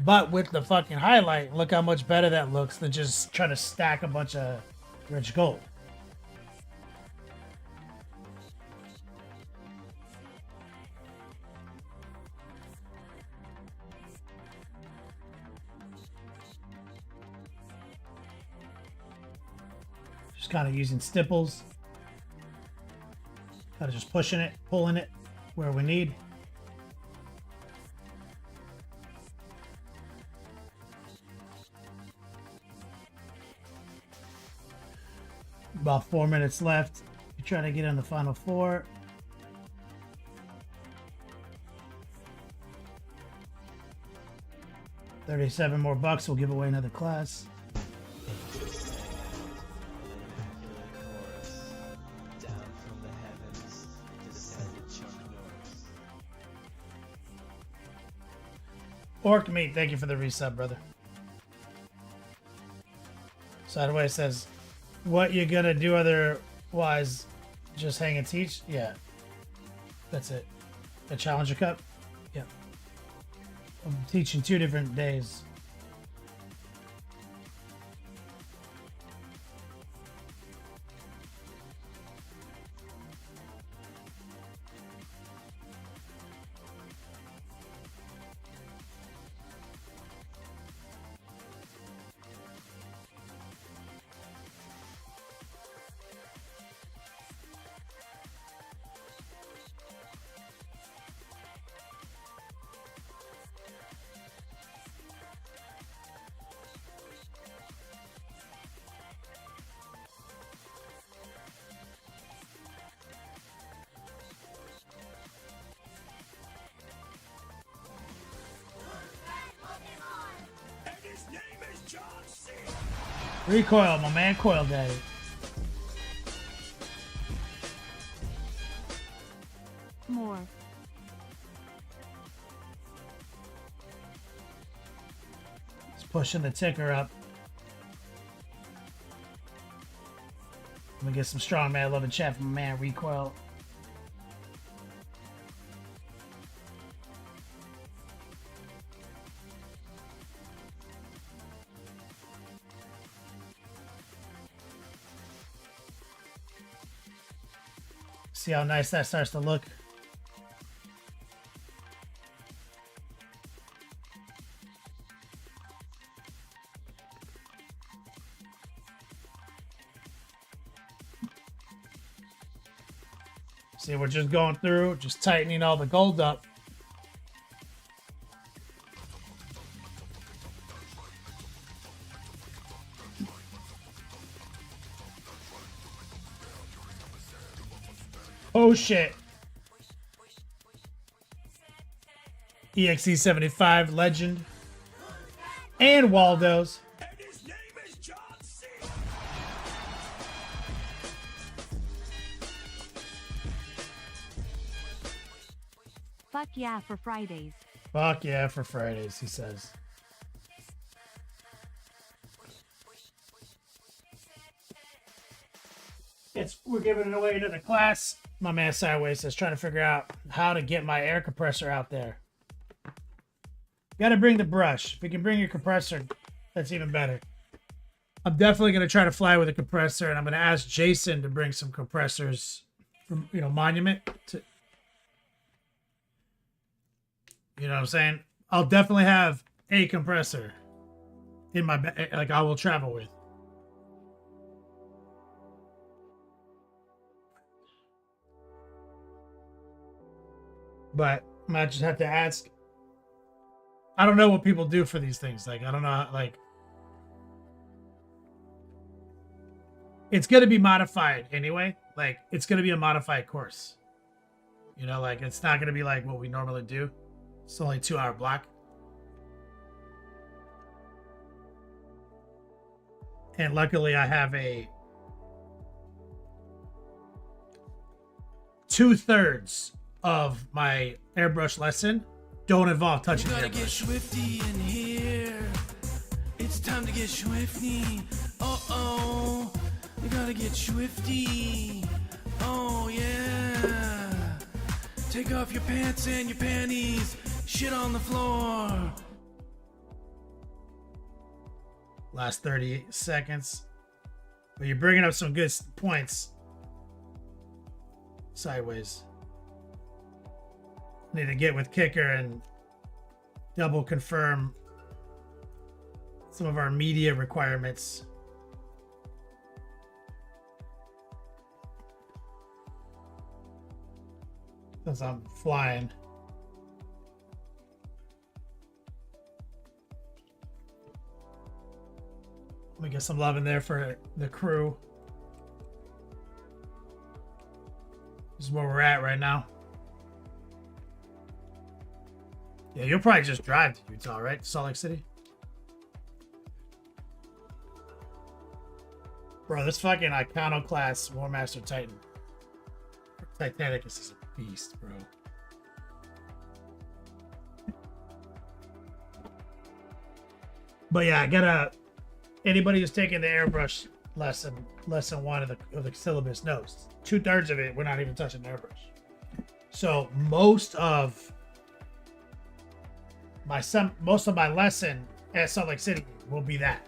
but with the fucking highlight. Look how much better that looks than just trying to stack a bunch of rich gold. Just kind of using stipples, kind of just pushing it, pulling it where we need. About 4 minutes left. You're trying to get in the final four. $37 more bucks. We'll give away another class. Orc Meat, thank you for the resub, brother. Sideways says, what you gonna do otherwise? Just hang and teach? Yeah. That's it. A Challenger Cup? Yeah. I'm teaching 2 different days. Recoil, my man, Coil Daddy. More. Just pushing the ticker up. Let me get some strong man love and chat from my man Recoil. See how nice that starts to look. See, we're just going through, just tightening all the gold up. Oh shit. EXE75 Legend. And Waldo's. And his name is John C. Fuck yeah for Fridays. Fuck yeah for Fridays, he says. We're giving away another class. My man Sideways says trying to figure out how to get my air compressor out there. Got to bring the brush. If you can bring your compressor, that's even better. I'm definitely going to try to fly with a compressor, and I'm going to ask Jason to bring some compressors from, Monument. You know what I'm saying? I'll definitely have a compressor in my bag, like I will travel with. But I might just have to ask. I don't know what people do for these things. Like, I don't know, like, it's going to be modified anyway. Like, it's going to be a modified course. You know, like, it's not going to be like what we normally do. It's only a 2-hour block. And luckily, I have a 2/3 of my airbrush lesson don't involve touching the Gotta get airbrush. swifty in here. It's time to get swifty. Uh-oh. You gotta get swifty. Oh, yeah. Take off your pants and your panties. Shit on the floor. Last 30 seconds. But you're bringing up some good points. Sideways. Need to get with Kicker and double confirm some of our media requirements. Since I'm flying. Let me get some love in there for the crew. This is where we're at right now. Yeah, you'll probably just drive to Utah, right? Salt Lake City? Bro, this fucking Iconoclast War Master Titan. Titanicus is a beast, bro. But yeah, I gotta... Anybody who's taking the airbrush lesson 1 of the syllabus knows 2/3 of it we're not even touching the airbrush. So most of my lesson at Salt Lake City will be that.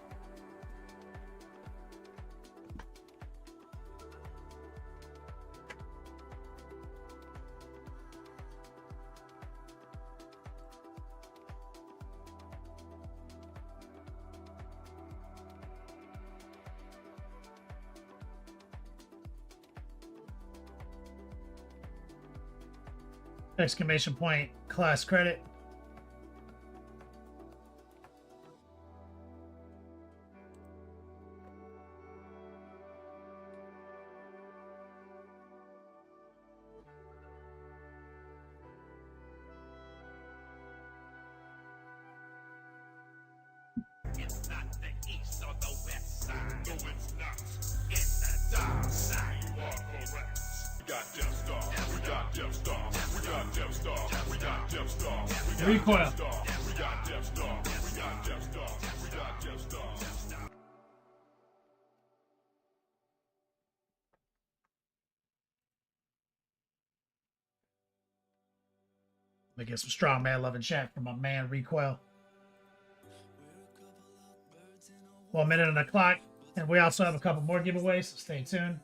Exclamation point, class credit. It's not the east or the west side. No, it's not. It's the dark side. You are correct. We got Death Star. We got Death Star. We got Death Star. We got Death Star. We got Recoil. Death Star. We got Death Star. We got Death Star. We got Death Star. Let me get some strong man love and chat from my man Recoil. 1 minute on the clock. And we also have a couple more giveaways, so stay tuned.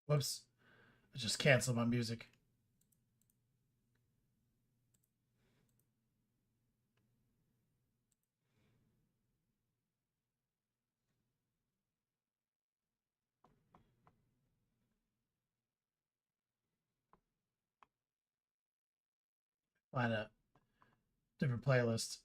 Whoops. I just canceled my music. Find a different playlist.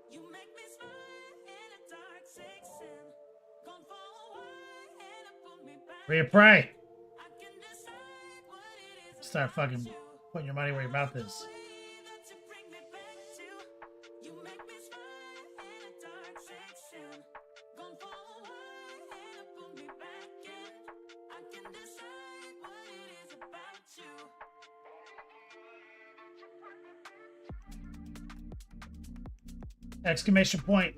You make me smile in a dark section. Gone for a while and it put me back. Where you pray? I can decide what it is Start fucking putting your money where your mouth is. that you bring me back to. You make me smile in a dark section. Gone for a while and it put me back in. I can decide what it is about you. Exclamation point.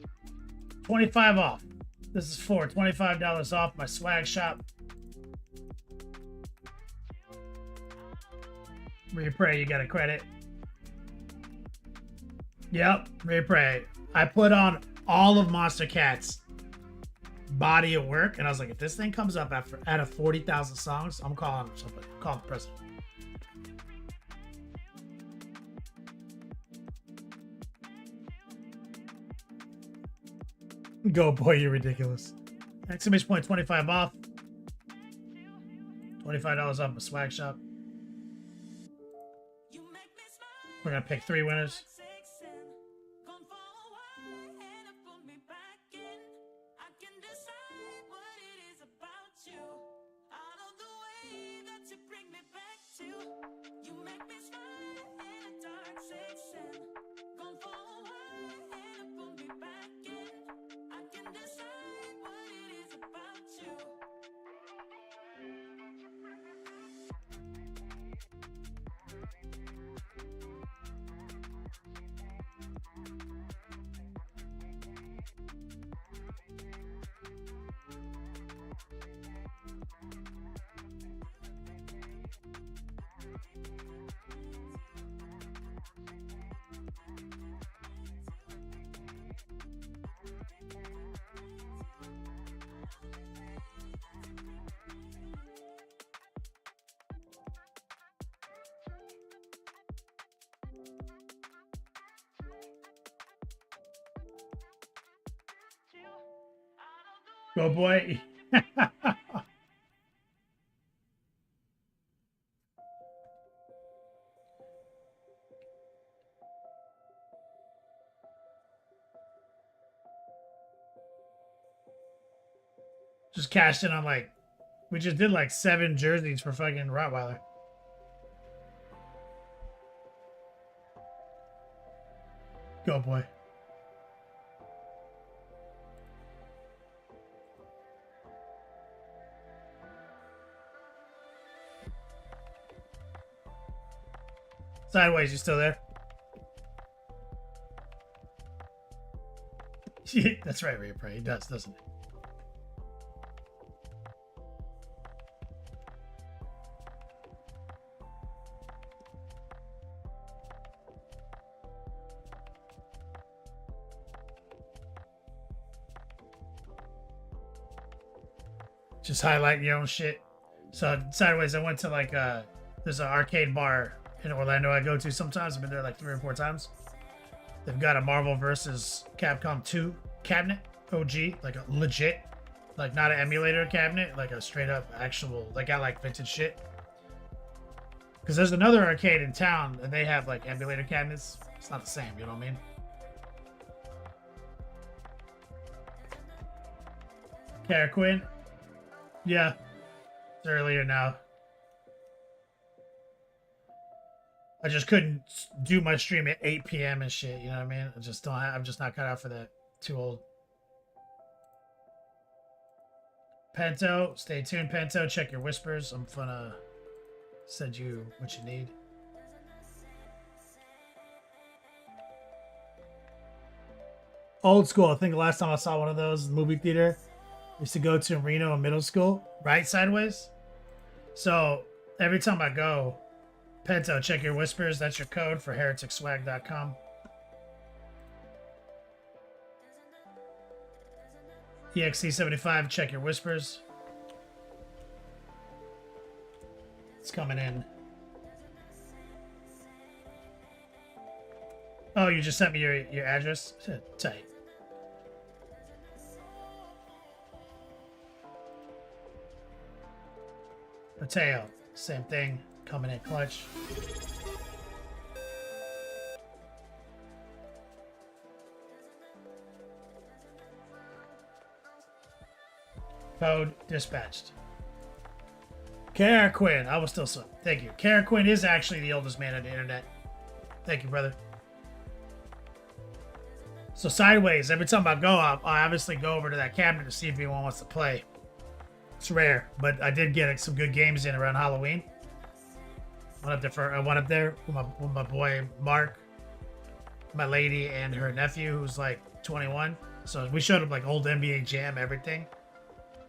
25 off. This is for $25 off my swag shop. Where you pray, you got a credit. Yep, Ray. I put on all of Monster Cat's body of work, and I was like, if this thing comes up after out of 40,000 songs, I'm calling somebody. Calling the president. Go, boy, you're ridiculous. Exclamation point 25 off. $25 off my swag shop. We're gonna pick 3 winners. Go, boy. Just cashed in on like, we just did like 7 jerseys for fucking Rottweiler. Go, boy. Sideways, you still there? That's right, Ray Pray. He does, doesn't he? Just highlighting your own shit. So Sideways, I went to like there's an arcade bar in Orlando I go to sometimes. I've been there like 3 or 4 times. They've got a Marvel vs. Capcom 2 cabinet, OG, like a legit, like not an emulator cabinet, like a straight up actual, like I like vintage shit. Because there's another arcade in town and they have like emulator cabinets. It's not the same, you know what I mean? Kara Quinn. Yeah, it's earlier now. I just couldn't do my stream at 8 p.m. and shit. You know what I mean? I just don't. I'm just not cut out for that. Too old. Pento, stay tuned. Pento, check your whispers. I'm gonna send you what you need. Old school. I think the last time I saw one of those in the movie theater, I used to go to Reno in middle school, right? Sideways. So every time I go, Pento, check your whispers. That's your code for hereticswag.com. EXC75, check your whispers. It's coming in. Oh, you just sent me your address? Tight. Mateo, same thing, coming in clutch. Code dispatched. Kara Quinn, I was still so. Thank you. Kara Quinn is actually the oldest man on the internet. Thank you, brother. So Sideways, every time I go, I obviously go over to that cabinet to see if anyone wants to play. It's rare, but I did get some good games in around Halloween. I went up there with my boy Mark, my lady, and her nephew, who's like 21. So we showed up like old NBA Jam, everything.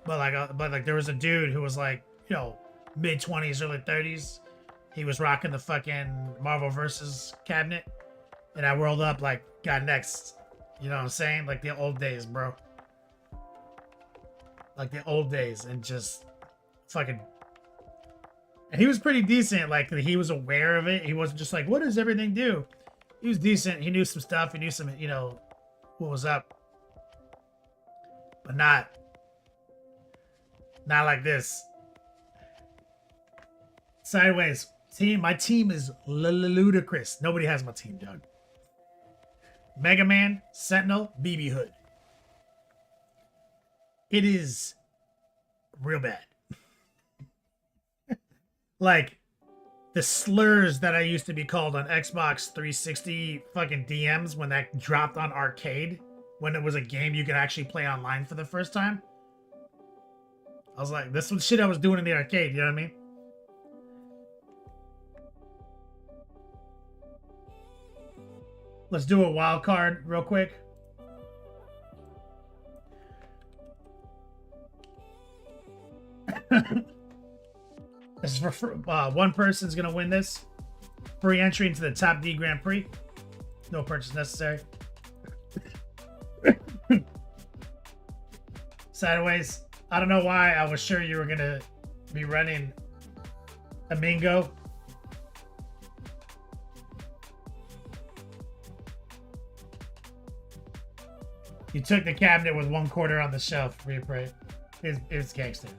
But like there was a dude who was like, you know, mid 20s, early 30s. He was rocking the fucking Marvel vs. cabinet. And I rolled up like got next. You know what I'm saying? Like the old days, bro. Like the old days, and just fucking. And he was pretty decent. Like he was aware of it. He wasn't just like, "What does everything do?" He was decent. He knew some stuff. He knew some, you know, what was up. But not like this. Sideways team. My team is ludicrous. Nobody has my team, Doug. Mega Man, Sentinel, BB Hood. It is real bad. Like the slurs that I used to be called on Xbox 360 fucking DMs when that dropped on arcade, when it was a game you could actually play online for the first time. I was like, this was shit I was doing in the arcade, you know what I mean? Let's do a wild card real quick. This is for one person's gonna win this. Free entry into the Top D Grand Prix. No purchase necessary. Sideways. I don't know why I was sure you were gonna be running a Mingo. You took the cabinet with 1/4 on the shelf. Replay. It's gangster.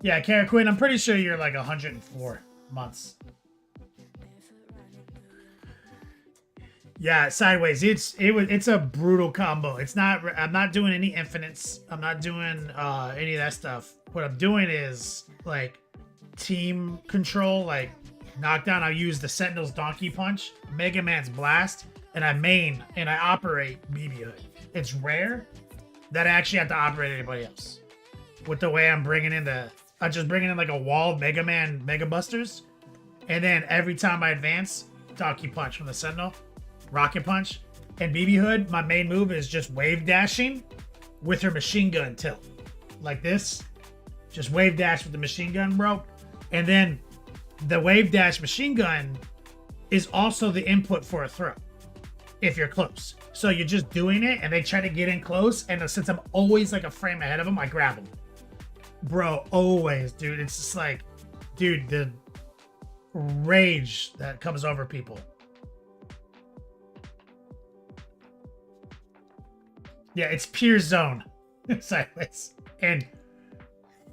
Yeah, Kara Quinn, I'm pretty sure you're like 104 months. Yeah, sideways. It's a brutal combo. It's not. I'm not doing any infinites. I'm not doing any of that stuff. What I'm doing is like team control, like knockdown. I use the Sentinel's Donkey Punch, Mega Man's Blast, and I main and I operate BB Hood. It's rare that I actually have to operate anybody else. With the way I'm bringing in I'm just bringing in like a wall Mega Man Mega Busters, and then every time I advance, Donkey Punch from the Sentinel. Rocket Punch, and BB Hood, my main move is just wave dashing with her machine gun tilt. Like this. Just wave dash with the machine gun, bro. And then the wave dash machine gun is also the input for a throw. If you're close. So you're just doing it and they try to get in close, and since I'm always like a frame ahead of them, I grab them. Bro, always, dude. It's just like, dude, the rage that comes over people. Yeah, it's pure zone. Sideways. And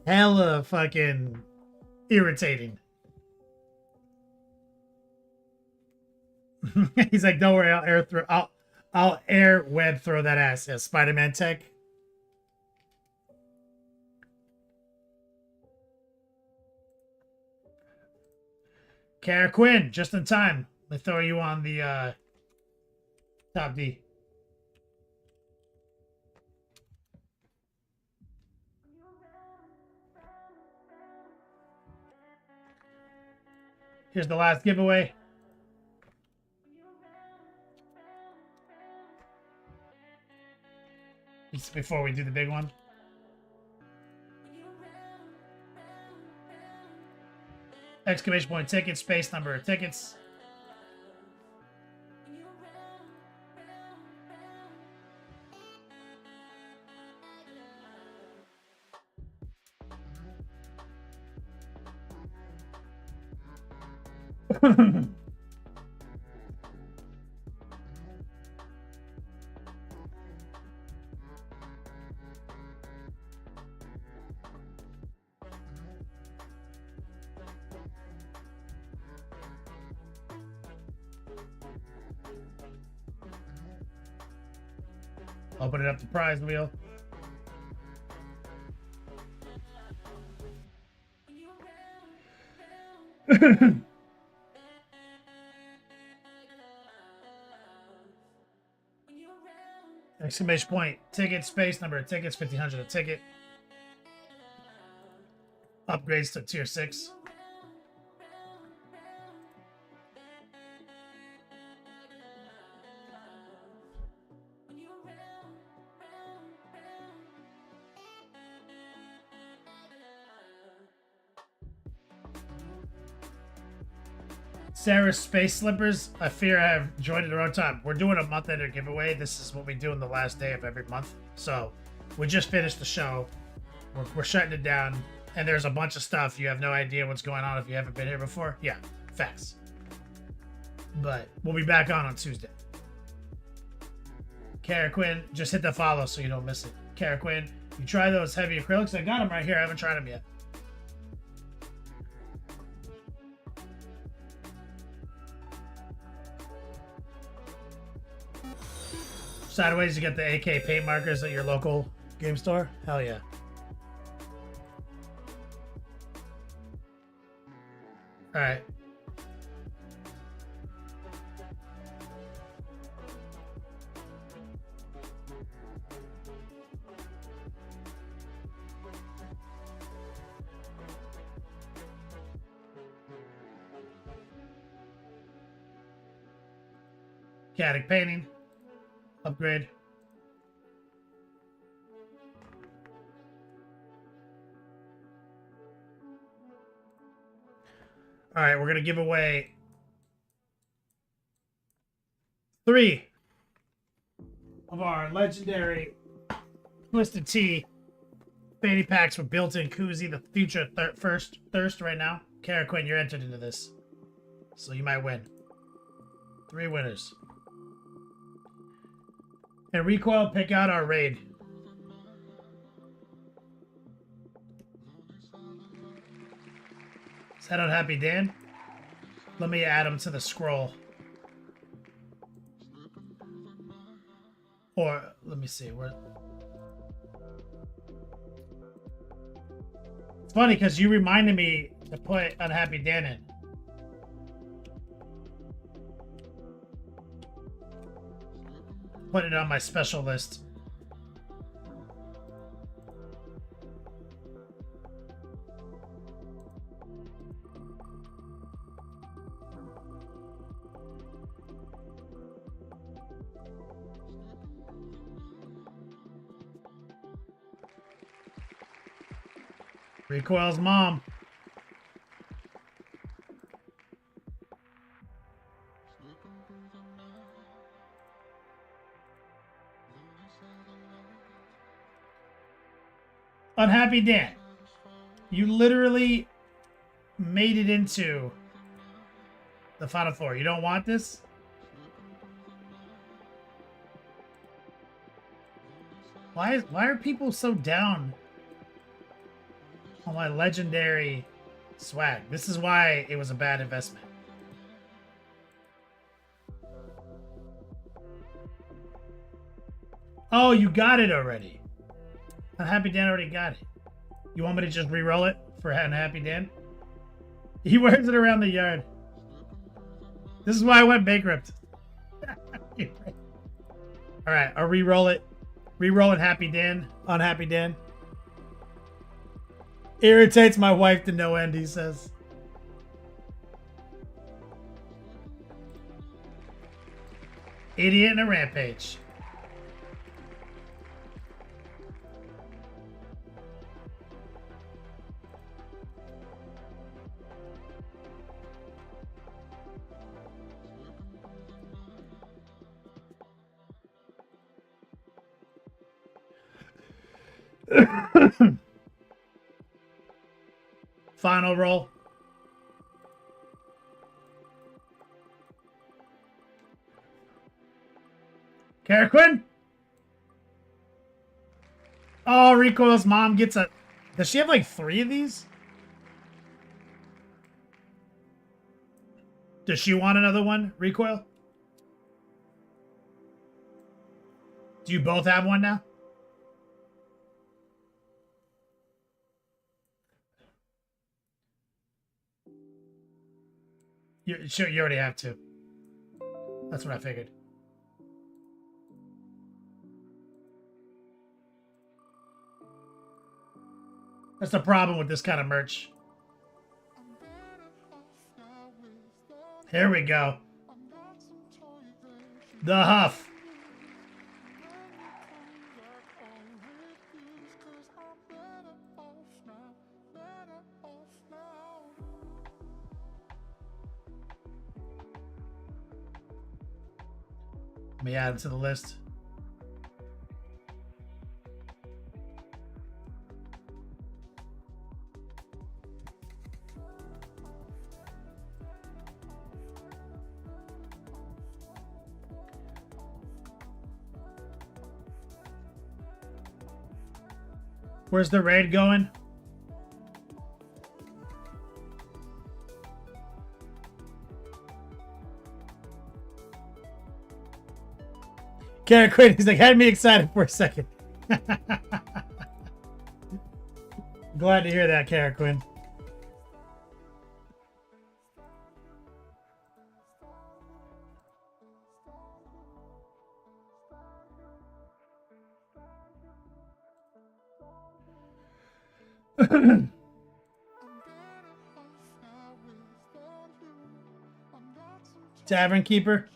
hella fucking irritating. He's like, don't worry, I'll air web throw that ass. Yeah, Spider-Man tech. Kara Quinn, just in time. They throw you on the top D. Here's the last giveaway. Just before we do the big one. Exclamation point tickets, space number of tickets. Open it up the prize wheel. Exclamation point ticket, space number of tickets, 1,500 a ticket. Upgrades to tier 6. Sarah's Space Slippers. I fear I have joined at the wrong time. We're doing a month ender giveaway. This is what we do on the last day of every month. So we just finished the show. We're shutting it down. And there's a bunch of stuff. You have no idea what's going on if you haven't been here before. Yeah, facts. But we'll be back on Tuesday. Kara Quinn, just hit the follow so you don't miss it. Kara Quinn, you try those heavy acrylics? I got them right here. I haven't tried them yet. Sideways, you get the AK paint markers at your local game store? Hell yeah. Alright. Chaotic painting. Upgrade. All right, we're going to give away 3 of our legendary Twisted Tea fanny packs with built-in koozie, the future first thirst right now. Kara Quinn, you're entered into this. So you might win. 3 winners. And Recoil, pick out our raid. Is that on Happy Dan? Let me add him to the scroll. Or, let me see. Where... It's funny because you reminded me to put Unhappy Dan in. Put it on my special list. Recoil's mom. Unhappy Dan, you literally made it into the Final Four. You don't want this? Why are people so down on my legendary swag? This is why it was a bad investment. Oh, you got it already. Unhappy Dan already got it. You want me to just re-roll it for Unhappy Dan? He wears it around the yard. This is why I went bankrupt. All right, I'll re-roll it. Re-roll it, Happy Dan. Unhappy Dan. Irritates my wife to no end, he says. Idiot and a rampage. Final roll. Kara Quinn? Oh, Recoil's mom gets a... Does she have like 3 of these? Does she want another one, Recoil? Do you both have one now? Sure, you already have 2. That's what I figured. That's the problem with this kind of merch. Here we go. The Huff. Let me add it to the list. Where's the raid going? Kara Quinn, he's like, had me excited for a second. Glad to hear that, Kara Quinn. Tavern Keeper.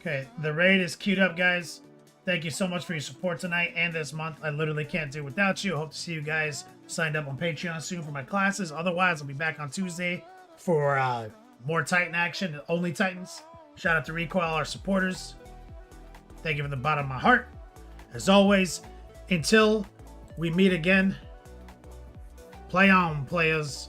Okay, the raid is queued up, guys. Thank you so much for your support tonight and this month. I literally can't do it without you. Hope to see you guys signed up on Patreon soon for my classes. Otherwise, I'll be back on Tuesday for more Titan action, only Titans. Shout out to Recoil, our supporters. Thank you from the bottom of my heart. As always, until we meet again, play on, players.